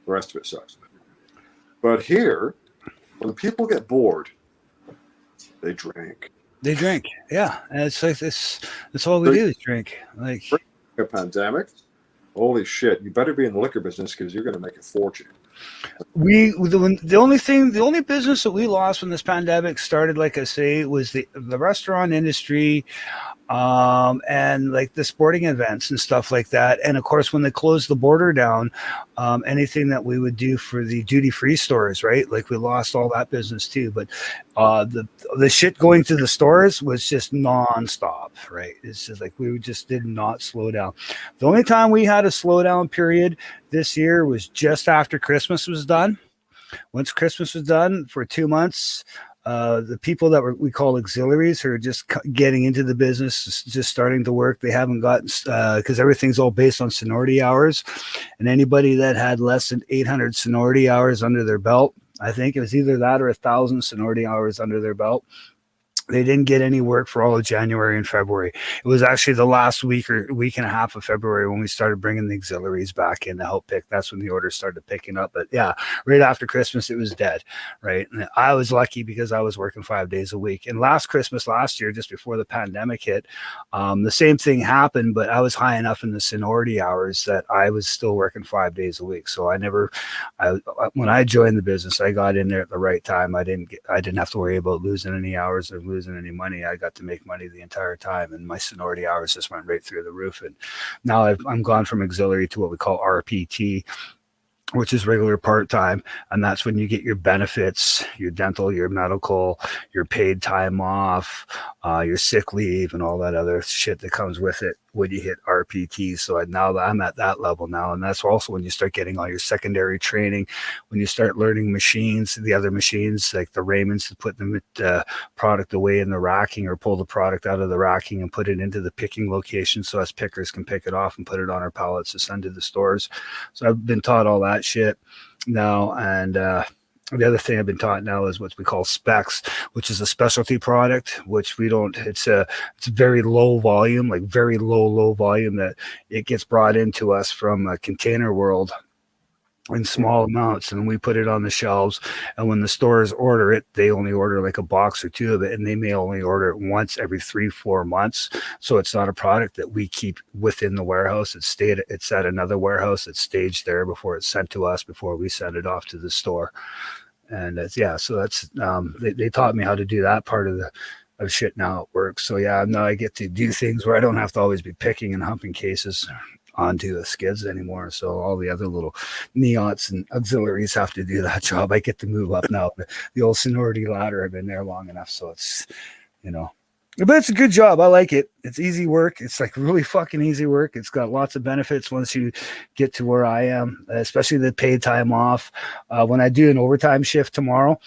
The rest of it sucks. But here, when people get bored, they drink. They drink, yeah. And it's like this. That's all we do is drink. Like a pandemic. Holy shit! You better be in the liquor business because you're going to make a fortune. The only business that we lost when this pandemic started, like I say, was the restaurant industry, and like the sporting events and stuff like that. And of course, when they closed the border down, anything that we would do for the duty free stores, right? Like, we lost all that business too. But the shit going to the stores was just nonstop, right? It's just like we just did not slow down. The only time we had a slowdown period this year was just after Christmas was done. Once Christmas was done for 2 months, the people that we call auxiliaries, who are just getting into the business, just starting to work, they haven't gotten, because everything's all based on seniority hours, and anybody that had less than 800 seniority hours under their belt, I think it was either that or 1,000 seniority hours under their belt, they didn't get any work for all of January and February. It was actually the last week or week and a half of February when we started bringing the auxiliaries back in to help pick. That's when the orders started picking up. But yeah, right after Christmas, it was dead, right? And I was lucky because I was working 5 days a week. And last Christmas, last year, just before the pandemic hit, the same thing happened, but I was high enough in the seniority hours that I was still working 5 days a week. So when I joined the business, I got in there at the right time. I didn't have to worry about losing any hours or losing any money. I got to make money the entire time, and my seniority hours just went right through the roof. And now I'm gone from auxiliary to what we call RPT, which is regular part-time. And that's when you get your benefits, your dental, your medical, your paid time off, your sick leave, and all that other shit that comes with it when you hit RPT. So now I'm at that level now. And that's also when you start getting all your secondary training, when you start learning machines, the other machines like the Raymonds, to put the product away in the racking, or pull the product out of the racking and put it into the picking location so us pickers can pick it off and put it on our pallets to send to the stores. So I've been taught all that shit now. And the other thing I've been taught now is what we call specs, which is a specialty product, which we don't, it's very low volume, like very low volume, that it gets brought into us from a container world. in small amounts, and we put it on the shelves. And when the stores order it, they only order like a box or two of it, and they may only order it once every 3-4 months. So it's not a product that we keep within the warehouse. It's at another warehouse. It's staged there before it's sent to us, before we send it off to the store. And so that's they taught me how to do that part of shit now at work. So yeah, now I get to do things where I don't have to always be picking and humping cases onto the skids anymore. So all the other little neots and auxiliaries have to do that job. I get to move up now. The old seniority ladder, I've been there long enough, so it's, but it's a good job. I like it. It's easy work. It's like really fucking easy work. It's got lots of benefits once you get to where I am, especially the paid time off. When I do an overtime shift tomorrow,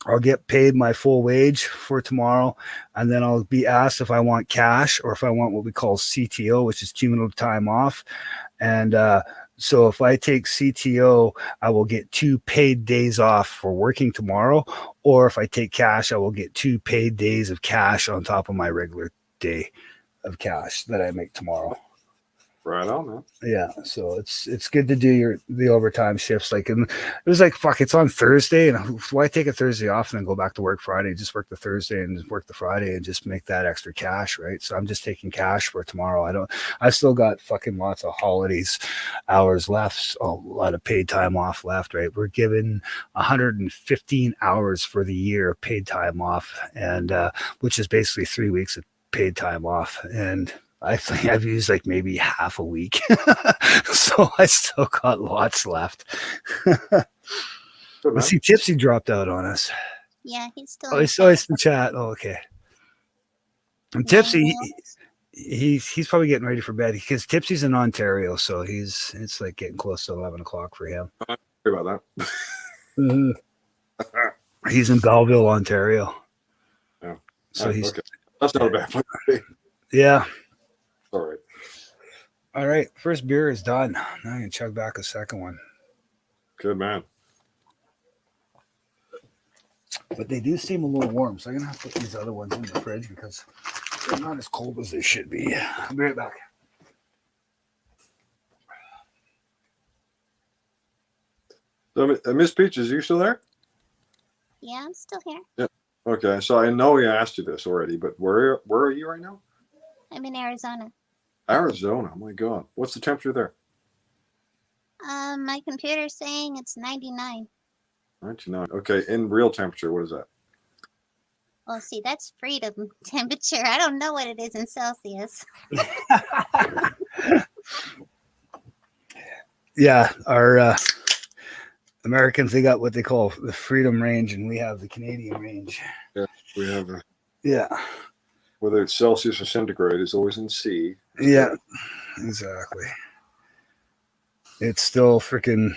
I'll get paid my full wage for tomorrow, and then I'll be asked if I want cash or if I want what we call CTO, which is cumulative time off. And so if I take CTO, I will get 2 paid days off for working tomorrow, or if I take cash, I will get 2 paid days of cash on top of my regular day of cash that I make tomorrow. Right on, man. Yeah, so it's good to do the overtime shifts. Like, and it was like, fuck, it's on Thursday, and why take a Thursday off and then go back to work Friday? Just work the Thursday and just work the Friday and just make that extra cash, right? So I'm just taking cash for tomorrow. I still got fucking lots of holidays hours left, a lot of paid time off left, right? We're given 115 hours for the year of paid time off, and which is basically 3 weeks of paid time off, and I think I've used like maybe half a week. So I still got lots left. I see Tipsy dropped out on us. Yeah, he's still. Oh, he's always in the chat. Oh, okay. And Tipsy, he's probably getting ready for bed because Tipsy's in Ontario, so it's like getting close to 11 o'clock for him. Sorry about that. He's in Belleville, Ontario. Yeah. So he's okay. That's not a bad place. Yeah. All right. All right. First beer is done. Now I'm going to chug back a second one. Good man. But they do seem a little warm, so I'm going to have to put these other ones in the fridge because they're not as cold as they should be. I'll be right back. So, Miss Peaches, you still there? Yeah, I'm still here. Yeah. Okay. So I know we asked you this already, but where are you right now? I'm in Arizona. Arizona. Oh my God. What's the temperature there? My computer's saying it's 99. 99. Okay. In real temperature, what is that? Well, see, that's freedom temperature. I don't know what it is in Celsius. Yeah, our Americans, they got what they call the freedom range, and we have the Canadian range. Yeah, we have Yeah. whether it's Celsius or centigrade, it's always in C. Yeah, exactly. It's still freaking,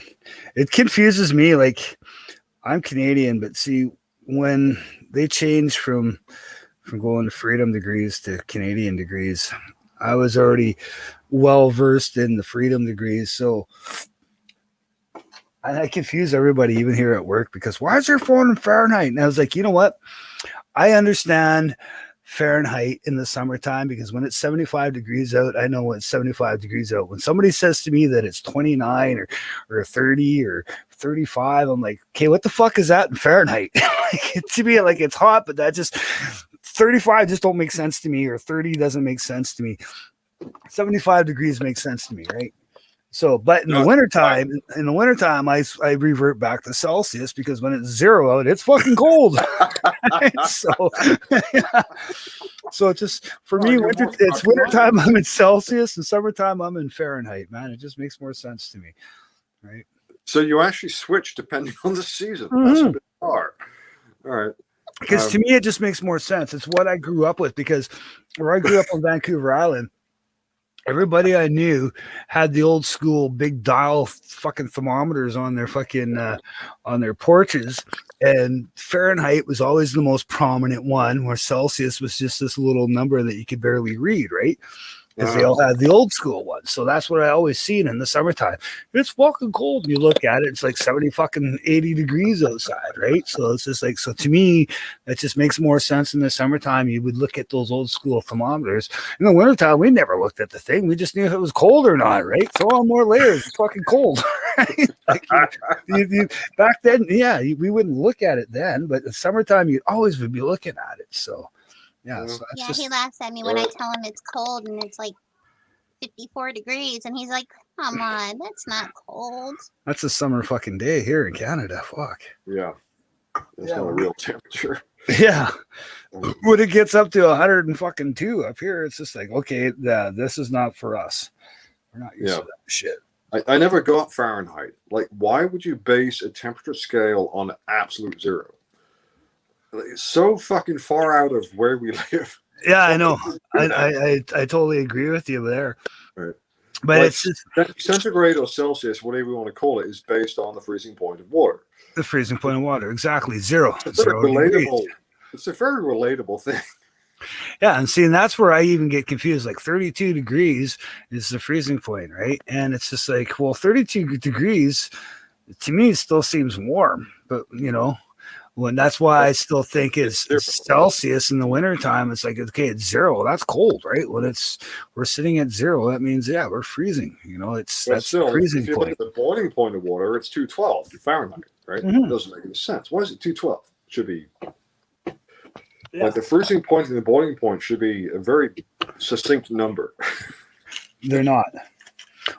it confuses me. Like, I'm Canadian, but see, when they change from going to freedom degrees to Canadian degrees, I was already well versed in the freedom degrees, so I confuse everybody even here at work because why is your phone in Fahrenheit? And I was like, you know what? I understand Fahrenheit in the summertime because when it's 75 degrees out, I know it's 75 degrees out. When somebody says to me that it's 29 or 30 or 35, I'm like, okay, what the fuck is that in Fahrenheit? To me, like, it's hot, but that just 35 just don't make sense to me, or 30 doesn't make sense to me. 75 degrees makes sense to me, right? So, but in the wintertime, I revert back to Celsius because when it's 0 out, it's fucking cold. So, yeah. So it's just, for me, it's wintertime, I'm in Celsius, and summertime, I'm in Fahrenheit, man. It just makes more sense to me, right? So you actually switch depending on the season. Mm-hmm. That's bizarre. All right. Because to me, it just makes more sense. It's what I grew up with, because where I grew up on Vancouver Island, everybody I knew had the old school big dial fucking thermometers on their fucking on their porches, and Fahrenheit was always the most prominent one, where Celsius was just this little number that you could barely read, right? because they all had the old school ones. So that's what I always seen in the summertime. It's fucking cold. You look at it, it's like 70 fucking 80 degrees outside, right? So it's just like, so to me, that just makes more sense in the summertime. You would look at those old school thermometers. In the wintertime, we never looked at the thing. We just knew if it was cold or not, right? Throw on more layers. It's fucking cold. Right? Like, back then, yeah, we wouldn't look at it then, but in summertime, you always would be looking at it. So, yeah, so that's Yeah, just, he laughs at me when I tell him it's cold and it's like 54 degrees, and he's like, "Come on, that's not cold." that's a summer fucking day here in Canada. Fuck. Yeah. It's Yeah. not a real temperature. Yeah. When it gets up to 100 and fucking 2 up here, it's just like, okay, this is not for us. We're not used Yeah. to that shit. I never got Fahrenheit. Like, why would you base a temperature scale on absolute zero? Like, it's so fucking far out of where we live. Yeah, I know. I totally agree with you there. Right. But Like, it's just centigrade or Celsius, whatever you want to call it, is based on the freezing point of water. the freezing point of water. Exactly. Zero. It's very 0 degrees. relatable. It's a very relatable thing. Yeah, and see, and that's where I even get confused. Like 32 degrees is the freezing point, right? And it's just like, well, 32 degrees to me still seems warm, but when that's why I still think it's Celsius in the wintertime. It's like, okay, it's 0. That's cold, right? When we're sitting at 0, that means we're freezing. But That's still, the freezing if you look point. at the boiling point of water, it's 212 Fahrenheit, right? Mhm. It doesn't make any sense. Why is it 212? It should be Yeah. like the freezing point and the boiling point should be a very succinct number. They're not.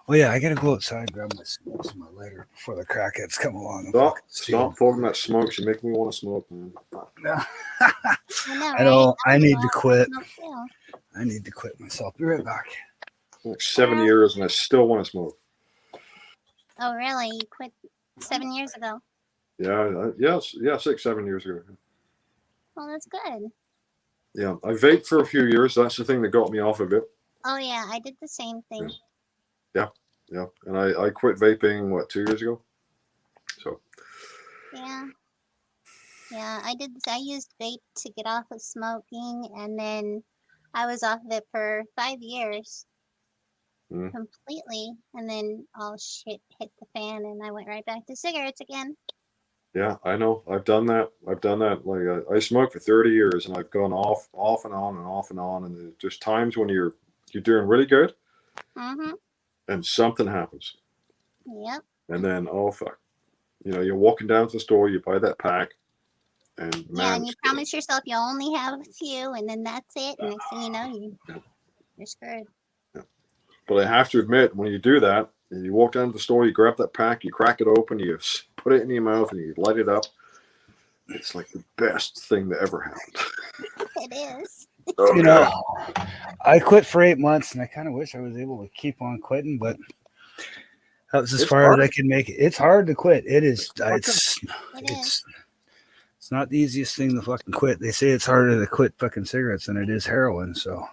Oh yeah, I gotta go outside and grab my smokes and my lighter before the crackheads come along. And fucking steal Stop talking about smoke. You make me want to smoke, man. them. I know, I need to know, quit. smoke too. I need to quit myself. Be right back. Like 7 years and I still want to smoke. Oh, really? You quit 7 years ago? Yeah, 6, 7 years ago. Well, that's good. Yeah, I vaped for a few years. That's the thing that got me off of it. Oh yeah, I did the same thing. Yeah, and I quit vaping 2 years ago. So Yeah. Yeah, I did. I used vape to get off of smoking, and then I was off of it for 5 years Mm. completely, and then all shit hit the fan, and I went right back to cigarettes again. yeah, I know. I've done that. Like I smoked for 30 years, and I've gone off and on and off and on. And there's just times when you're doing really good, Mm-hmm. and something happens, Yep. and then oh fuck, you're walking down to the store, you buy that pack, and Yeah, man, and you promise yourself you'll only have a few, and then that's it. And next thing you know, you're screwed. but I have to admit, when you do that, and you walk down to the store, you grab that pack, you crack it open, you put it in your mouth, and you light it up. It's like the best thing that ever happened. It is. I quit for 8 months, and I kind of wish I was able to keep on quitting, but that was as It's far hard. as I can make it. It's hard to quit. It is. It's It is. it's not the easiest thing to fucking quit. They say it's harder to quit fucking cigarettes than it is heroin. So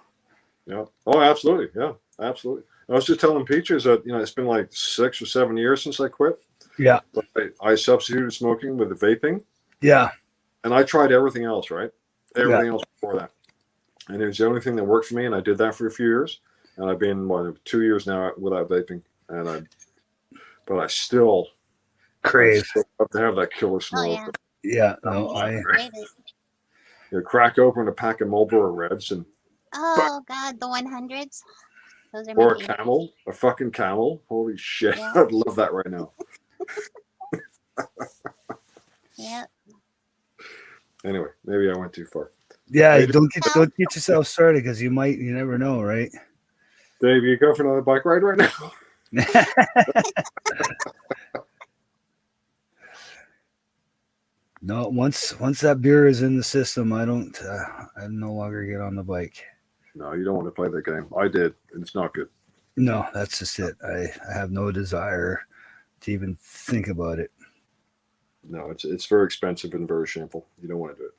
Yeah. Oh, absolutely. Yeah, absolutely. I was just telling Peaches that it's been like 6 or 7 years since I quit. yeah, But I substituted smoking with the vaping, yeah, and I tried everything else, right? Everything else before that, and it was the only thing that worked for me. And I did that for a few years, and I've been 2 years now without vaping, but I still crave. have to have that killer smoke. yeah. Yeah, no, Crave it. You crack open a pack of Marlboro Reds Oh God, the 100s. Those are or my a favorite. Camel, a fucking Camel. Holy shit, Yeah. I'd love that right now. Yep. Anyway, maybe I went too far. yeah. Hey, Don't get yourself started because you never know, right? Dave, you go for another bike ride right now? No, once that beer is in the system, I no longer get on the bike. No, you don't want to play that game. I did, and it's not good. No, that's just it. I have no desire to even think about it. No, it's very expensive and very shameful. You don't want to do it.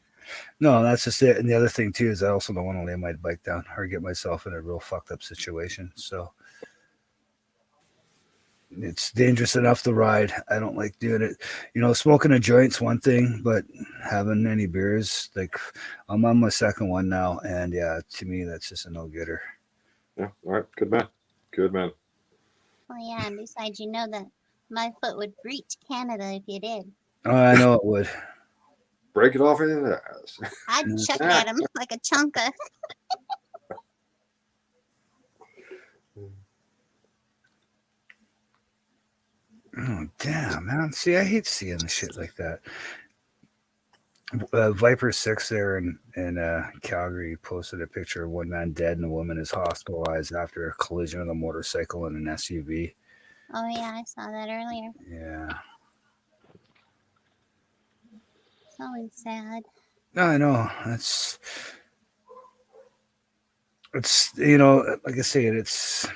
No, that's just it. And the other thing too is I also don't want to lay my bike down or get myself in a real fucked up situation. So it's dangerous enough to ride. I don't like doing it. Smoking a joint's one thing, but having any beers, like I'm on my second one now, and yeah, to me that's just a no-getter. Yeah. All right. Good man. Good man. Well, yeah, and besides, you know that my foot would reach Canada if you did. Oh, I know it would. Break it off in the ass. I'd Mm. chuck at him like a chunka. Oh, damn, man. See, I hate seeing the shit like that. Viper 6 there in Calgary posted a picture of one man dead and a woman is hospitalized after a collision with a motorcycle and an SUV. Oh yeah, I saw that earlier. Yeah. It's always sad. I know. It's you know, like I say, it's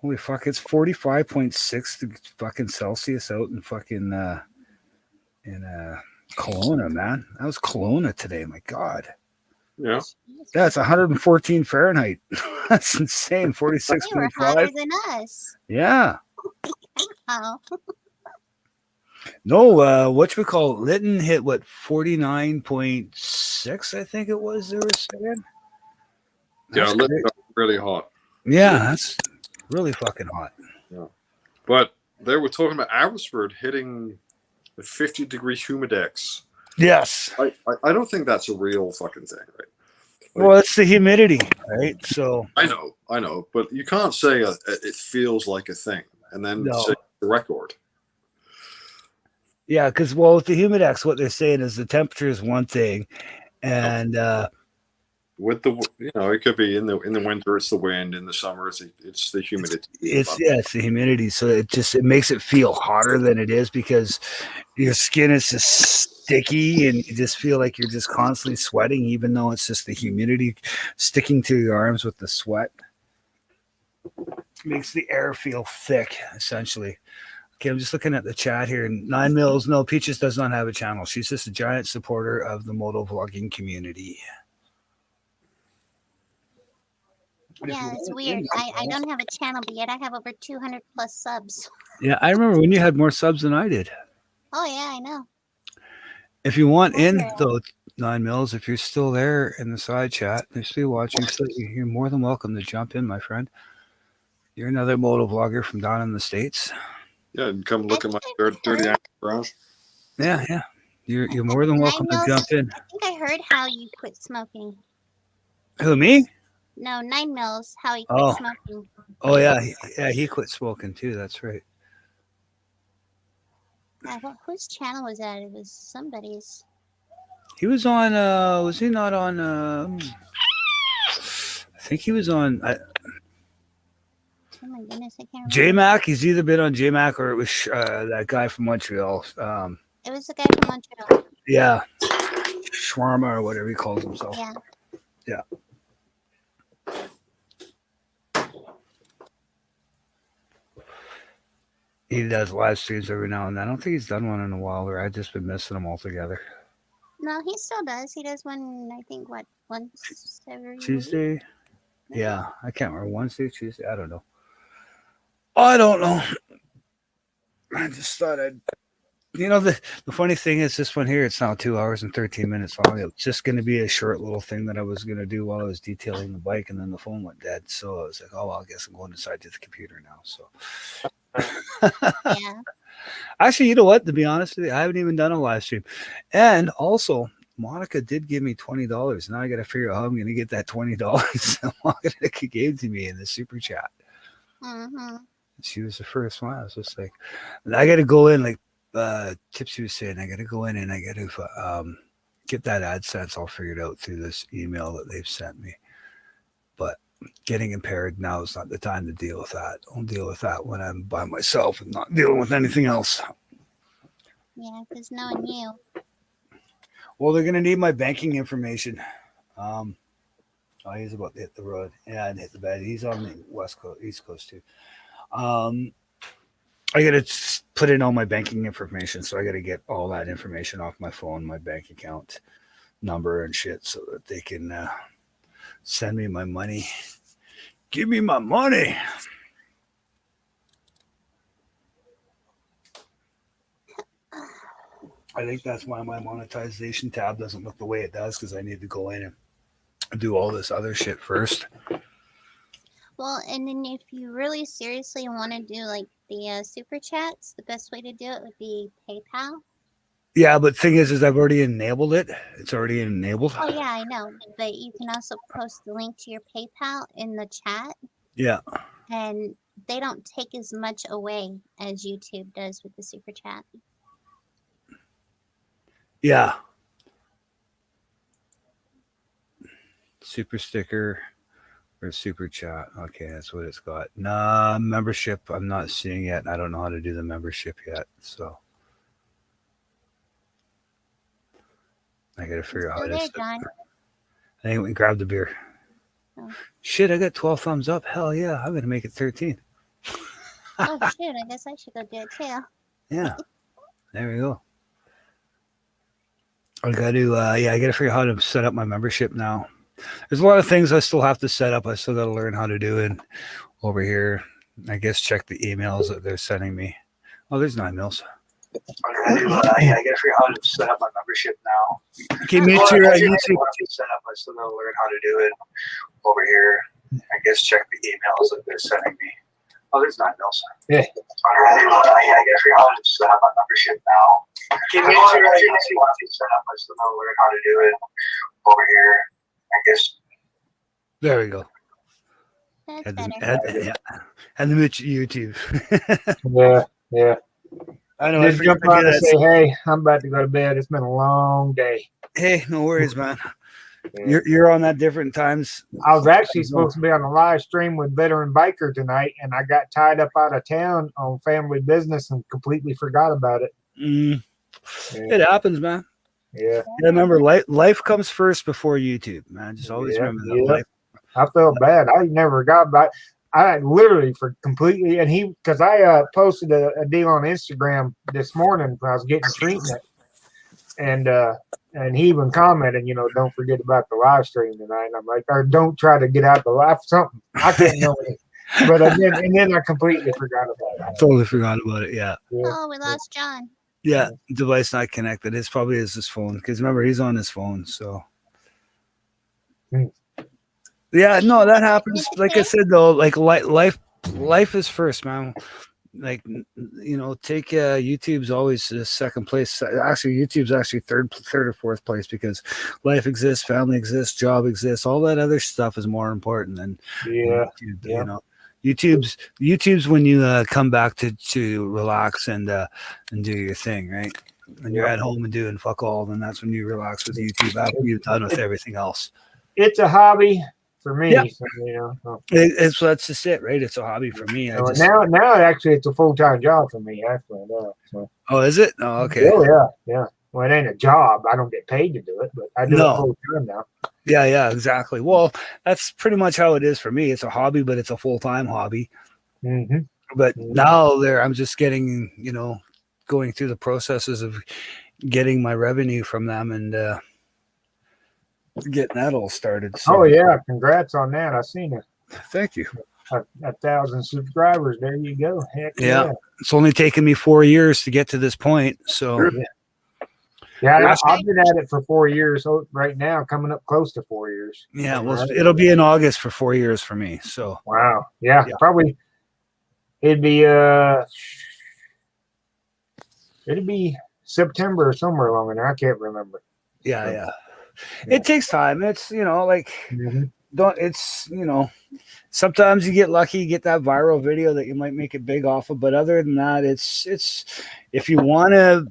holy fuck, it's 45.6 fucking Celsius out in fucking in Kelowna, man. That was Kelowna today, my God. Yeah. That's 114 Fahrenheit. That's insane. They were 46.5. hotter than us. Yeah. Oh, No, whatchamacallit, Lytton hit what 49.6, I think it was they were saying. Yeah. That's Lit great. up really hot. Yeah, that's really fucking hot. But they were talking about Abbotsford hitting the 50-degree humidex. Yes. I don't think that's a real fucking thing, right? Well, it's the humidity, right? So I know, but you can't say it feels like a thing and then No. say the record. yeah, because with the humidex, what they're saying is the temperature is one thing, and With the, it could be in the winter it's the wind, in the summer it's the humidity. it's the humidity. So it makes it feel hotter than it is because your skin is just sticky and you just feel like you're just constantly sweating, even though it's just the humidity sticking to your arms with the sweat. Makes the air feel thick, essentially. Okay, I'm just looking at the chat here. 9 Mills, no, Peaches does not have a channel. She's just a giant supporter of the moto vlogging community. yeah, it's weird. I don't have a channel, but yet I have over 200 plus subs. Yeah, I remember when you had more subs than I did. Oh yeah, I know. If you want in, Okay. though, 9 Mills, if you're still there in the side chat, if you're still watching, so you're more than welcome to jump in, my friend. You're another moto vlogger from down in the States. Yeah, and come look at my dirty ass garage. Yeah. You're more than welcome to 9 jump Mills, in. I think I heard how you quit smoking. Who, me? No, 9 Mills, how he quit Oh. smoking. Oh, yeah. He quit smoking, too. That's right. Whose channel was that? It was somebody's. He was on, was he not on, I think he was on Oh my goodness, I can't remember. J-Mac. He's either been on J-Mac or it was that guy from Montreal. It was the guy from Montreal. Yeah. Shawarma or whatever he calls himself. Yeah. Yeah. He does live streams every now and then. I don't think he's done one in a while, or I've just been missing them altogether. No, he still does. He does one, I think, once every week? Tuesday? Yeah, I can't remember. Wednesday, Tuesday? I don't know. I don't know. I just thought I'd. The funny thing is, this one here, it's now 2 hours and 13 minutes long. It was just going to be a short little thing that I was going to do while I was detailing the bike, and then the phone went dead. So I was like, oh, well, I guess I'm going inside to the computer now. So. Yeah. Actually, you know what? To be honest with you, I haven't even done a live stream. And also, Monica did give me $20. Now I got to figure out how I'm going to get that $20 that Monica gave to me in the super chat. Mm-hmm. She was the first one. I was just like, I got to go in, like Tipsy was saying, I got to go in and I got to get that AdSense all figured out through this email that they've sent me. But getting impaired now is not the time to deal with that. I'll deal with that when I'm by myself and not dealing with anything else. Yeah, because knowing you. Well, they're going to need my banking information. He's about to hit the road. Yeah, and hit the bed. He's on the west coast, east coast too. I got to put in all my banking information, so I got to get all that information off my phone, my bank account number and shit, so that they can send me my money. Give me my money. I think that's why my monetization tab doesn't look the way it does, because I need to go in and do all this other shit first. Well, and then if you really seriously want to do like the super chats, the best way to do it would be PayPal. Yeah, but thing is I've already enabled it. It's already enabled. Oh yeah, I know, but you can also post the link to your PayPal in the chat, Yeah. and they don't take as much away as YouTube does with the super chat. Yeah. Super sticker or super chat. Okay, that's what it's got. Nah, membership. I'm not seeing yet. I don't know how to do the membership yet. So I gotta figure out how Still to there, set- John. I think we grabbed the beer. Oh. Shit, I got 12 thumbs up. Hell yeah, I'm gonna make it 13. Oh shoot, I guess I should go do it too. Yeah. There we go. I gotta I gotta figure out how to set up my membership now. There's a lot of things I still have to set up. I still gotta learn how to do it over here. I guess check the emails that they're sending me. Oh, there's 9 mils. I gotta figure out how to set up my membership now. Okay, make sure YouTube set up. I still gotta learn how to do it over here. I guess check the emails that they're sending me. Oh, there's 9 mils. Yeah. I gotta figure out how to set up my membership now. Okay, make sure YouTube set up. I still gotta learn how to do it over here. I guess. There we go. That's Had better. the YouTube. Yeah. I know. I Just forgot jump to do on and that. say, hey, I'm about to go to bed. It's been a long day. Hey, no worries, man. Yeah. You're on that different times. I was actually supposed to be on a live stream with Veteran Biker tonight, and I got tied up out of town on family business and completely forgot about it. Mm, Yeah. it happens, man. Yeah. Yeah, remember, life comes first before YouTube, man. Just always Yeah, remember that. yeah. Life. I felt bad. I never got about. I literally for completely, and because I posted a deal on Instagram this morning when I was getting treatment, and he even commented, don't forget about the live stream tonight. And I'm like, or don't try to get out the live something. I can't know it, but then I completely forgot about it. Totally forgot about it. Yeah. Oh, we lost John. Yeah. Device not connected. It's probably his phone because remember he's on his phone. So. Yeah, no, that happens. Like I said, though, like life is first, man. Like, take YouTube's always second place. Actually, YouTube's actually third or fourth place because life exists, family exists, job exists. All that other stuff is more important than YouTube. Yeah. YouTube's when you come back to relax and do your thing, right? When you're at home and doing fuck all, then that's when you relax with YouTube after you've done with everything else. It's a hobby for me. Yeah. So, That's just it, right? It's a hobby for me. now actually it's a full-time job for me. Actually, now. So. Oh, is it? Oh, okay. Oh yeah. Well, it ain't a job. I don't get paid to do it, but I do it full time now. Yeah, exactly. Well, that's pretty much how it is for me. It's a hobby, but it's a full-time hobby. Mm-hmm. But now I'm just getting, going through the processes of getting my revenue from them and getting that all started. So. Oh yeah, congrats on that. I seen it. Thank you. 1,000 subscribers. There you go. Heck Yeah. It's only taken me 4 years to get to this point. So. Yeah, I've been at it for 4 years. So right now, coming up close to 4 years. Yeah, well, it'll be in August for 4 years for me. So. Wow. Yeah. Probably. It'd be September or somewhere along in there. I can't remember. Yeah. It takes time. It's sometimes you get lucky, you get that viral video that you might make it big off of, but other than that, it's if you want to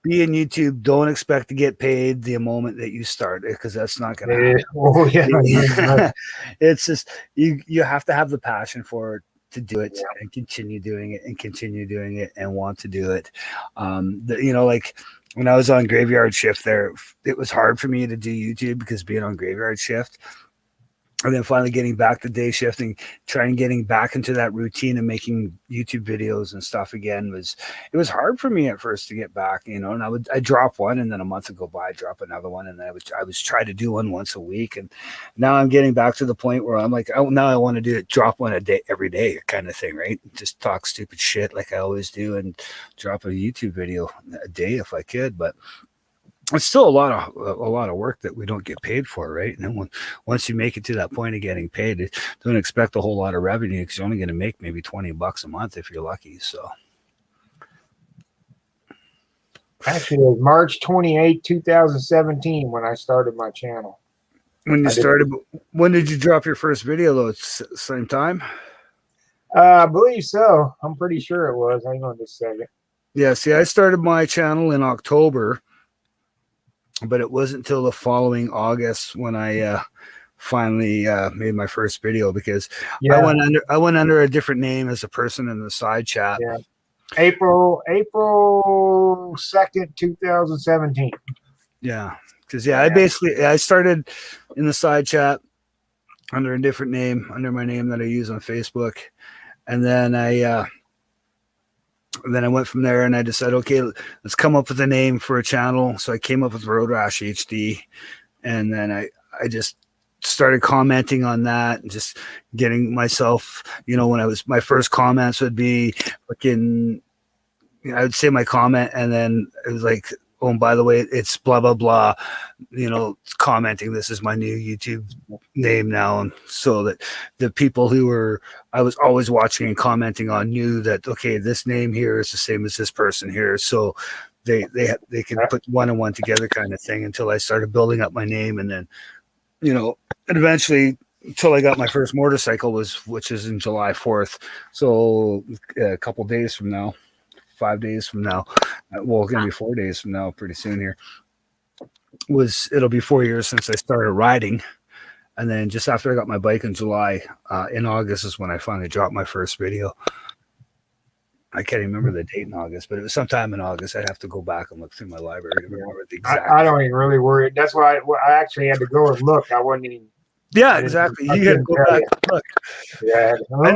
be in YouTube, don't expect to get paid the moment that you start it because that's not going to happen. Oh yeah. It's just you have to have the passion for it to do it and continue doing it and want to do it. Like when I was on graveyard shift there, it was hard for me to do YouTube because being on graveyard shift and then finally getting back to day shifting, getting back into that routine and making YouTube videos and stuff again it was hard for me at first to get back, and I drop one and then a month would go by, I'd drop another one, and I would try to do one once a week, and now I'm getting back to the point where I'm like, oh, now I want to do it, drop one a day every day kind of thing, right? Just talk stupid shit like I always do and drop a YouTube video a day if I could, but it's still a lot of work that we don't get paid for, right? And then once you make it to that point of getting paid, don't expect a whole lot of revenue because you're only going to make maybe $20 a month if you're lucky. So Actually, it was March 28, 2017 when I started my channel. when you started, when did you drop your first video though? It's same time? I believe so. I'm pretty sure it was. Hang on just a second. Yeah, see, I started my channel in October, but it wasn't until the following August when I finally made my first video because Yeah, I went under a different name as a person in the side chat. Yeah. April 2nd, 2017. Yeah, because I started in the side chat under a different name, under my name that I use on Facebook, and then I went from there and I decided, okay, let's come up with a name for a channel. So I came up with Road Rash HD, and then I just started commenting on that and just getting myself, when my first comments would be fucking, I would say my comment and then it was like, oh, and by the way, it's blah, blah, blah, commenting, this is my new YouTube name now. And so that the people who I was always watching and commenting on knew that, okay, this name here is the same as this person here. So they can put one and one together kind of thing until I started building up my name. And then, and eventually until I got my first motorcycle which is in July 4th. So a couple days from now, 5 days from now, well, it's going to be 4 days from now pretty soon here, it'll be 4 years since I started riding. And then just after I got my bike in July, in August is when I finally dropped my first video. I can't even remember the date in August, but it was sometime in August. I'd have to go back and look through my library to remember the exact. I don't even really worry. That's why I actually had to go and look. I wasn't even. Yeah, exactly. You got to go back and look. Yeah, I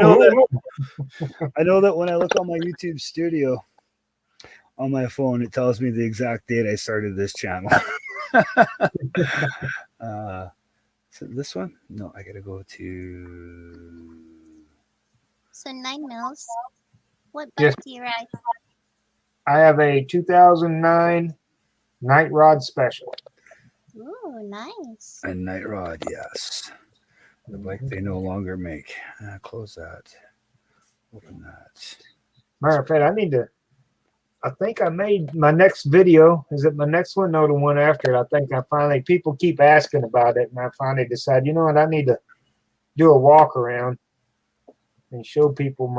know that when I look on my YouTube studio on my phone, it tells me the exact date I started this channel. So this one? No, I got to go to. So 9 mils. What Yes. bike do you ride? I have a 2009 Night Rod Special. Ooh, nice. A Night Rod, yes. The bike they no longer make. Close that. Open that. Matter of fact, I think I made my next video. Is it my next one? No, the one after it. I think people keep asking about it, and I finally decided, you know what, I need to do a walk around and show people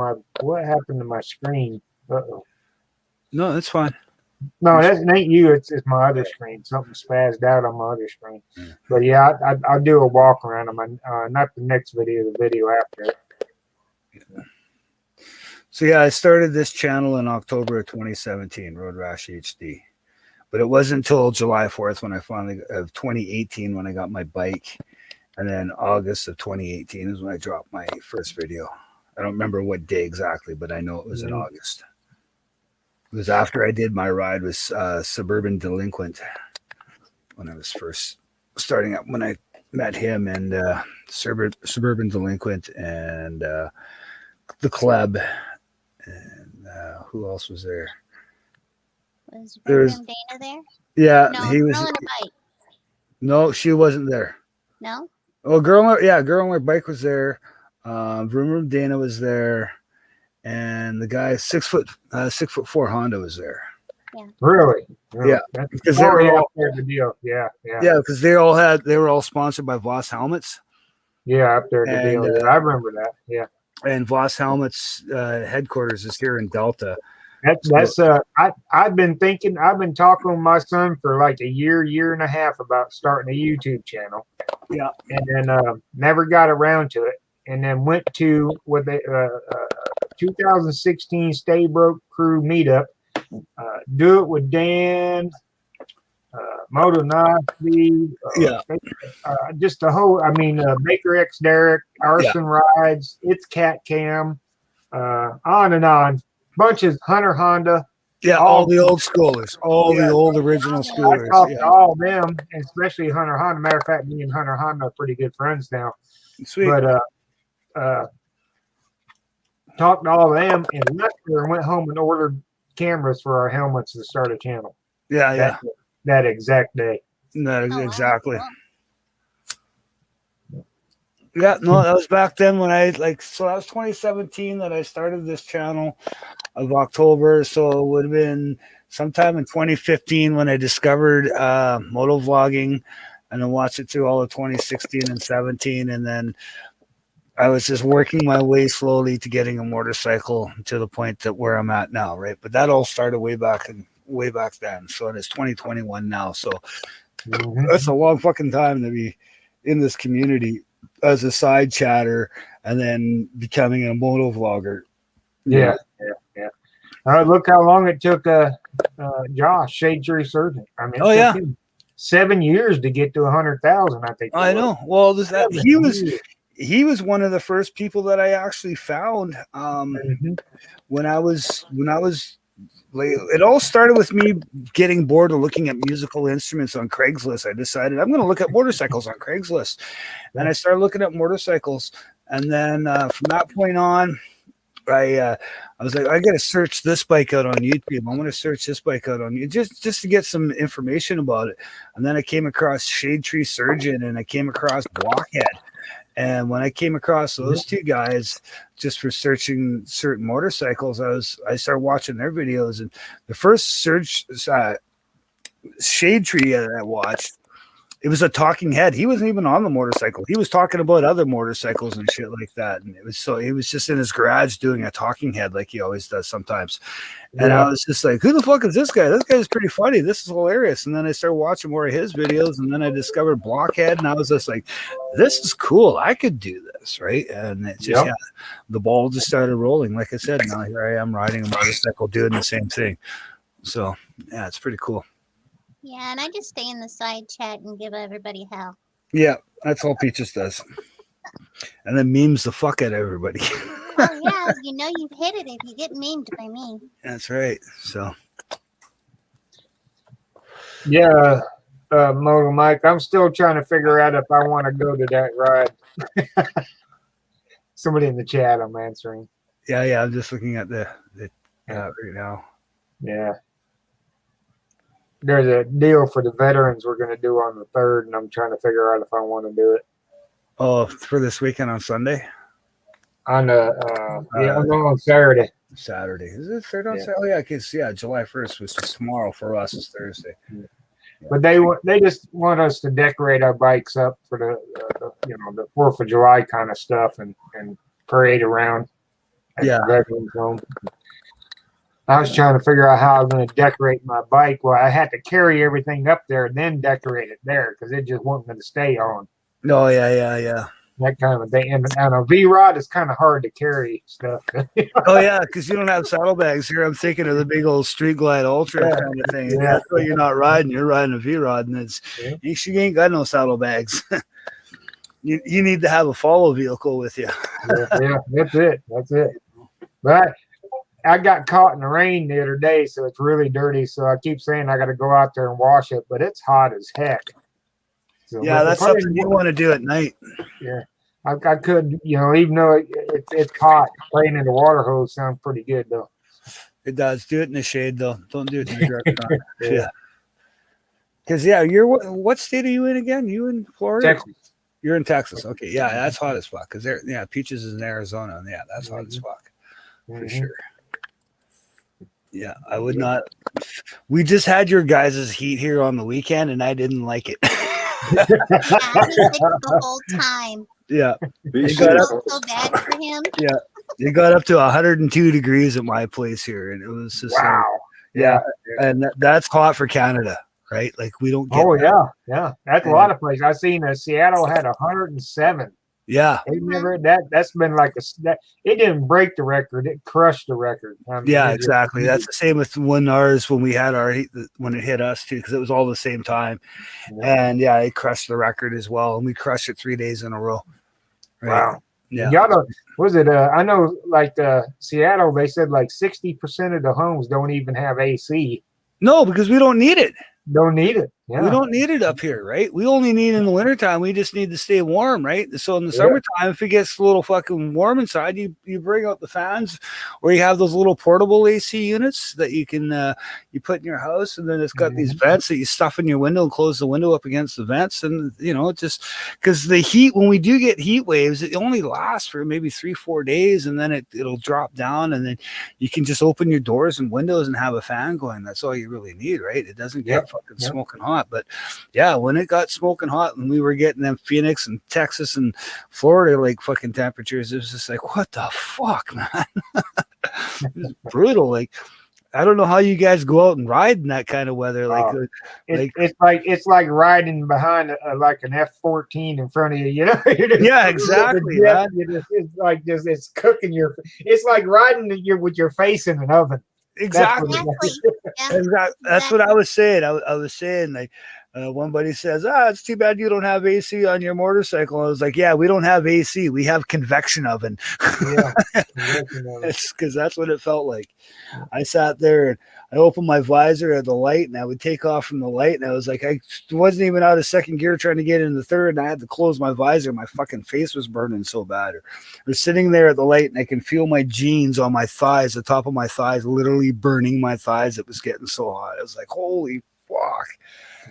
what happened to my screen. Uh-oh. No, that's fine. No, that ain't you. It's my other screen. Something spazzed out on my other screen. Yeah. But yeah, I'll do a walk around on my not the next video, the video after it. So yeah, I started this channel in October of 2017, Road Rash HD. But it wasn't until July 4th of 2018 when I got my bike. And then August of 2018 is when I dropped my first video. I don't remember what day exactly, but I know it was in August. It was after I did my ride with Suburban Delinquent when I was first starting up, when I met him and Suburban Delinquent and the Club. And who else was there? Was There's- Rhythm Dana there? Yeah, No, he was. Girl on a Bike. No, she wasn't there. No? Oh, Girl on My Bike was there. Vroom Dana was there, and the guy 6'4" Honda was there. Really? Yeah, because they Oh, were yeah, all, up there, the deal. Yeah. because they were all sponsored by Voss Helmets, Yeah, up there, the And, deal. Yeah, I remember that. Yeah. and Voss Helmets headquarters is here in Delta. I've been talking with my son for like a year and a half about starting a YouTube channel. Yeah. And then never got around to it. And then went to 2016 Stay Broke Crew meetup. Do it with Dan, Moto Nazi, just the whole. Baker X Derek, Arson Rides, It's Cat Cam, on and on. Bunches Hunter Honda. Yeah, all the old schoolers, the old original I schoolers. talked Yeah. to all of them, and especially Hunter Honda. Matter of fact, me and Hunter Honda are pretty good friends now. Sweet. But talked to all of them and left there and went home and ordered cameras for our helmets to start a channel. Yeah. that exact day. No, Oh, wow, exactly. cool. Yeah, no, that was back then when I so that was 2017 that I started this channel of October. So it would have been sometime in 2015 when I discovered moto vlogging, and then watched it through all of 2016 and 17. And then I was just working my way slowly to getting a motorcycle to the point that where I'm at now, right? But that all started way back then. So it's 2021 now. So that's a long fucking time to be in this community as a side chatter and then becoming a moto vlogger. Yeah. Look how long it took Josh, Shade Tree Surgeon. I mean, it took him 7 years to get to 100,000. I think. I know. Well, he was one of the first people that I actually found when I was it all started with me getting bored of looking at musical instruments on Craigslist. I decided I'm going to look at motorcycles on Craigslist, and I started looking at motorcycles. And then from that point on, I was like, I got to search this bike out on YouTube. I'm going to search this bike out on YouTube just to get some information about it. And then I came across Shade Tree Surgeon, and I came across Blockhead. And when I came across those two guys, just for searching certain motorcycles, I started watching their videos. And the first Shade Tree that I watched, it was a talking head. He wasn't even on the motorcycle. He was talking about other motorcycles and shit like that. And he was just in his garage doing a talking head like he always does sometimes. And I was just like, who the fuck is this guy? This guy's pretty funny. This is hilarious. And then I started watching more of his videos, and then I discovered Blockhead, and I was just like, this is cool. I could do this, right? And it's just the ball just started rolling. Like I said, now here I am riding a motorcycle doing the same thing. So yeah, it's pretty cool. Yeah, and I just stay in the side chat and give everybody hell. Yeah, that's all Peaches does. And then memes the fuck out of everybody. Oh yeah, you know you've hit it if you get memed by me. That's right. So yeah, Moto Mike, I'm still trying to figure out if I want to go to that ride. Somebody in the chat, I'm answering. yeah, I'm just looking at the right now. Yeah. There's a deal for the veterans we're going to do on the 3rd, and I'm trying to figure out if I want to do it. Oh, for this weekend on Sunday? On on Saturday. Saturday. Is it third on Saturday? Oh, yeah, because July 1st was tomorrow for us. It's Thursday. Yeah. But they just want us to decorate our bikes up for the 4th of July kind of stuff and parade around at the veterans home. I was trying to figure out how I'm going to decorate my bike. Well, I had to carry everything up there and then decorate it there because it just wasn't going to stay on. Oh, yeah. That kind of thing. And on a V-Rod, it's kind of hard to carry stuff. Oh, yeah, because you don't have saddlebags here. I'm thinking of the big old Street Glide Ultra kind of thing. Yeah. That's why you're not riding. You're riding a V-Rod, and you ain't got no saddlebags. You need to have a follow vehicle with you. Yeah, that's it. But I got caught in the rain the other day, so it's really dirty. So I keep saying I got to go out there and wash it, but it's hot as heck. So, yeah, that's something you want to do at night. Yeah, I could, even though it's hot, playing in the water hose sounds pretty good though. It does. Do it in the shade though. Don't do it in the direct sun. Yeah. Because you're what state are you in again? You in Florida? Texas. You're in Texas. Okay, yeah, that's hot as fuck. Because Peaches is in Arizona, and that's hot as fuck for sure. Yeah, I would not. We just had your guys' heat here on the weekend, and I didn't like it. Yeah, he was sick the whole time. Yeah, I felt so bad for him. Yeah, it got up to 102 degrees at my place here, and it was just wow. And that's hot for Canada, right? Like we don't get. Oh yeah, that's a lot of places. I seen Seattle had 107. Yeah, that's been like it didn't break the record; it crushed the record. Exactly. That's the same with when we had when it hit us too, because it was all the same time, and it crushed the record as well, and we crushed it 3 days in a row. Right? Wow. Yeah. Was it? I know, like Seattle, they said like 60% of the homes don't even have AC. No, because we don't need it. Don't need it. We don't need it up here, right? We only need in the wintertime. We just need to stay warm, right? So in the summertime, if it gets a little fucking warm inside, you bring out the fans, or you have those little portable AC units that you can you put in your house, and then it's got these vents that you stuff in your window and close the window up against the vents, and just because the heat, when we do get heat waves, it only lasts for maybe 3-4 days, and then it'll drop down, and then you can just open your doors and windows and have a fan going. That's all you really need, right? It doesn't get fucking smoking hot. But yeah, when it got smoking hot and we were getting them Phoenix and Texas and Florida like fucking temperatures, it was just like, what the fuck, man? It was brutal. Like, I don't know how you guys go out and ride in that kind of weather. It's like riding behind like an F-14 in front of you. You know? Yeah, exactly. It's cooking your. It's like riding with your face in an oven. Exactly. That's what I was saying. I was saying, like, one buddy says, it's too bad you don't have AC on your motorcycle. I was like, yeah, we don't have AC. We have convection oven. It's because that's what it felt like. I sat there and I opened my visor at the light, and I would take off from the light, and I was like, I wasn't even out of second gear trying to get in the third, and I had to close my visor. My fucking face was burning so bad. Or I was sitting there at the light, and I can feel my jeans on my thighs, the top of my thighs, literally burning my thighs. It was getting so hot. I was like, holy fuck.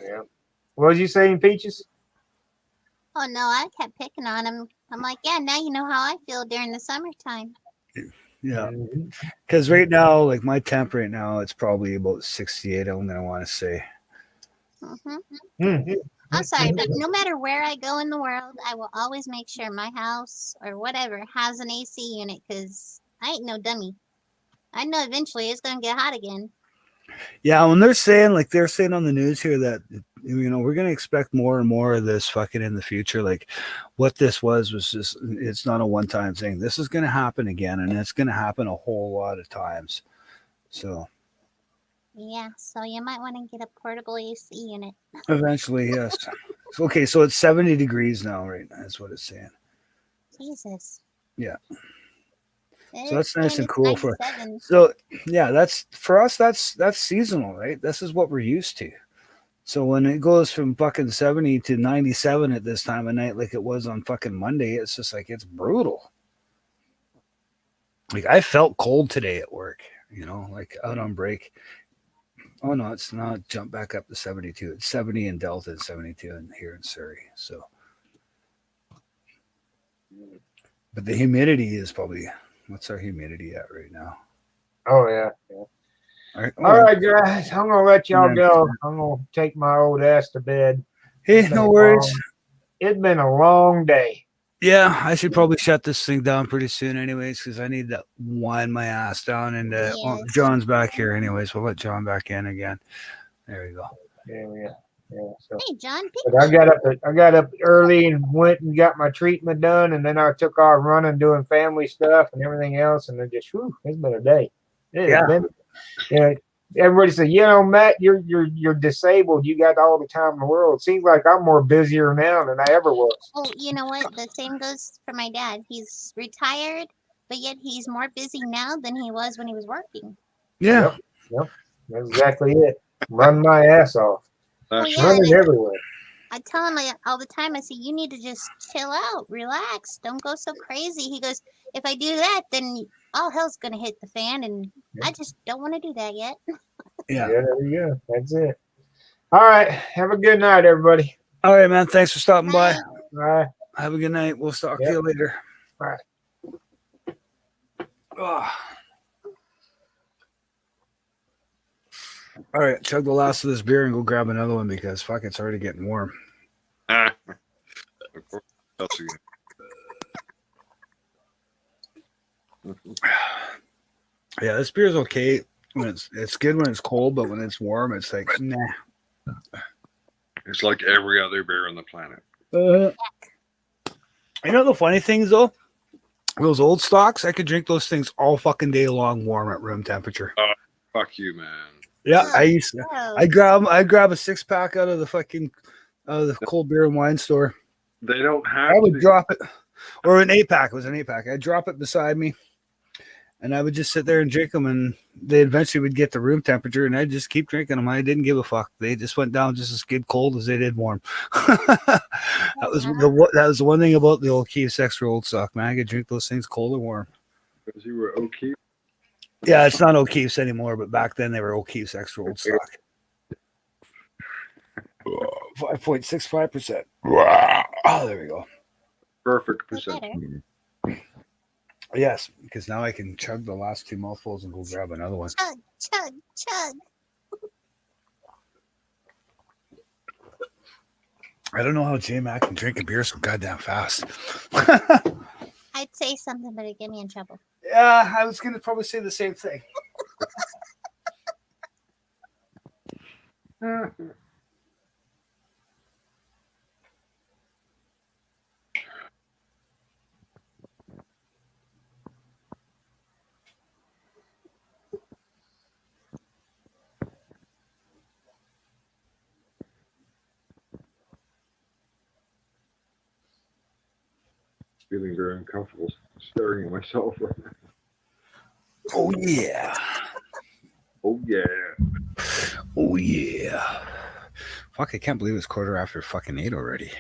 Yeah. What was you saying, Peaches? Oh no, I kept picking on him. I'm like, yeah, now you know how I feel during the summertime. Yeah, because right now, like my temp right now, it's probably about 68. I'm gonna want to say. I'm sorry, but no matter where I go in the world, I will always make sure my house or whatever has an AC unit, because I ain't no dummy. I know eventually it's gonna get hot again. Yeah, when they're saying on the news here that we're gonna expect more and more of this fucking in the future. Like what this was just, it's not a one-time thing. This is gonna happen again, and it's gonna happen a whole lot of times. So yeah, so you might want to get a portable AC unit. Eventually, yes. Okay, so it's 70 degrees now, right? That's what it's saying. Jesus. Yeah. So that's nice and cool for. So yeah, that's for us. That's seasonal, right? This is what we're used to. So when it goes from fucking 70 to 97 at this time of night, like it was on fucking Monday, it's just like it's brutal. Like I felt cold today at work, like out on break. Oh no, it's not. Jump back up to 72. It's 70 in Delta and 72 here in Surrey. So, but the humidity is probably. What's our humidity at right now? Oh yeah. All right, guys. I'm gonna let y'all go. I'm gonna take my old ass to bed. Hey, no worries. It's been a long day. Yeah, I should probably shut this thing down pretty soon, anyways, because I need to wind my ass down. And John's back here, anyways. We'll let John back in again. There we go. Yeah. So, hey, John. But I got up early and went and got my treatment done, and then I took off running, doing family stuff and everything else, and it's been a day. Everybody said, Matt, you're disabled. You got all the time in the world. It seems like I'm more busier now than I ever was. Oh, you know what? The same goes for my dad. He's retired, but yet he's more busy now than he was when he was working. Yeah. Yep. That's exactly it. Run my ass off. Running everywhere. I tell him all the time, I say, you need to just chill out, relax. Don't go so crazy. He goes, if I do that, then all hell's going to hit the fan, and I just don't want to do that yet. Yeah, there you go. That's it. All right. Have a good night, everybody. All right, man. Thanks for stopping by. All right. Have a good night. We'll talk to you later. All right. Oh. All right, chug the last of this beer and go grab another one because fuck, it's already getting warm. Yeah, this beer's okay when it's good when it's cold, but when it's warm, it's like nah. It's like every other beer on the planet. The funny things though, those old stocks, I could drink those things all fucking day long, warm at room temperature. Fuck you, man. Yeah, I used to. I grab a 6-pack out of the cold beer and wine store. They don't have. I would drop it, or an 8-pack. It was an 8-pack. I'd drop it beside me, and I would just sit there and drink them, and they eventually would get the room temperature, and I'd just keep drinking them. I didn't give a fuck. They just went down just as good cold as they did warm. that was the one thing about the old Keith's Extra Old Stock, man. I could drink those things cold or warm. Because you were O'Keefe. Yeah, it's not O'Keefe's anymore, but back then they were O'Keefe's Extra Old Stock. 5.65%. Oh, there we go. Perfect Feel percent. better. Yes, because now I can chug the last 2 mouthfuls and go grab another one. Chug, chug, chug. I don't know how J-Mac can drink a beer so goddamn fast. I'd say something, but it'd get me in trouble. Yeah, I was going to probably say the same thing. Feeling very uncomfortable staring at myself right now. Oh, yeah. Oh, yeah. Oh, yeah. Fuck, I can't believe it's 8:15 already.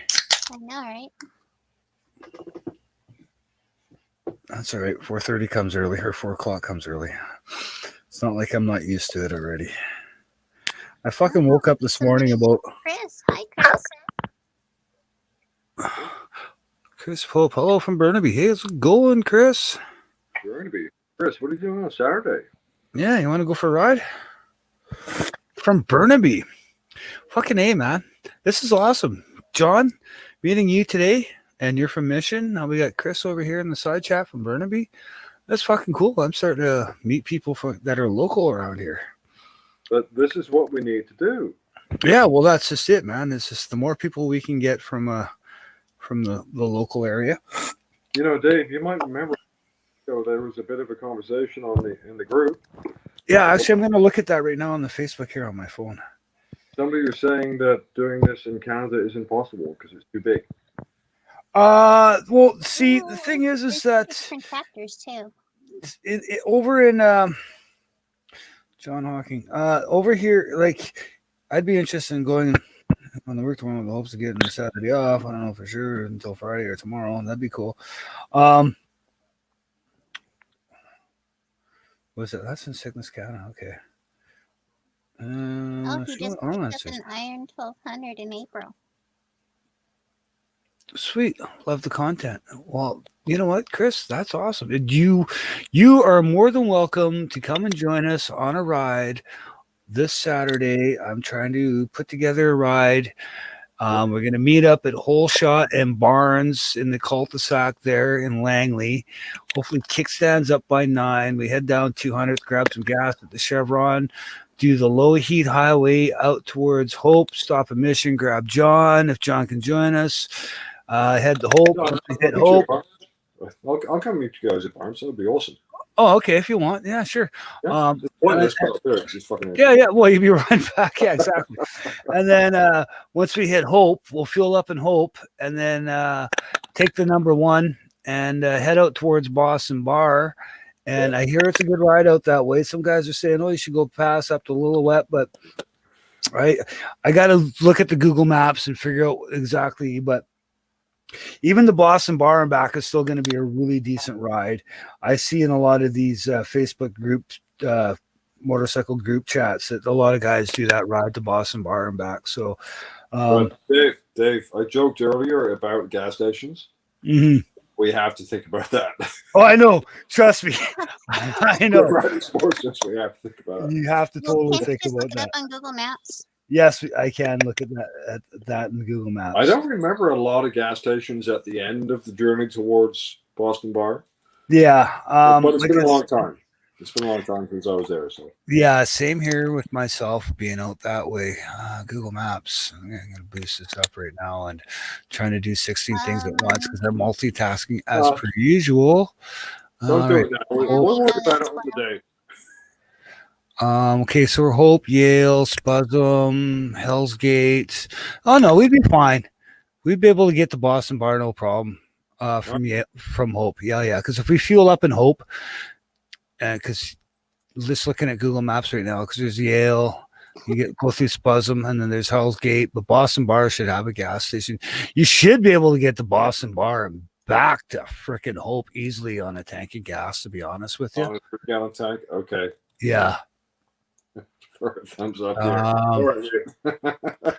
I know, right? That's all right. 4:30 comes early, or 4 o'clock comes early. It's not like I'm not used to it already. I fucking woke up this morning about... Chris. Hi, Chris. Chris Pope, hello from Burnaby. Hey, how's it going, Chris? Burnaby. Chris, what are you doing on Saturday? Yeah, you want to go for a ride? From Burnaby. Fucking A, man. This is awesome. John, meeting you today, and you're from Mission. Now we got Chris over here in the side chat from Burnaby. That's fucking cool. I'm starting to meet people that are local around here. But this is what we need to do. Yeah, well, that's just it, man. It's just the more people we can get from the local area. You know, Dave, you might remember there was a bit of a conversation in the group. Yeah, actually, I'm going to look at that right now on the Facebook here on my phone. Somebody was saying that doing this in Canada is impossible because it's too big. Well, see, the thing is There's that different factors too. over in John Hawking, over here, like, I'd be interested in going on the work tomorrow with the hopes of getting the Saturday off. I don't know for sure until Friday or tomorrow, and that'd be cool. What's that? That's in Sickness Canada. Okay. Oh, he just picked up answers. an Iron 1200 in April. Sweet. Love the content. Well, you know what, Chris? That's awesome. You are more than welcome to come and join us on a ride this Saturday. I'm trying to put together a ride. We're going to meet up at Whole Shot and Barnes in the cul-de-sac there in Langley. Hopefully kickstands up by 9. We head down 200th, grab some gas at the Chevron, do the low heat highway out towards Hope, stop at Mission, grab John if John can join us. Head to Hope. No, Hit Hope. I'll come meet you guys at Barnes. That'll be awesome. Oh, okay. If you want, yeah, sure. Yeah, Yeah. Well, you'd be right back. Yeah, exactly. And then once we hit Hope, we'll fuel up in Hope, and then take the number 1 and head out towards Boston Bar. And I hear it's a good ride out that way. Some guys are saying, "Oh, you should go pass up to Lillooet," but I got to look at the Google Maps and figure out exactly. But even the Boston Bar and back is still going to be a really decent ride. I see in a lot of these Facebook groups, motorcycle group chats, that a lot of guys do that ride to Boston Bar and back. So, Dave, I joked earlier about gas stations. mm-hmm. We have to think about that. Oh, I know. Trust me. I know. Riding sports, we have to think about it. You have to Well, totally can't you think just about look it that. up on Google Maps? Yes, I can look at that in Google Maps. I don't remember a lot of gas stations at the end of the journey towards Boston Bar. Yeah. But it's been a long time. It's been a long time since I was there. So yeah, same here with myself being out that way. Google Maps. I'm going to boost this up right now and trying to do 16 things at once because I'm multitasking as per usual. don't do it now. We'll worry about it on the day. Okay, so we're Hope, Yale, Spuzzum, Hell's Gate. Oh no, we'd be fine. We'd be able to get to Boston Bar, no problem. From Hope. Yeah. Because if we fuel up in Hope because just looking at Google Maps right now, because there's Yale, you go through Spuzzum, and then there's Hell's Gate. But Boston Bar should have a gas station. You should be able to get to Boston Bar and back to frickin' Hope easily on a tank of gas, to be honest with you. On a 3-gallon tank. Okay. Yeah. Thumbs up there.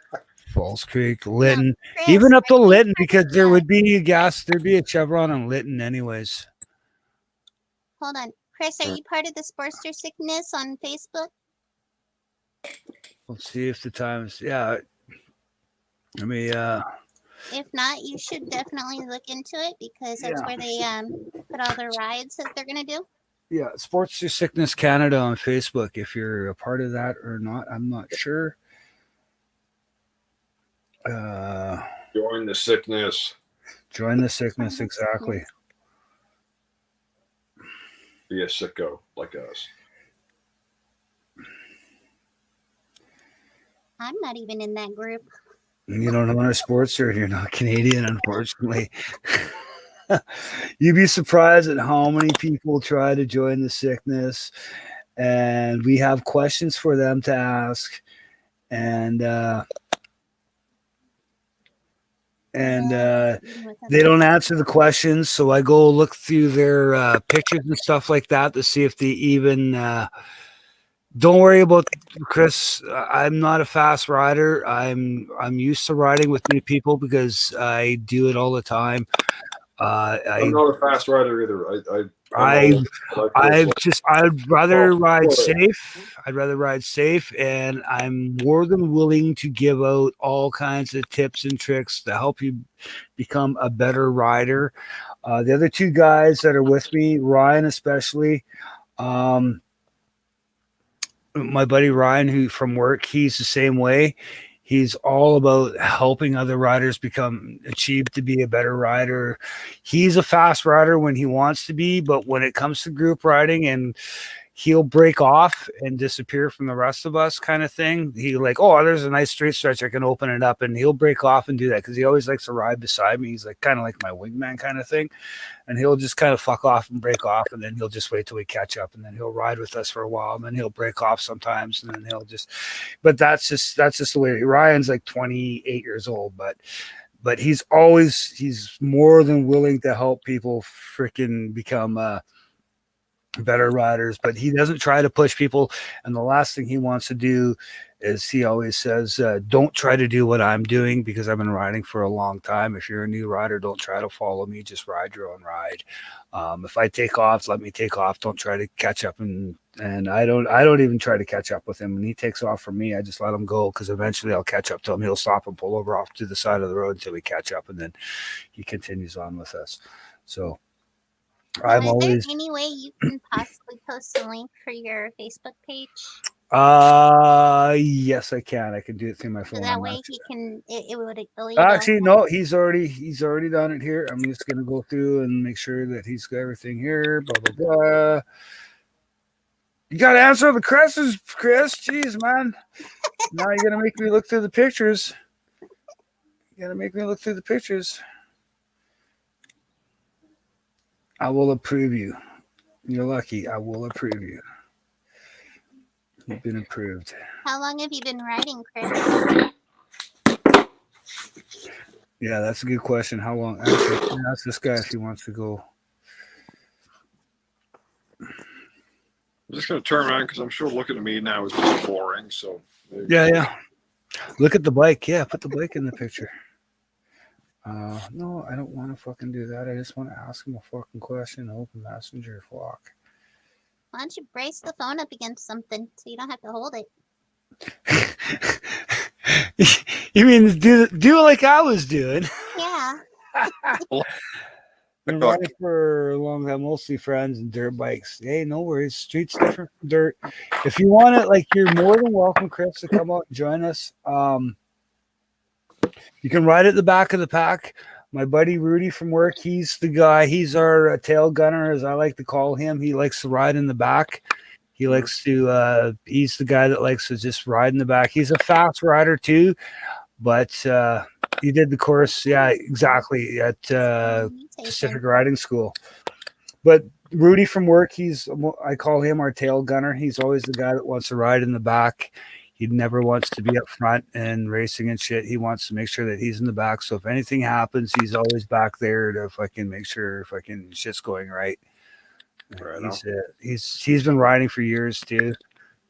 Falls Creek, Lytton, Chris, even up to are you Lytton, part because of there the- would be a gas, there'd be a Chevron on Lytton anyways. Hold on. Chris, are you part of the Sportster Sickness on Facebook? Let's see if the times, yeah. Let me, If not, you should definitely look into it because that's Yeah. where they put all the rides that they're gonna do. yeah, Sports Your Sickness Canada on Facebook. If you're a part of that or not, I'm not sure. Join the sickness. Join the sickness, exactly. Be a sicko like us. I'm not even in that group. You don't own a Sportster and you're not Canadian, unfortunately. You'd be surprised at how many people try to join the sickness, and we have questions for them to ask, and they don't answer the questions, so I go look through their pictures and stuff like that to see if they even don't worry about Chris. I'm not a fast rider. I'm used to riding with new people because I do it all the time. I'm not a fast rider either. I'd rather Oh, ride sorry. safe. I'd rather ride safe, and I'm more than willing to give out all kinds of tips and tricks to help you become a better rider. The other two guys that are with me, Ryan especially, my buddy Ryan, who from work, he's the same way. He's all about helping other riders achieve to be a better rider. He's a fast rider when he wants to be, but when it comes to group riding, and he'll break off and disappear from the rest of us kind of thing. He like, oh, there's a nice straight stretch. I can open it up, and he'll break off and do that because he always likes to ride beside me. He's like kind of like my wingman kind of thing. And he'll just kind of fuck off and break off, and then he'll just wait till we catch up, and then he'll ride with us for a while, and then he'll break off sometimes, and then he'll just. But that's just the way. Ryan's like 28 years old, but he's more than willing to help people freaking become better riders, but he doesn't try to push people. And the last thing he wants to do is, he always says, don't try to do what I'm doing, because I've been riding for a long time. If you're a new rider, don't try to follow me, just ride your own ride. If I take off, let me take off. Don't try to catch up. And I don't even try to catch up with him. When he takes off from me, I just let him go, because eventually I'll catch up to him. He'll stop and pull over off to the side of the road until we catch up, and then he continues on with us. So I'm always. Is there any way you can possibly post a link for your Facebook page? Yes, I can. I can do it through my So phone. that I'm way not- he can, it would Actually, no, he's already done it here. I'm just gonna go through and make sure that he's got everything here. Blah blah blah. You gotta answer the questions, Chris. Jeez, man. Now you're gonna make me look through the pictures. I will approve you. You're lucky. I will approve you. You've been approved. How long have you been riding, Chris? Yeah, that's a good question. How long? Actually, I'm gonna ask this guy if he wants to go. I'm just going to turn around because I'm sure looking at me now is just boring. So Yeah. Look at the bike. Yeah, put the bike in the picture. No, I don't want to fucking do that. I just want to ask him a fucking question. Open messenger flock. Why don't you brace the phone up against something so you don't have to hold it? You mean do it like I was doing? Yeah. Been riding for a long time, mostly friends and dirt bikes. Hey, no worries. Street's different from dirt. If you want it, like, you're more than welcome, Chris, to come out and join us. You can ride at the back of the pack. My buddy Rudy from work, he's the guy. He's our tail gunner, as I like to call him. He likes to ride in the back. He likes to. He's the guy that likes to just ride in the back. He's a fast rider too, but he did the course. Yeah, exactly, at You take Pacific it. Riding School. But Rudy from work, I call him our tail gunner. He's always the guy that wants to ride in the back. He never wants to be up front and racing and shit. He wants to make sure that he's in the back. So if anything happens, he's always back there to fucking make sure fucking shit's going right. Right He's been riding for years too.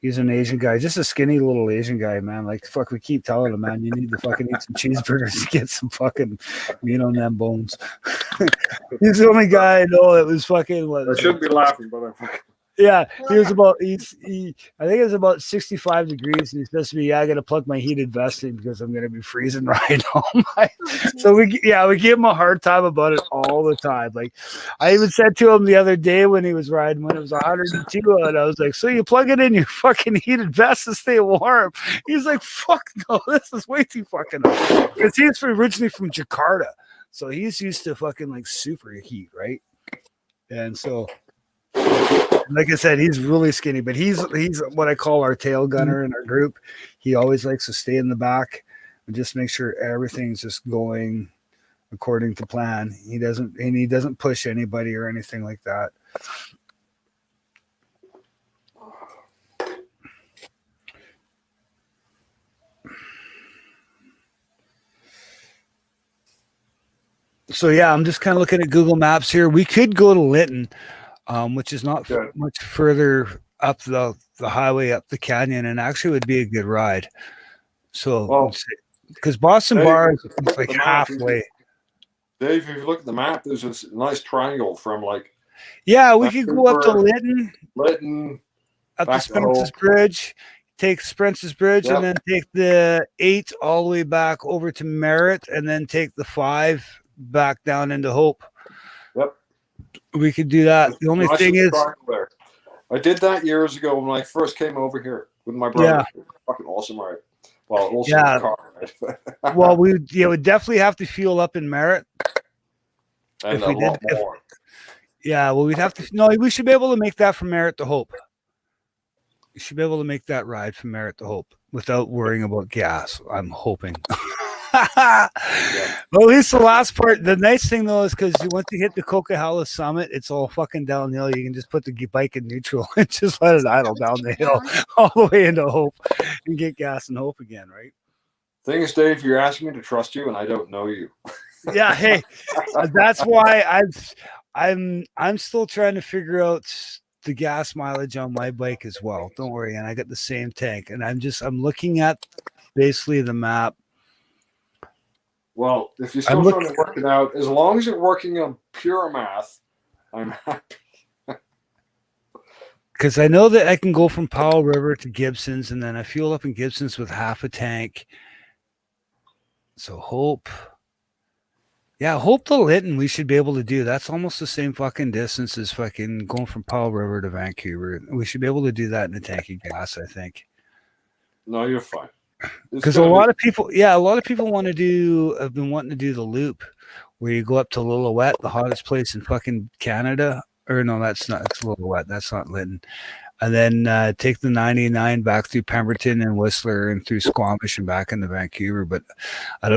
He's an Asian guy, just a skinny little Asian guy, man. Like, fuck, we keep telling him, man, you need to fucking eat some cheeseburgers to get some fucking meat on them bones. He's the only guy I know that was fucking. I shouldn't be laughing, but I'm fucking. Yeah, he was about. I think it was about 65 degrees, and he says to me, "Yeah, I got to plug my heated vest in because I'm going to be freezing riding home." So we give him a hard time about it all the time. Like, I even said to him the other day when he was riding when it was 102, and I was like, "So you plug it in your fucking heated vest to stay warm?" He's like, "Fuck no, this is way too fucking hot." Because he's originally from Jakarta, so he's used to fucking like super heat, right? And so. Like I said, he's really skinny, but he's what I call our tail gunner in our group. He always likes to stay in the back and just make sure everything's just going according to plan. He doesn't push anybody or anything like that. So yeah, I'm just kind of looking at Google Maps here. We could go to Lytton. Which is not much further up the highway, up the canyon, and actually would be a good ride. So, because Boston Bar is like halfway. Dave, if you look at the map, there's this nice triangle from like. Yeah, we could go up to Lytton, up to Spence's Bridge, take Spence's Bridge, and then take the 8 all the way back over to Merritt, and then take the 5 back down into Hope. Yep. We could do that. The only thing is, I did that years ago when I first came over here with my brother. Yeah. Fucking awesome, right? Well, also yeah. Car, right? Well, we would definitely have to fuel up in Merritt. And if we did more. Yeah, well, we'd have to. No, we should be able to make that from Merritt to Hope. We should be able to make that ride from Merritt to Hope without worrying about gas. I'm hoping. Yeah. Well, at least the last part. The nice thing though is because once you hit the Coquihalla summit, it's all fucking downhill. You can just put the bike in neutral and just let it idle down the hill all the way into Hope and get gas in Hope again, right? Thing is, Dave, you're asking me to trust you, and I don't know you. Yeah, hey, that's why I'm still trying to figure out the gas mileage on my bike as well. Don't worry, and I got the same tank, and I'm looking at basically the map. Well, if you're still trying to work it out, as long as you're working on pure math, I'm happy. Because I know that I can go from Powell River to Gibson's, and then I fuel up in Gibson's with half a tank. So Hope to Lytton, we should be able to do. That's almost the same fucking distance as fucking going from Powell River to Vancouver. We should be able to do that in a tank of gas, I think. No, you're fine. Because a lot of people have been wanting to do the loop where you go up to Lillooet, the hottest place in fucking Canada. Or no, it's Lillooet. That's not Lytton. And then take the 99 back through Pemberton and Whistler and through Squamish and back into Vancouver. But I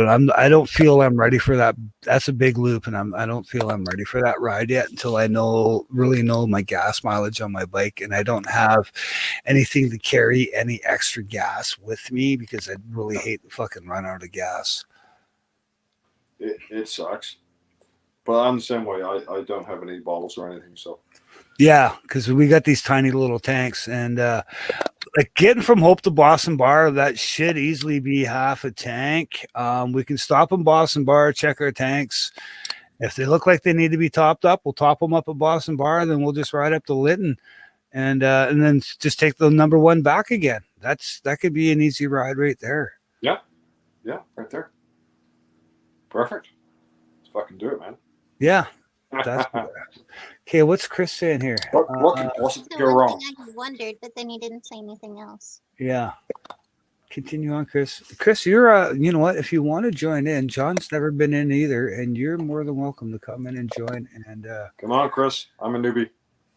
don't feel I'm ready for that. That's a big loop, and I don't feel I'm ready for that ride yet until I really know my gas mileage on my bike, and I don't have anything to carry any extra gas with me because I really hate to fucking run out of gas. It sucks, but I'm the same way. I don't have any bottles or anything, so. Yeah, because we got these tiny little tanks, and like getting from Hope to Boston Bar, that should easily be half a tank. We can stop in Boston Bar, check our tanks. If they look like they need to be topped up, we'll top them up at Boston Bar, then we'll just ride up to Lytton, and then just take the number 1 back again. That could be an easy ride right there. Yeah, right there. Perfect. Let's fucking do it, man. Yeah. Okay, what's Chris saying here? What could possibly go wrong? I wondered, but then he didn't say anything else. Yeah. Continue on, Chris. Chris, you're you know what? If you want to join in, John's never been in either, and you're more than welcome to come in and join. And come on, Chris. I'm a newbie.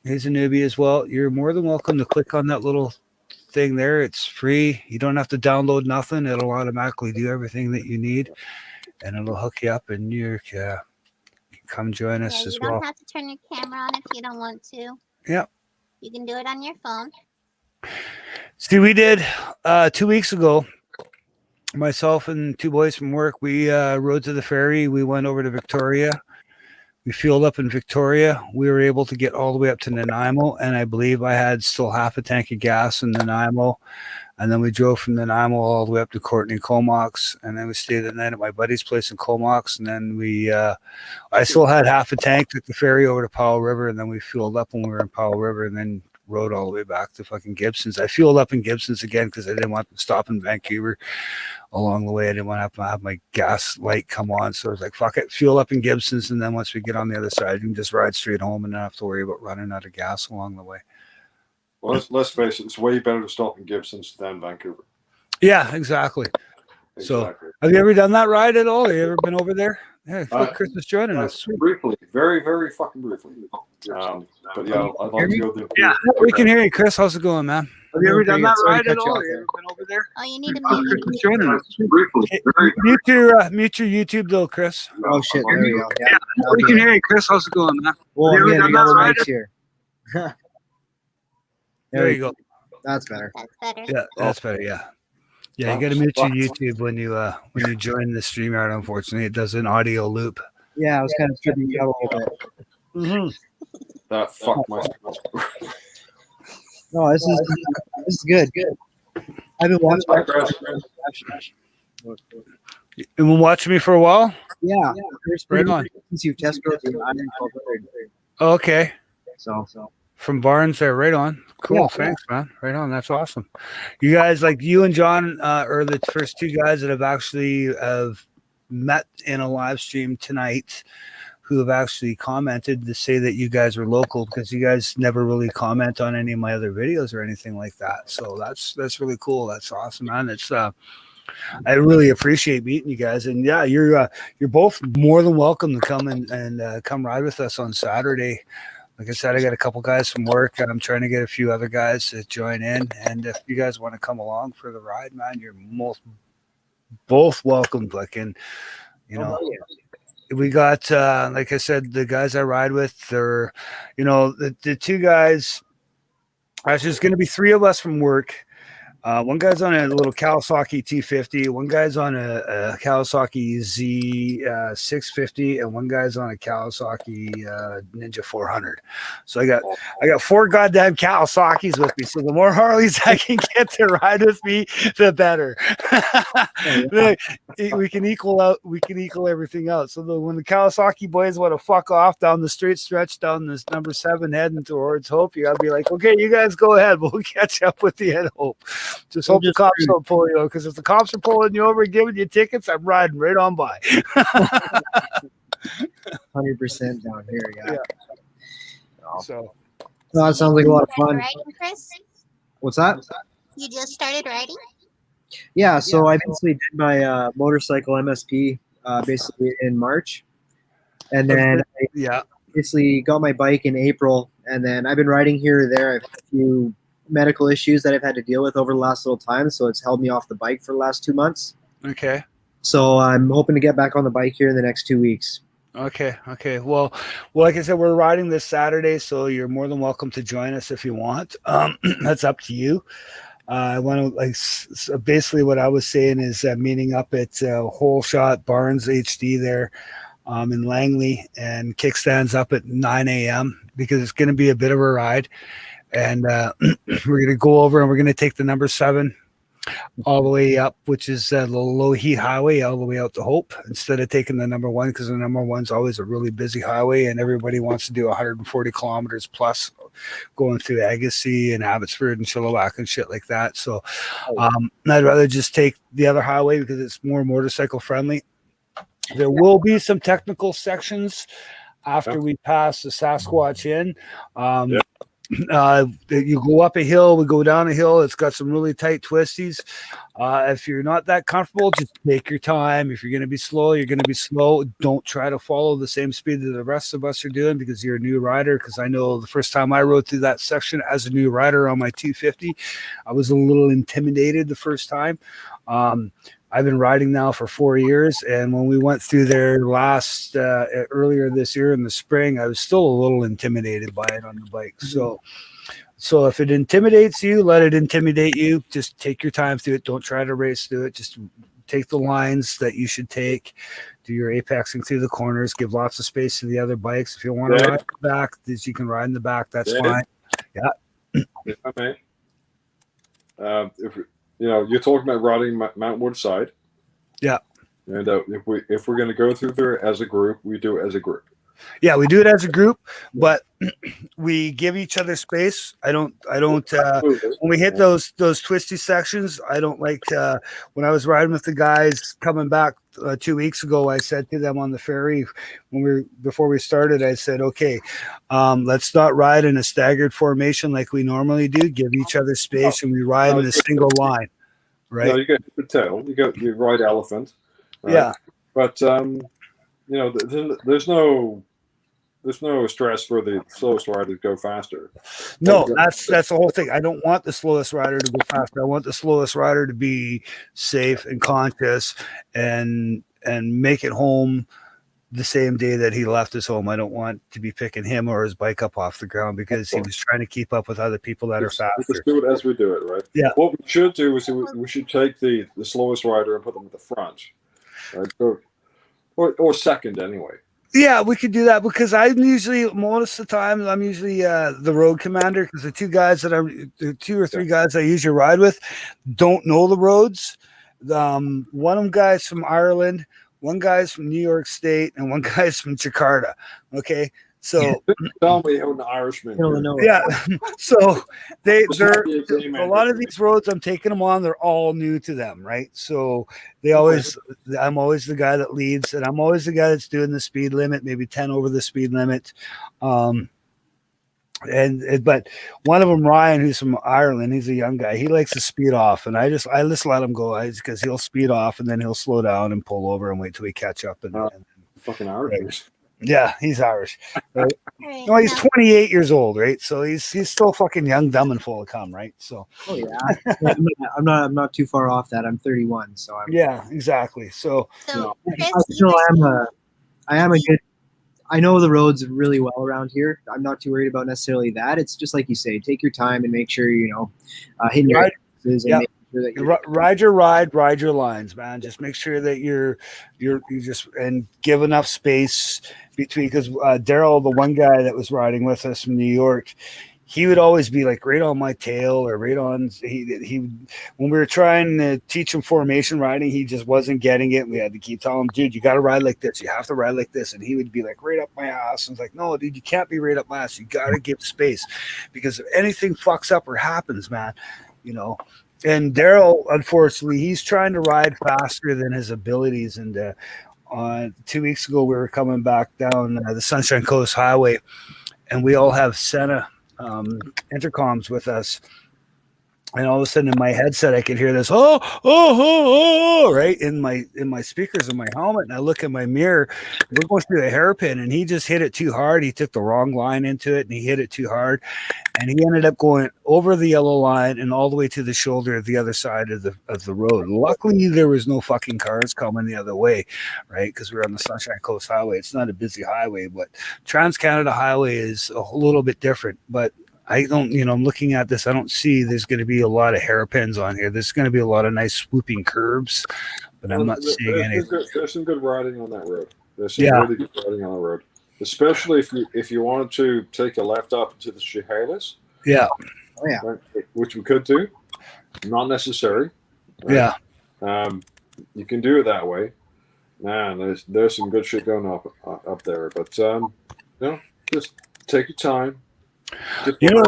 He's a newbie as well. You're more than welcome to click on that little thing there. It's free. You don't have to download nothing. It'll automatically do everything that you need, and it'll hook you up, and you come join us Yeah, as you well. don't have to turn your camera on if you don't want to. Yep. You can do it on your phone. See, we did 2 weeks ago. Myself and two boys from work, we rode to the ferry. We went over to Victoria. We fueled up in Victoria. We were able to get all the way up to Nanaimo, and I believe I had still half a tank of gas in Nanaimo. And then we drove from Nanaimo all the way up to Courtney Comox, and then we stayed the night at my buddy's place in Comox. And then I still had half a tank, took the ferry over to Powell River, and then we fueled up when we were in Powell River, and then rode all the way back to fucking Gibson's. I fueled up in Gibson's again because I didn't want to stop in Vancouver along the way. I didn't want to have my gas light come on. So I was like, fuck it, fuel up in Gibson's. And then once we get on the other side, you can just ride straight home and not have to worry about running out of gas along the way. Well, let's face it, it's way better to stop in Gibson's than Vancouver. Yeah, exactly. So Exactly. have you ever done that ride at all? Have you ever been over there? Yeah, Chris is joining us. Sweet. Briefly, very, very fucking briefly. But yeah, I'd like to go there. Yeah, we can hear you, Chris. How's it going, man? Have you ever done that ride at all? Have you ever been over there? Oh, you need to Chris mute is joining us. Briefly, Hey, very, mute your YouTube though, Chris. Oh shit! There we go. Yeah. We can hear you, Chris. How's it going, man? Well, Have you yeah, ever we done got that the ride? mics here. There you go. That's better. That's better. Yeah, that's better. Yeah, yeah. You got to mute your YouTube when you join the StreamYard. Unfortunately, it does an audio loop. Yeah, I was kind of tripping you out a little bit. Mm-hmm. that fucked my. No, this is good. Good. I've been watching. You been watching me for a while? Yeah, there's Right on. since you test drove the Iron 1200. Okay. So From Barnes there, right on. Cool. Yeah. Thanks, man. Right on. That's awesome. You guys, like you and John, are the first two guys that have actually met in a live stream tonight who have actually commented to say that you guys are local, because you guys never really comment on any of my other videos or anything like that. So that's really cool. That's awesome, man. It's I really appreciate meeting you guys, and yeah, you're both more than welcome to come and come ride with us on Saturday. Like I said, I got a couple guys from work, and I'm trying to get a few other guys to join in. And if you guys want to come along for the ride, man, you're both welcome. Like, and we got like I said, the guys I ride with, they're the two guys. Actually, it's going to be three of us from work. One guy's on a little Kawasaki T50, one guy's on a Kawasaki Z650, and one guy's on a Kawasaki Ninja 400. So I got four goddamn Kawasaki's with me. So the more Harleys I can get to ride with me, the better. we can equal everything out. So when the Kawasaki boys want to fuck off down the straight stretch down this number 7 heading towards Hope, you gotta be like, okay, you guys go ahead. We'll catch up with you at Hope. Just hope the cops don't pull you over, because if the cops are pulling you over and giving you tickets, I'm riding right on by. 100% down here. Yeah. So No, that sounds like a lot of fun. Riding, Chris? What's that? You just started riding? Yeah. So I basically did my motorcycle MSP basically in March, and then I yeah, basically got my bike in April, and then I've been riding here or there. I've had a few medical issues that I've had to deal with over the last little time, so it's held me off the bike for the last 2 months. okay. So I'm hoping to get back on the bike here in the next 2 weeks. Okay. Well, like I said, we're riding this Saturday, so you're more than welcome to join us if you want. That's up to you. I want to basically what I was saying is meeting up at Whole Shot Barnes HD there in Langley, and kickstands up at 9 a.m. because it's going to be a bit of a ride. And we're going to go over and we're going to take the number 7 all the way up, which is the low heat highway, all the way out to Hope, instead of taking the number 1, because the number 1's always a really busy highway and everybody wants to do 140 kilometers plus going through Agassiz and Abbotsford and Chilliwack and shit like that. So I'd rather just take the other highway because it's more motorcycle friendly. There will be some technical sections after we pass the Sasquatch Inn. You go up a hill, we go down a hill. It's got some really tight twisties. If you're not that comfortable, just take your time. If you're going to be slow, you're going to be slow. Don't try to follow the same speed that the rest of us are doing because you're a new rider. Because I know the first time I rode through that section as a new rider on my 250, I was a little intimidated the first time. I've been riding now for 4 years, and when we went through there last earlier this year in the spring, I was still a little intimidated by it on the bike. So if it intimidates you, let it intimidate you. Just take your time through it. Don't try to race through it. Just take the lines that you should take. Do your apexing through the corners. Give lots of space to the other bikes. If you want to ride in the back, you can ride in the back. That's fine. Yeah. Okay. If you're talking about riding Mount Woodside. Yeah. And if we're going to go through there as a group, we do it as a group. Yeah, we do it as a group, but we give each other space. I don't when we hit those twisty sections, I don't like when I was riding with the guys coming back 2 weeks ago, I said to them on the ferry before we started, I said, okay, let's not ride in a staggered formation like we normally do. Give each other space and we ride in a single line. Right. No, you get the tail, you ride elephant. Right? Yeah. But there's no stress for the slowest rider to go faster. No, that's the whole thing. I don't want the slowest rider to go faster. I want the slowest rider to be safe and conscious and make it home the same day that he left his home. I don't want to be picking him or his bike up off the ground because he was trying to keep up with other people that are faster. Let's do it as we do it, right? Yeah. What we should do is we should take the slowest rider and put them at the front, right? Or second anyway. Yeah, we could do that because most of the time I'm usually the road commander because the the 2 or 3 guys I usually ride with don't know the roads. One of them guys from Ireland, one guy's from New York State, and one guy's from Jakarta. Okay. So tell me how an Irishman. Yeah. So they're a lot of these roads I'm taking them on, they're all new to them, right? So I'm always the guy that leads, and I'm always the guy that's doing the speed limit, maybe 10 over the speed limit. But one of them, Ryan, who's from Ireland, he's a young guy. He likes to speed off, and I just let him go because he'll speed off and then he'll slow down and pull over and wait till we catch up. And fucking Irish. Right. Yeah, he's Irish. Right? Right, No, he's 28 years old, right? So he's still fucking young, dumb, and full of cum, right? So. Oh yeah, I'm not too far off that. I'm 31, so I'm. Yeah, exactly. So. Chris, I am a good. I know the roads really well around here. I'm not too worried about necessarily that. It's just like you say, take your time and make sure hitting your axes and making sure that you're ride your lines, man. Just make sure that you just and give enough space between because Daryl, the one guy that was riding with us from New York, he would always be like right on my tail or right on he when we were trying to teach him formation riding, he just wasn't getting it. We had to keep telling him, dude, you got to ride like this. You have to ride like this. And he would be like right up my ass. And it's like, no, dude, you can't be right up my ass. You got to give space because if anything fucks up or happens, man, and Daryl, unfortunately, he's trying to ride faster than his abilities. And 2 weeks ago, we were coming back down the Sunshine Coast Highway, and we all have Senna intercoms with us. And all of a sudden, in my headset, I could hear this right in my speakers in my helmet. And I look in my mirror. We're going through a hairpin, and he just hit it too hard. He took the wrong line into it, and he hit it too hard. And he ended up going over the yellow line and all the way to the shoulder of the other side of the road. Luckily, there was no fucking cars coming the other way, right? Because we're on the Sunshine Coast Highway. It's not a busy highway, but Trans-Canada Highway is a little bit different. But I don't, I'm looking at this. I don't see there's going to be a lot of hairpins on here. There's going to be a lot of nice swooping curves, but I'm not seeing any. There's some good riding on that road. There's some really good riding on the road, especially if you wanted to take a left up to the Chehalis. Yeah. Oh yeah. Right, which we could do. Not necessary. Right? Yeah. You can do it that way. Man, there's some good shit going up there, but just take your time. You know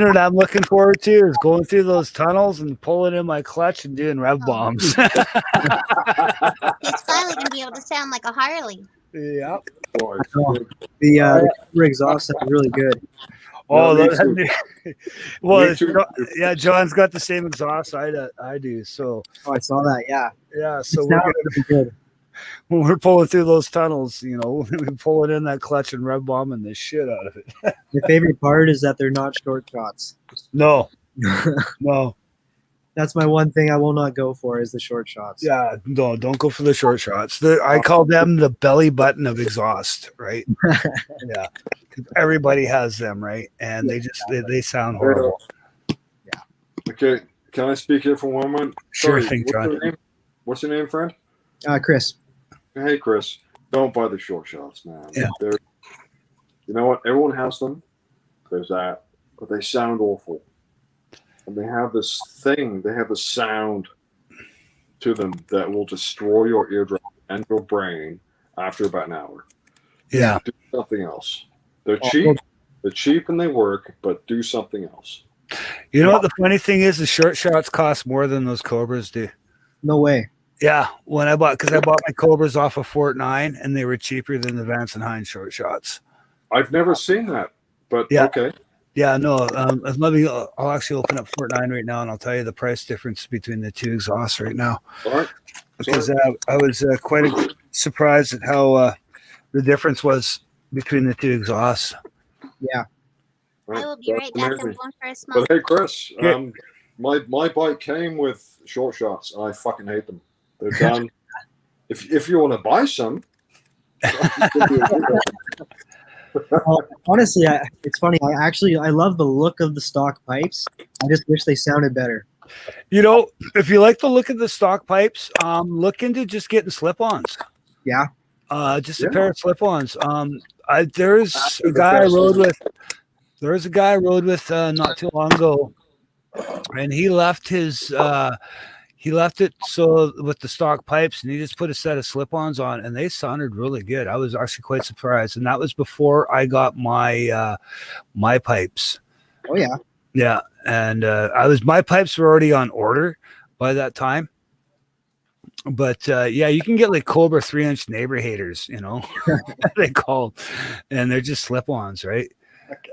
what I'm looking forward to is going through those tunnels and pulling in my clutch and doing rev bombs. he's finally gonna be able to sound like a Harley. Yeah. The exhaust sounds really good. Oh, yeah. John's got the same exhaust I do. So. Oh, I saw that. Yeah. Yeah. So we're gonna be good. When we're pulling through those tunnels, we're pulling in that clutch and rev bombing the shit out of it. My favorite part is that they're not short shots. No. That's my one thing I will not go for is the short shots. Yeah, no, don't go for the short shots. I call them the belly button of exhaust, right? Yeah, 'cause everybody has them, right? And they sound horrible. Okay, can I speak here for one moment? Sure Sorry, thing, what's John. your name? What's your name, friend? Chris. Hey, Chris. Don't buy the short shots, man. Yeah. You know what? Everyone has them. There's that, but they sound awful. And they have this thing. They have a sound to them that will destroy your eardrum and your brain after about an hour. Yeah. Do something else. They're Oh, cheap. They're cheap and they work, but do something else. You know what the funny thing is? The short shots cost more than those Cobras do. No way. Yeah, when I bought my Cobras off of Fort 9, and they were cheaper than the Vance and Hines short shots. I've never seen that, but Yeah. okay. Yeah, no. I'll actually open up Fort 9 right now, and I'll tell you the price difference between the two exhausts right now. All right. Because I was quite surprised at how the difference was between the two exhausts. Yeah. Right. I will be right That's back. I'm amazing. going for a smoke. But hey, Chris, Okay. my bike came with short shots, and I fucking hate them. They're done. if you want to buy some, Honestly, it's funny. I love the look of the stock pipes. I just wish they sounded better. You know, if you like the look of the stock pipes, look into just getting slip-ons. Yeah. Just a pair of slip-ons. There's a guy I rode with. There's a guy I rode with not too long ago, and he left it so with the stock pipes, and he just put a set of slip-ons on, and they sounded really good. I was actually quite surprised, and that was before I got my my pipes. Oh yeah. Yeah, and my pipes were already on order by that time. But yeah, you can get like Cobra 3-inch neighbor haters, you know, they call them, and they're just slip-ons, right?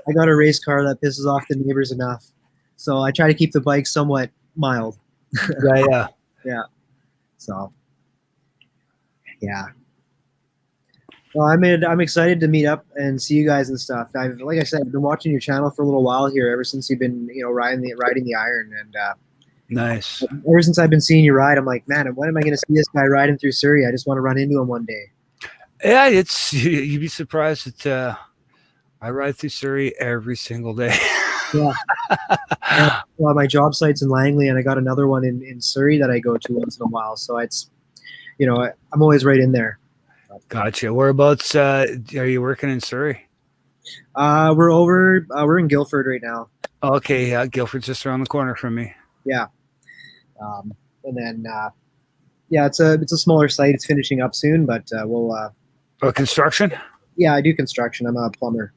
I got a race car that pisses off the neighbors enough, so I try to keep the bike somewhat mild. Yeah. So, yeah. Well, I'm excited to meet up and see you guys and stuff. Like I said, I've been watching your channel for a little while here, ever since you've been, riding the iron, and Nice. ever since I've been seeing you ride, I'm like, man, when am I going to see this guy riding through Surrey? I just want to run into him one day. Yeah, you'd be surprised that I ride through Surrey every single day. Yeah. Well, my job site's in Langley, and I got another one in Surrey that I go to once in a while. So it's, I'm always right in there. Gotcha. Whereabouts are you working in Surrey? We're in Guildford right now. Okay, yeah, Guildford's just around the corner from me. Yeah. And then, yeah, it's a smaller site. It's finishing up soon, but we'll. Construction? Yeah, I do construction. I'm a plumber.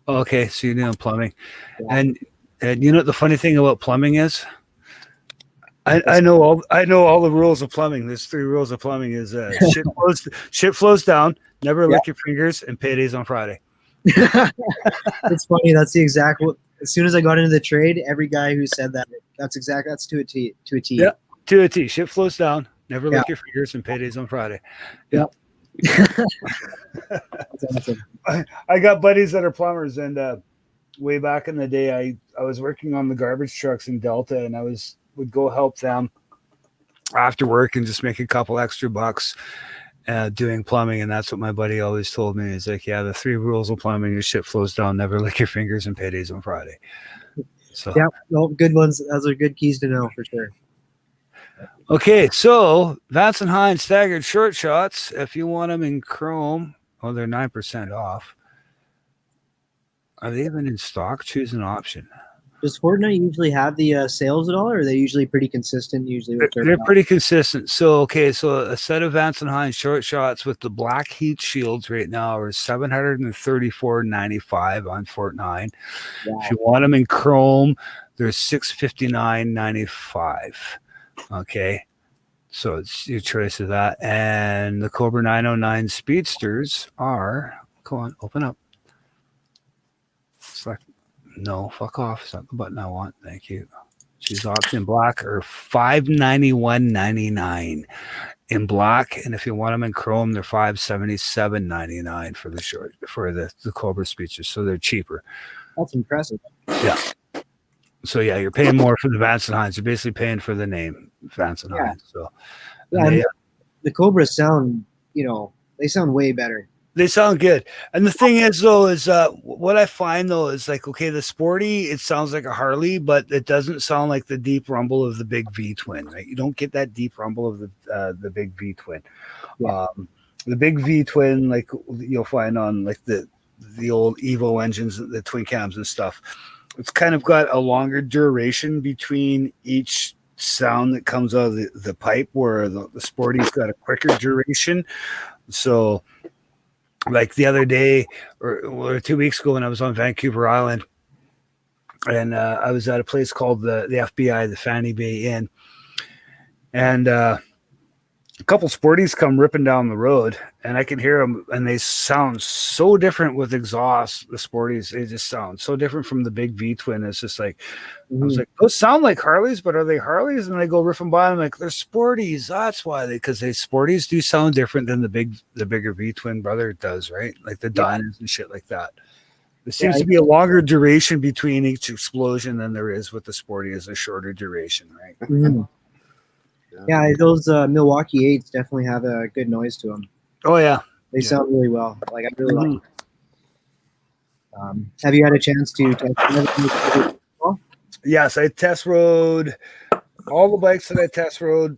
Okay, so you're doing plumbing, Yeah. and you know what the funny thing about plumbing is? I know all the rules of plumbing. There's 3 rules of plumbing: is shit flows down, never lick your fingers, and paydays on Friday. It's funny. That's the exact. As soon as I got into the trade, every guy who said that, that's to a T. Yeah. To a T. Shit flows down, never lick Yeah. your fingers, and paydays on Friday. Yeah. That's awesome. I got buddies that are plumbers, and way back in the day, I was working on the garbage trucks in Delta, and would go help them after work and just make a couple extra bucks doing plumbing. And that's what my buddy always told me. He's like, yeah, the 3 rules of plumbing is shit flows down, never lick your fingers, and paydays on Friday. So Yeah, no, good ones. Those are good keys to know for sure. okay, so Vance and Hines staggered short shots. If you want them in chrome, they're 9% off. Are they even in stock? Choose an option. Does Fortnite usually have the sales at all, or are they usually pretty consistent? Usually, with their They're pretty consistent. So a set of Vance and Hines short shots with the black heat shields right now are $734.95 on Fort 9. Wow. If you want them in chrome, they're $659.95. Okay, so it's your choice of that. And the Cobra 909 Speedsters are, come on, open up. Select. No, fuck off. It's not the button I want. Thank you. Choose option black or $591.99 in black, and if you want them in chrome, they're $577.99 for the Cobra Speedsters. So they're cheaper. That's impressive. Yeah. So yeah, you're paying more for the Vance and Hines. You're basically paying for the name Vance and Yeah. Hines. So Yeah, and and the Cobras sound, they sound way better. they sound good. And the thing is, though, is what I find though is like, okay, the Sporty, it sounds like a Harley, but it doesn't sound like the deep rumble of the big V twin, right? You don't get that deep rumble of the big V twin. Yeah. The big V twin, like you'll find on like the old Evo engines, the twin cams and stuff. It's kind of got a longer duration between each sound that comes out of the pipe, where the Sporty's got a quicker duration. So like the other day or 2 weeks ago when I was on Vancouver Island, and I was at a place called the FBI, the Fanny Bay Inn, and a couple Sporties come ripping down the road, and I can hear them, and they sound so different with exhaust. The Sporties, they just sound so different from the big V twin. It's just like, I was like, those sound like Harleys, but are they Harleys? And they go riffing by, and I'm like, they're Sporties. That's why because they Sporties do sound different than the bigger V twin brother does, right? Like the Dynas and shit like that. There seems to be a longer duration between each explosion than there is with the Sporty, as a shorter duration, right? Mhm. Yeah, those Milwaukee 8s definitely have a good noise to them. Oh yeah, They sound really well. Like I really Mhm. like them. Have you had a chance to test them? Yes, I test rode all the bikes that I test rode,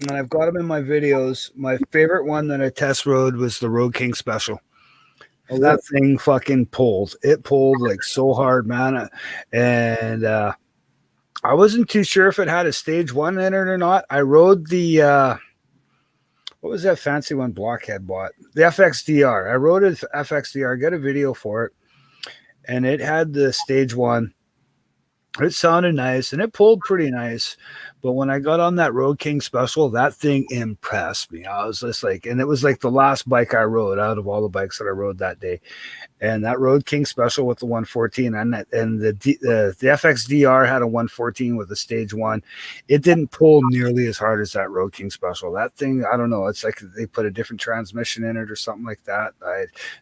and I've got them in my videos. My favorite one that I test rode was the Road King Special. Oh, That thing fucking pulled. It pulled like so hard, man. And I wasn't too sure if it had a stage 1 in it or not. I rode the what was that fancy one Blockhead bought? The FXDR. I rode it FXDR, got a video for it, and it had the stage 1. It sounded nice and it pulled pretty nice. But when I got on that Road King Special, that thing impressed me. I was just like, and it was like the last bike I rode out of all the bikes that I rode that day. And that Road King Special with the 114 and the FXDR had a 114 with a stage 1. It didn't pull nearly as hard as that Road King Special. That thing, I don't know. It's like they put a different transmission in it or something like that.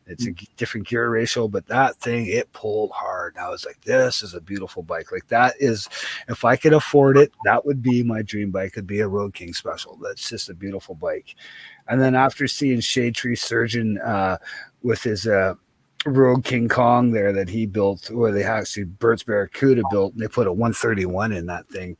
It's a different gear ratio, but that thing, it pulled hard. And I was like, this is a beautiful bike. Like that is, if I could afford it, that would be my dream bike. Would be a Road King Special. That's just a beautiful bike. And then after seeing Shade Tree Surgeon with his Road King Kong there that he built, or they actually Burt's Barracuda built, and they put a 131 in that thing.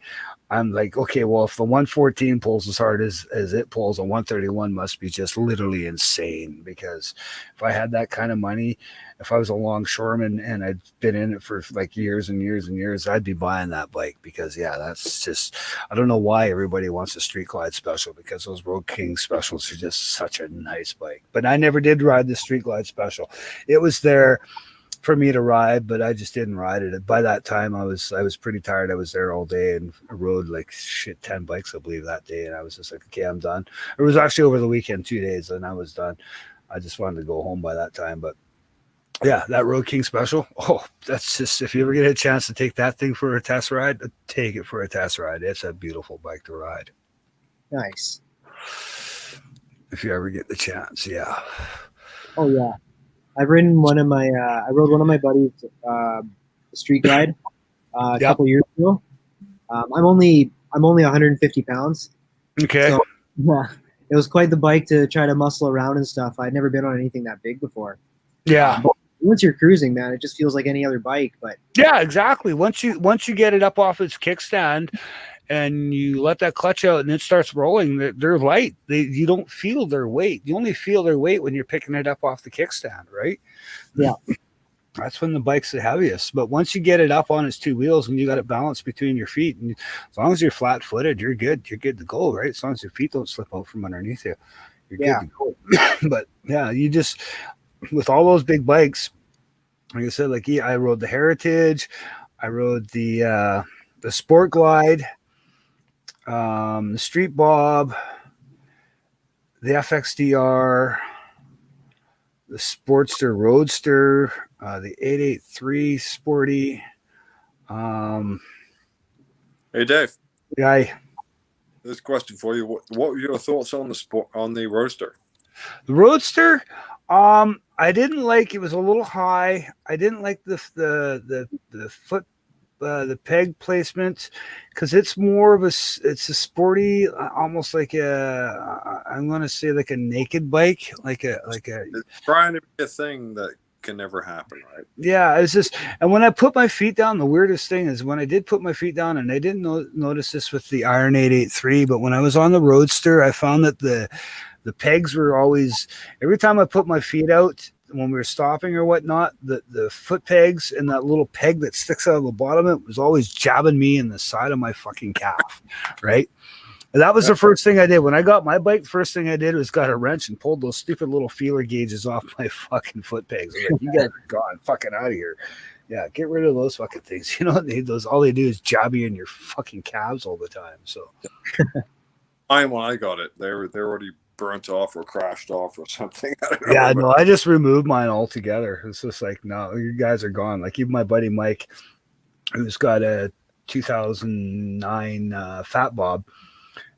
I'm like, okay, well, if the 114 pulls as hard as it pulls, a 131 must be just literally insane. Because if I had that kind of money, if I was a longshoreman and I'd been in it for like years and years and years, I'd be buying that bike. Because yeah, that's just, I don't know why everybody wants a Street Glide Special, because those Road King Specials are just such a nice bike. But I never did ride the Street Glide Special. It was there for me to ride, but I just didn't ride it. By that time, I was pretty tired. I was there all day and I rode like 10 bikes, I believe, that day. And I was just like, okay, I'm done. It was actually over the weekend, 2 days, and I was done. I just wanted to go home by that time. But yeah, that Road King Special. Oh, that's just, if you ever get a chance to take that thing for a test ride, take it for a test ride. It's a beautiful bike to ride. Nice. If you ever get the chance, yeah. Oh yeah. I've ridden one of my. I rode one of my buddies' street glide a couple years ago. I'm only 150 pounds. Okay. So, yeah, it was quite the bike to try to muscle around and stuff. I'd never been on anything that big before. Yeah. But once you're cruising, man, it just feels like any other bike. But yeah, exactly. Once you get it up off its kickstand and you let that clutch out and it starts rolling, they're light. You don't feel their weight. You only feel their weight when you're picking it up off the kickstand, right? Yeah. That's when the bike's the heaviest. But once you get it up on its two wheels and you got it balanced between your feet, and as long as you're flat footed, you're good. You're good to go, right? As long as your feet don't slip out from underneath you, you're good to go. But yeah, you just, with all those big bikes, like I said, like I rode the Heritage, I rode the Sport Glide, the Street Bob, the FXDR, the Sportster Roadster, the 883 Sporty. Hey Dave. Yeah. This question for you: What were your thoughts on the Roadster? The Roadster, I didn't like. It was a little high. I didn't like the foot the peg placement, because it's more of it's a sporty, almost like I'm gonna say like a naked bike, like a It's trying to be a thing that can never happen, right? yeah. It's just, and when I put my feet down, the weirdest thing is when I did put my feet down, and I didn't notice this with the Iron 883, but when I was on the Roadster, I found that the pegs were always, every time I put my feet out when we were stopping or whatnot, the foot pegs and that little peg that sticks out of the bottom of it was always jabbing me in the side of my fucking calf, right? And that was the first thing I did. When I got my bike, the first thing I did was got a wrench and pulled those stupid little feeler gauges off my fucking foot pegs. I was like, you guys are gone, fucking out of here. Yeah, get rid of those fucking things. You don't need those. All they do is jab you in your fucking calves all the time. So When I got it, they're already burnt off or crashed off or something. yeah, no, I just removed mine altogether. It's just like, no, you guys are gone. Like even my buddy Mike, who's got a 2009 Fat Bob,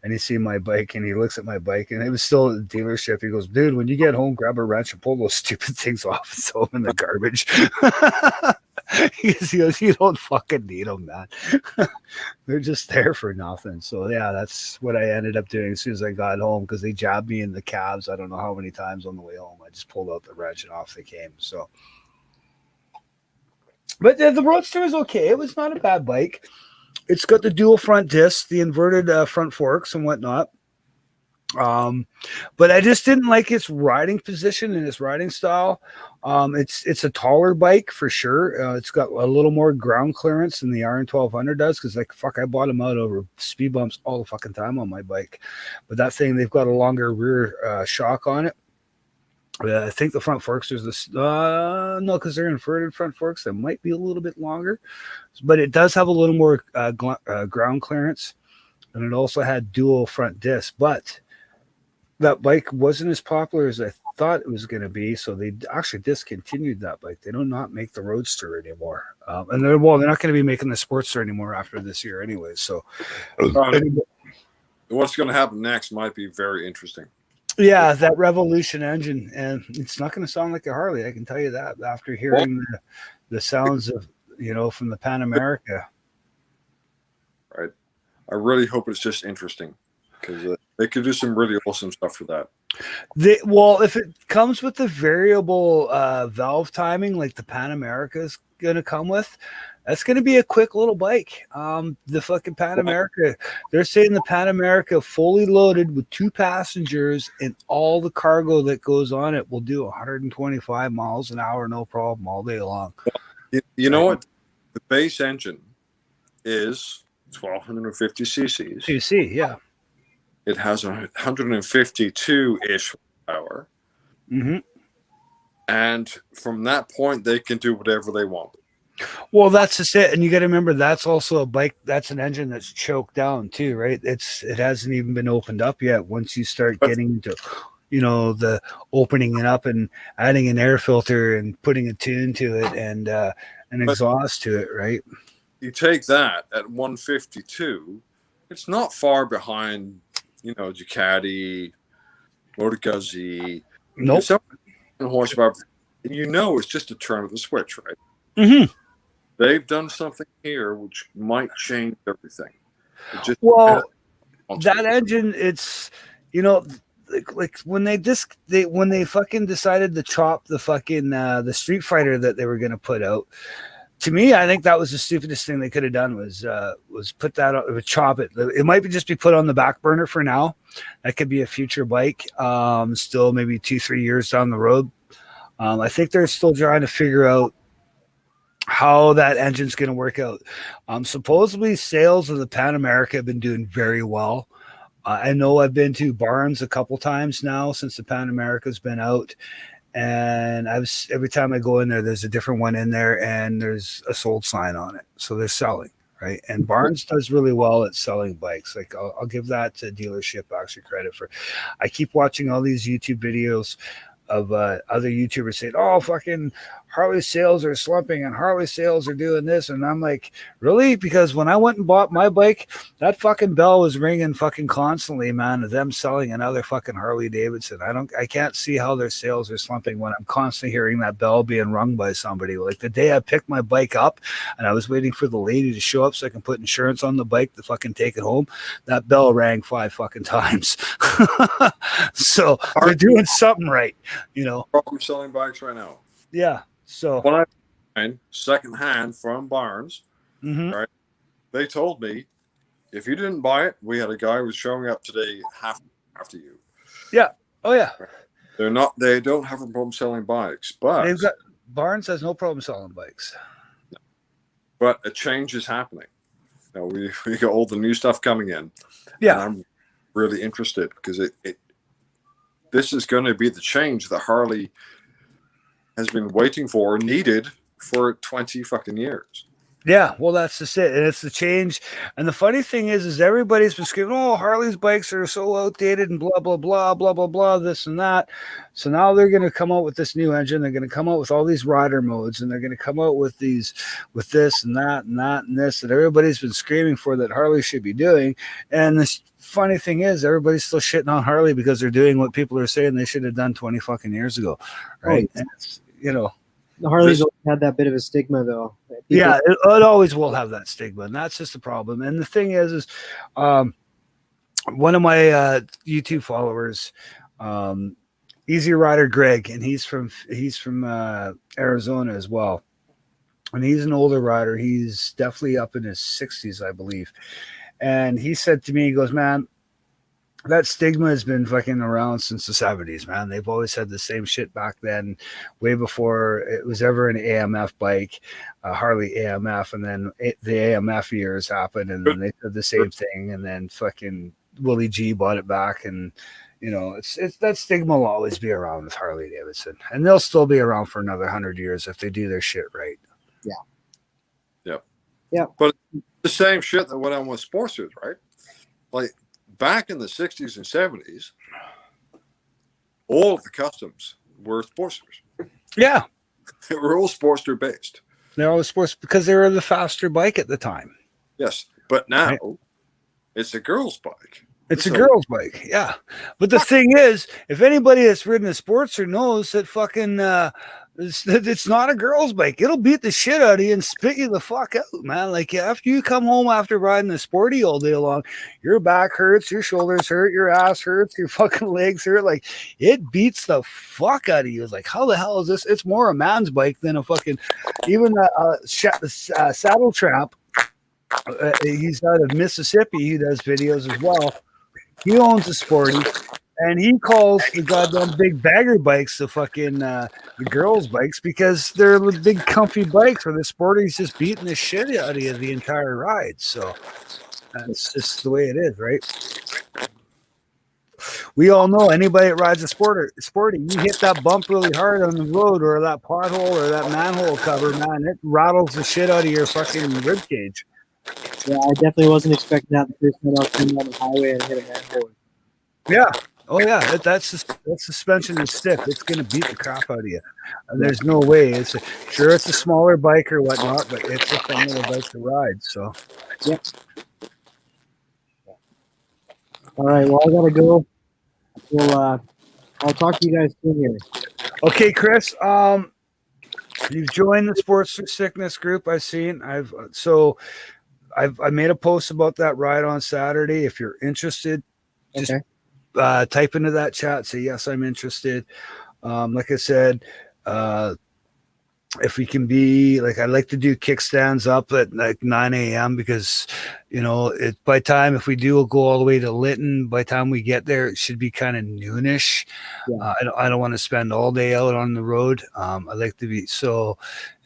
and he seen my bike and he looks at my bike and it was still at the dealership. He goes, dude, when you get home, grab a wrench and pull those stupid things off and throw them in the garbage. He goes, you don't fucking need them, man. They're just there for nothing. So yeah, that's what I ended up doing as soon as I got home, because they jabbed me in the calves. I don't know how many times on the way home. I just pulled out the wrench and off they came. So, but the Roadster is okay. It was not a bad bike. It's got the dual front discs, the inverted front forks and whatnot. But I just didn't like its riding position and its riding style. It's a taller bike for sure. It's got a little more ground clearance than the RN1200 does, because like fuck, I bought them out over speed bumps all the fucking time on my bike. But that thing, they've got a longer rear shock on it. I think the front forks is this no, because they're inverted front forks. They might be a little bit longer, but it does have a little more ground clearance, and it also had dual front discs. But that bike wasn't as popular as I thought it was going to be, so they actually discontinued that bike. They do not make the Roadster anymore, and they're not going to be making the Sportster anymore after this year, anyway. So, what's going to happen next might be very interesting. yeah, that Revolution engine, and it's not going to sound like a Harley. I can tell you that after hearing the sounds of from the Pan America. Right. I really hope it's just interesting, because they could do some really awesome stuff for that. Well, if it comes with the variable valve timing like the Pan America is going to come with, that's going to be a quick little bike. The fucking Pan America, they're saying the Pan America fully loaded with 2 passengers and all the cargo that goes on it will do 125 miles an hour, no problem, all day long. You know what? The base engine is 1250 cc's. You see, yeah. It has 152-ish power. Mm-hmm. And from that point, they can do whatever they want. Well, that's just it. And you got to remember, that's also a bike. That's an engine that's choked down too, right? It hasn't even been opened up yet. Once you start getting into, the opening it up and adding an air filter and putting a tune to it and an exhaust to it, right? You take that at 152, it's not far behind, Ducati, Moto Guzzi. Nope. Horsepower. It's just a turn of the switch, right? Mm-hmm. They've done something here which might change everything. That engine, it's like when they fucking decided to chop the fucking the Street Fighter that they were going to put out. To me, I think that was the stupidest thing they could have done was put that out, chop it. It might just be put on the back burner for now. That could be a future bike, still maybe 2-3 years down the road. I think they're still trying to figure out how that engine's going to work out. Supposedly, sales of the Pan America have been doing very well. I know I've been to Barnes a couple times now since the Pan America's been out. And every time I go in there, there's a different one in there, and there's a sold sign on it. So they're selling, right? And Barnes does really well at selling bikes. Like I'll give that to dealership actually credit for. I keep watching all these YouTube videos of other YouTubers saying, "Oh, fucking Harley sales are slumping and Harley sales are doing this. And I'm like, really? Because when I went and bought my bike, that fucking bell was ringing fucking constantly, man, of them selling another fucking Harley Davidson. I can't see how their sales are slumping when I'm constantly hearing that bell being rung by somebody. Like the day I picked my bike up and I was waiting for the lady to show up so I can put insurance on the bike to fucking take it home, that bell rang 5 fucking times. So they're doing something right, you know. Problem selling bikes right now. Yeah. So When I find secondhand from Barnes, mhm. right? They told me if you didn't buy it, we had a guy who was showing up today half after you. Oh yeah. They don't have a problem selling bikes, but They've got Barnes has no problem selling bikes. but a change is happening. Now we got all the new stuff coming in. Yeah. And I'm really interested because this is going to be the change that Harley has been waiting for, needed for 20 fucking years. Yeah, well, that's just it, and it's the change. And the funny thing is everybody's been screaming, "Oh, Harley's bikes are so outdated," and blah blah blah blah blah blah, this and that. So now they're going to come out with this new engine. They're going to come out with all these rider modes, and they're going to come out with this and that and that and this that everybody's been screaming for that Harley should be doing. And the funny thing is, everybody's still shitting on Harley because they're doing what people are saying they should have done 20 fucking years ago, right? And it's, you know. The Harleys always had that bit of a stigma, though. People, yeah, it always will have that stigma, and that's just the problem. And the thing is one of my YouTube followers, Easy Rider Greg, and he's from Arizona as well, and he's an older rider. He's definitely up in his 60s, I believe. And he said to me, he goes, "Man, that stigma has been fucking around since the 70s, man. They've always had the same shit back then, way before it was ever an AMF bike, Harley AMF, and then the AMF years happened, and then they did the same thing, and then fucking Willie G bought it back, and you know, it's that stigma will always be around with Harley Davidson, and they'll still be around for another 100 years if they do their shit right." Yeah. But the same shit that went on with Sportsters, right? Like back in the 60s and 70s, all of the customs were Sportsters. Yeah. They were all Sportster based. They're always sports because they were the faster bike at the time. Yes. But now Right. it's a girl's bike. It's a girl's bike, yeah. But the thing is, if anybody that's ridden a Sportster knows that fucking it's not a girl's bike, it'll beat the shit out of you and spit you the fuck out, man. Like after you come home after riding a Sporty all day long, your back hurts, your shoulders hurt, your ass hurts, your fucking legs hurt. Like it beats the fuck out of you. It's like, how the hell is this? It's more a man's bike than a fucking even Saddle Trap. He's out of Mississippi. He does videos as well. He owns a Sporty, and he calls the goddamn big bagger bikes the fucking the girls' bikes because they're the big comfy bikes where the Sporty's just beating the shit out of you the entire ride. So that's just the way it is, right? We all know anybody that rides a Sporty, you hit that bump really hard on the road or that pothole or that manhole cover, man, it rattles the shit out of your fucking rib cage. Yeah, I definitely wasn't expecting that the first time I was coming on the highway and hit a manhole. Yeah. Oh yeah. That suspension is stiff. It's gonna beat the crap out of you. And there's no way. It's a smaller bike or whatnot, but it's a fun little bike to ride. So yeah. All right. Well, I gotta go. Well, I'll talk to you guys soon here. okay, Chris. You've joined the Sports Sickness group. I've seen. I made a post about that ride on Saturday. If you're interested, just type into that chat. Say yes, I'm interested. Like I said, if we can be like, I like to do kickstands up at like 9 a.m. because, you know, by time, if we do go all the way to Lytton, by the time we get there, it should be kind of noonish. Yeah. I don't want to spend all day out on the road. I like to be so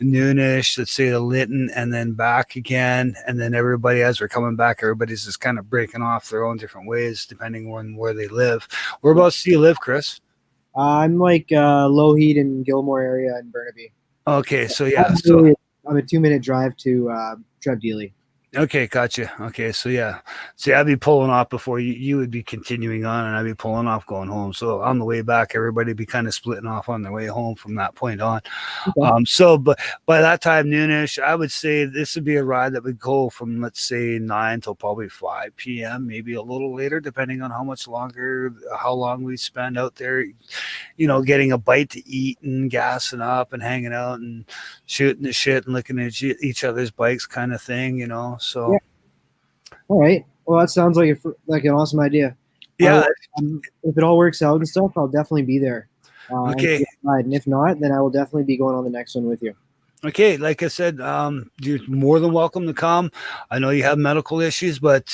noonish, let's say to Lytton and then back again. And then everybody, as we're coming back, everybody's just kind of breaking off their own different ways, depending on where they live. Whereabouts do you live, Chris? I'm like Lougheed and Gilmore area in Burnaby. Okay, so yeah, so I'm a 2-minute drive to Trev Dealey. Okay, gotcha. Okay, so yeah, see, I'd be pulling off before you would be continuing on, and I'd be pulling off going home. So on the way back, everybody'd be kind of splitting off on their way home from that point on. Okay. So, but by that time, noonish, I would say this would be a ride that would go from, let's say, 9 till probably 5 p.m., maybe a little later, depending on how much longer, how long we spend out there, getting a bite to eat and gassing up and hanging out and shooting the shit and looking at each other's bikes kind of thing, so. Yeah. All right. Well, that sounds like an awesome idea. Yeah. If it all works out and stuff, I'll definitely be there. Okay. And if not, then I will definitely be going on the next one with you. Okay, like I said, you're more than welcome to come. I know you have medical issues, but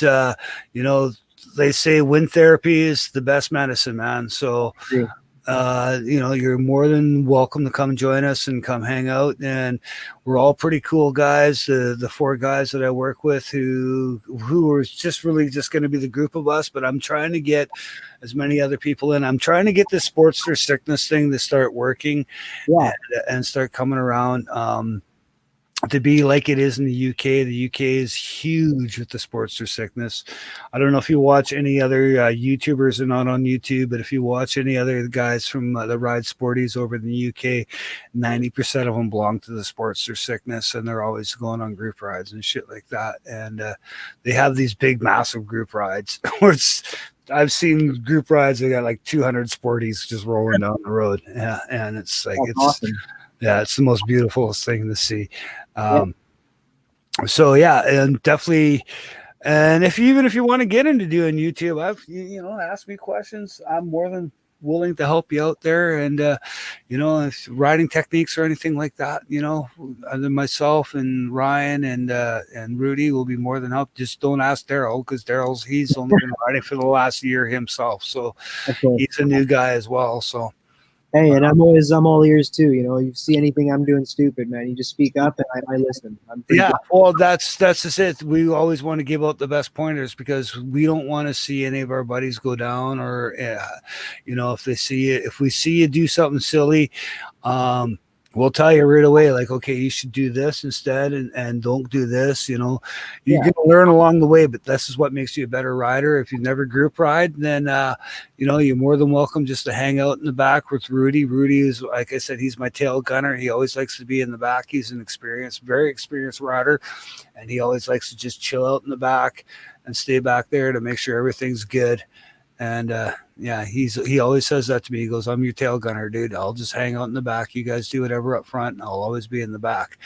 they say wind therapy is the best medicine, man. So, you're more than welcome to come join us and come hang out. And we're all pretty cool guys. The 4 guys that I work with who are just really just going to be the group of us, but I'm trying to get as many other people in. I'm trying to get this Sportster sickness thing to start working and start coming around. To be like it is in the UK. The UK is huge with the Sportster sickness. I don't know if you watch any other YouTubers are not on YouTube, but if you watch any other guys from the Ride Sporties over in the UK, 90% of them belong to the Sportster sickness, and they're always going on group rides and shit like that. And they have these big, massive group rides where I've seen group rides. They got like 200 Sporties just rolling down the road. Yeah, and it's like it's awesome. Yeah, it's the most beautiful thing to see. So yeah, and definitely. And if you want to get into doing YouTube, ask me questions. I'm more than willing to help you out there. And if riding techniques or anything like that, either myself and Ryan and Rudy will be more than help. Just don't ask Daryl, because he's only been riding for the last year himself, so he's a new guy as well. So. Hey, and I'm all ears too. You see anything I'm doing stupid, man, you just speak up and I listen. Yeah, well, that's just it. We always want to give out the best pointers because we don't want to see any of our buddies go down, or if we see you do something silly, we'll tell you right away, like, okay, you should do this instead and don't do this. You're going to learn along the way, but this is what makes you a better rider. If you've never group ride, then, you're more than welcome just to hang out in the back with Rudy. Rudy is, like I said, he's my tail gunner. He always likes to be in the back. He's an very experienced rider, and he always likes to just chill out in the back and stay back there to make sure everything's good. And he always says that to me. He goes, "I'm your tail gunner, dude. I'll just hang out in the back. You guys do whatever up front, and I'll always be in the back."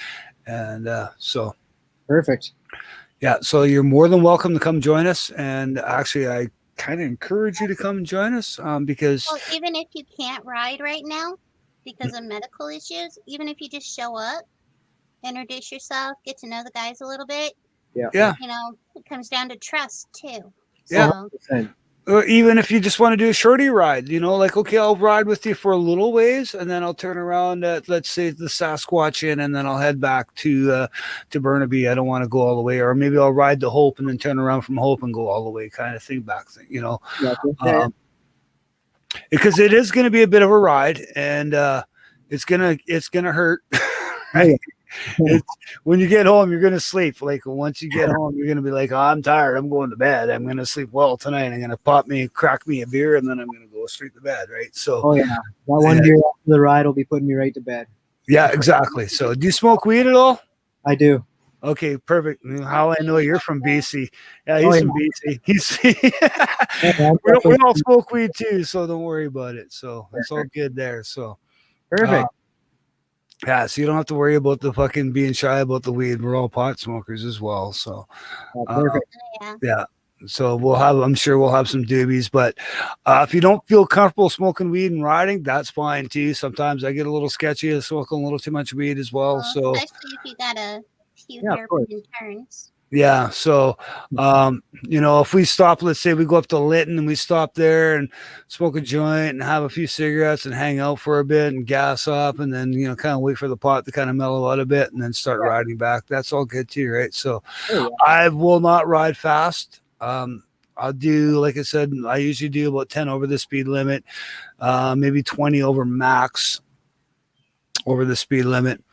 And so perfect. Yeah, so you're more than welcome to come join us. And actually, I kind of encourage you to come and join us because even if you can't ride right now because of medical issues, even if you just show up, introduce yourself, get to know the guys a little bit. Yeah. It comes down to trust too. Yeah. So, or even if you just want to do a shorty ride, like, okay, I'll ride with you for a little ways, and then I'll turn around at, let's say, the Sasquatch Inn, and then I'll head back to Burnaby. I don't want to go all the way, or maybe I'll ride to Hope and then turn around from Hope and go all the way, kind of thing, because it is going to be a bit of a ride, and it's gonna hurt. Right? When you get home, you're gonna sleep. Like, once you get home, you're gonna be like, "Oh, I'm tired. I'm going to bed. I'm gonna sleep well tonight. I'm gonna crack me a beer, and then I'm gonna go straight to bed." Right? So, that one beer after the ride will be putting me right to bed. Yeah, exactly. So, do you smoke weed at all? I do. Okay, perfect. How I know you're from BC? Yeah, he's from BC. we all smoke weed too, so don't worry about it. So it's all good there. So perfect. Yeah, so you don't have to worry about the fucking being shy about the weed. We're all pot smokers as well. So, perfect. Yeah. So I'm sure we'll have some doobies, but if you don't feel comfortable smoking weed and riding, that's fine too. Sometimes I get a little sketchy of smoking a little too much weed as well. So, especially if you got a few hairpin turns. Yeah. So, if we stop, let's say we go up to Lytton and we stop there and smoke a joint and have a few cigarettes and hang out for a bit and gas up, and then, kind of wait for the pot to kind of mellow out a bit and then start riding back. That's all good too, right? So I will not ride fast. I'll do, like I said, I usually do about 10 over the speed limit, maybe 20 over max over the speed limit.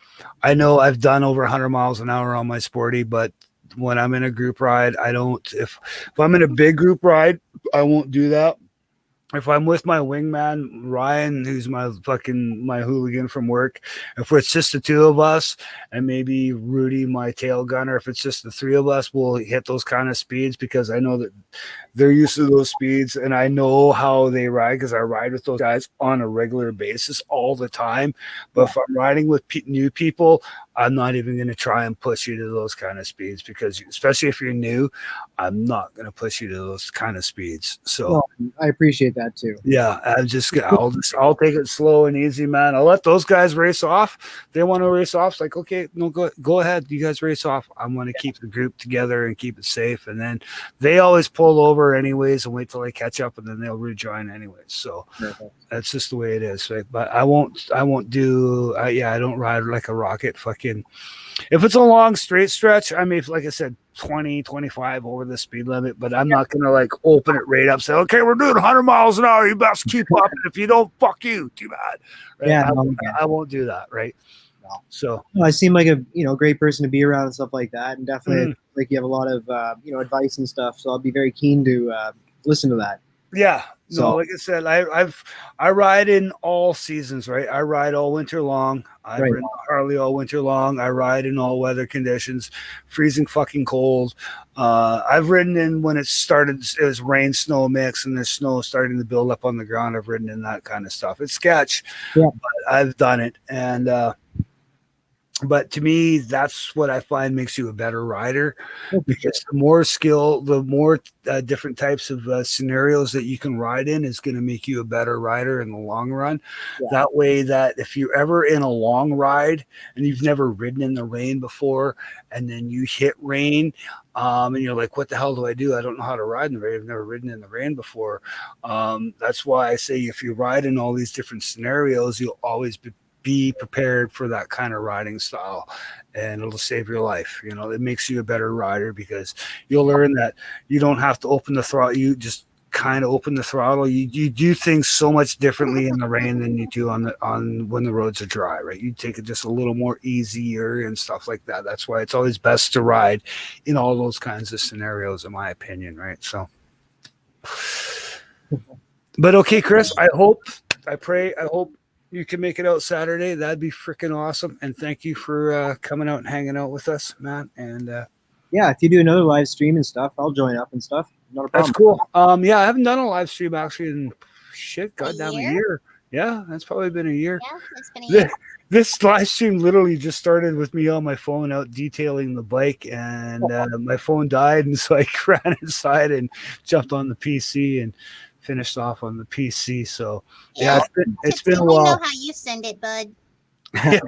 I know I've done over 100 miles an hour on my Sporty, but when I'm in a group ride, I don't. If I'm in a big group ride, I won't do that. If I'm with my wingman Ryan, who's my hooligan from work, if it's just the two of us and maybe Rudy, my tail gunner, if it's just the three of us, we'll hit those kind of speeds because I know that they're used to those speeds and I know how they ride because I ride with those guys on a regular basis all the time. But if I'm riding with new people, I'm not even going to try and push you to those kind of speeds because, especially if you're new, I'm not going to push you to those kind of speeds. So. Well, I appreciate that too. Yeah, I'll take it slow and easy, man. I'll let those guys race off. They want to race off. It's like, okay, no, go ahead. You guys race off. I'm going to keep the group together and keep it safe. And then they always pull over anyways and wait till they catch up, and then they'll rejoin anyways. So that's just the way it is. Right? But I won't do. I don't ride like a rocket. Fucking, if it's a long straight stretch, I mean, like I said, 20, 25 over the speed limit, but I'm not going to like open it right up, say, okay, we're doing 100 miles an hour. You best keep up. And if you don't, fuck you. Too bad. Right? Yeah, I won't do that. Right. No. So I seem like a great person to be around and stuff like that, and definitely like you have a lot of advice and stuff. So I'll be very keen to listen to that. Yeah. So, no, like I said, I ride in all seasons, right? I ride all winter long. I've ridden Harley all winter long. I ride in all weather conditions, freezing fucking cold. I've ridden in when it was rain, snow mix, and there's snow starting to build up on the ground. I've ridden in that kind of stuff. It's sketch, but I've done it. And, but to me, that's what I find makes you a better rider because the more skill, the more different types of scenarios that you can ride in is going to make you a better rider in the long run. Yeah. That way that if you're ever in a long ride and you've never ridden in the rain before and then you hit rain and you're like, what the hell do I do? I don't know how to ride in the rain. I've never ridden in the rain before. That's why I say if you ride in all these different scenarios, you'll always be prepared for that kind of riding style and it'll save your life. It makes you a better rider because you'll learn that you don't have to open the throttle. You just kind of open the throttle. You do things so much differently in the rain than you do on when the roads are dry, right? You take it just a little more easier and stuff like that. That's why it's always best to ride in all those kinds of scenarios, in my opinion, right? So, but okay, Chris, I hope you can make it out Saturday. That'd be freaking awesome. And thank you for coming out and hanging out with us, Matt. And yeah, if you do another live stream and stuff, I'll join up and stuff. Not a problem. That's cool. Yeah, I haven't done a live stream actually in goddamn a year. Yeah, that's probably been a year. Yeah, it's been a year. This live stream literally just started with me on my phone out detailing the bike, and my phone died, and so I ran inside and jumped on the PC and finished off on the PC. So yeah, it's been a while. I know how you send it, bud. Yeah.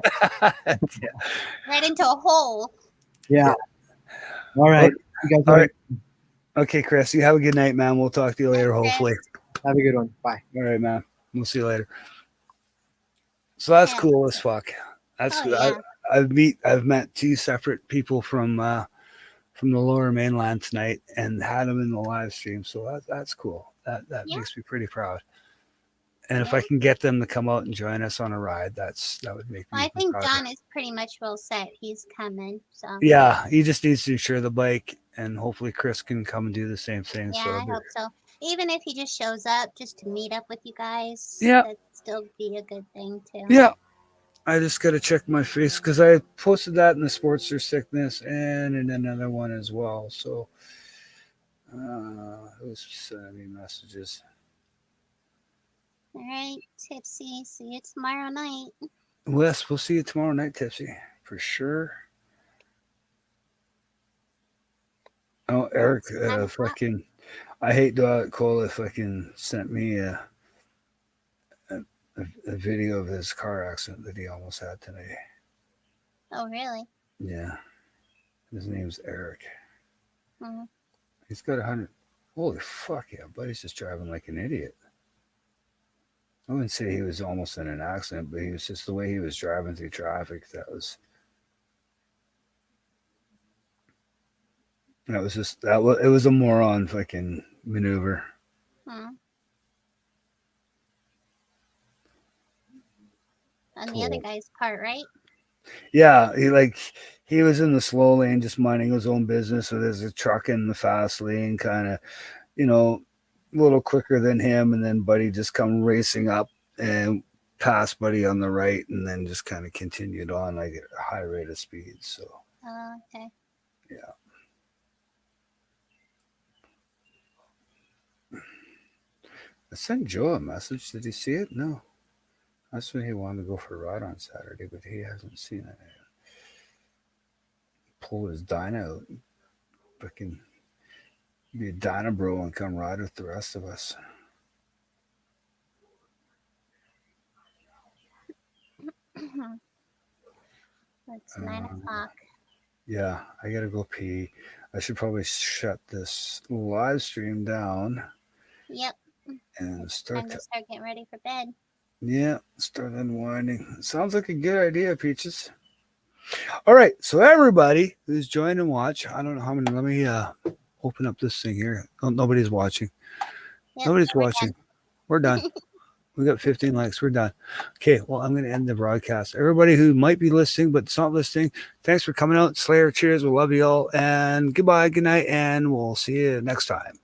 Right into a hole. Yeah. All right. You guys all right. Okay, Chris, you have a good night, man. We'll talk to you later, hopefully. Have a good one. Bye. All right, man. We'll see you later. So that's cool as fuck. That's I've met two separate people from the Lower Mainland tonight and had them in the live stream. So that's cool. That makes me pretty proud. And if I can get them to come out and join us on a ride, that would make me. I think John is pretty much well set. He's coming. So yeah, he just needs to insure the bike, and hopefully Chris can come and do the same thing. Yeah, so I hope so. Even if he just shows up just to meet up with you guys, yeah, that'd still be a good thing too. Yeah. I just got to check my face because I posted that in the Sportster Sickness and in another one as well. So who's sending me messages? All right, Tipsy. See you tomorrow night. Wes, we'll see you tomorrow night, Tipsy, for sure. Oh, Eric, fucking, I hate Cola fucking sent me a video of his car accident that he almost had today. Oh, really? Yeah. His name's Eric. Mm-hmm. He's got 100. Holy fuck, yeah, buddy's just driving like an idiot. I wouldn't say he was almost in an accident, but he was just the way he was driving through traffic. It was a moron fucking maneuver. Hmm. On the other guy's part, right? Yeah, he was in the slow lane, just minding his own business. So there's a truck in the fast lane, kind of, a little quicker than him, and then Buddy just come racing up and passed Buddy on the right, and then just kind of continued on like at a high rate of speed. So Okay. yeah. I sent Joe a message. Did he see it? No. That's when he wanted to go for a ride on Saturday, but he hasn't seen it. Pull his Dyna out. Freaking be a Dyna bro and come ride with the rest of us. It's 9 o'clock. Yeah, I gotta go pee. I should probably shut this live stream down Yep. and Time start. to start getting ready for bed. Yeah, start unwinding. Sounds like a good idea, Peaches. All right, so everybody who's joined and watch, I don't know how many. Let me open up this thing here. Oh, nobody's watching. Yep, Nobody's we're watching. done. We're done. We got 15 likes. We're done. Okay, well, I'm going to end the broadcast. Everybody who might be listening but it's not listening, thanks for coming out. Slayer, cheers. We love you all. And goodbye, good night, and we'll see you next time.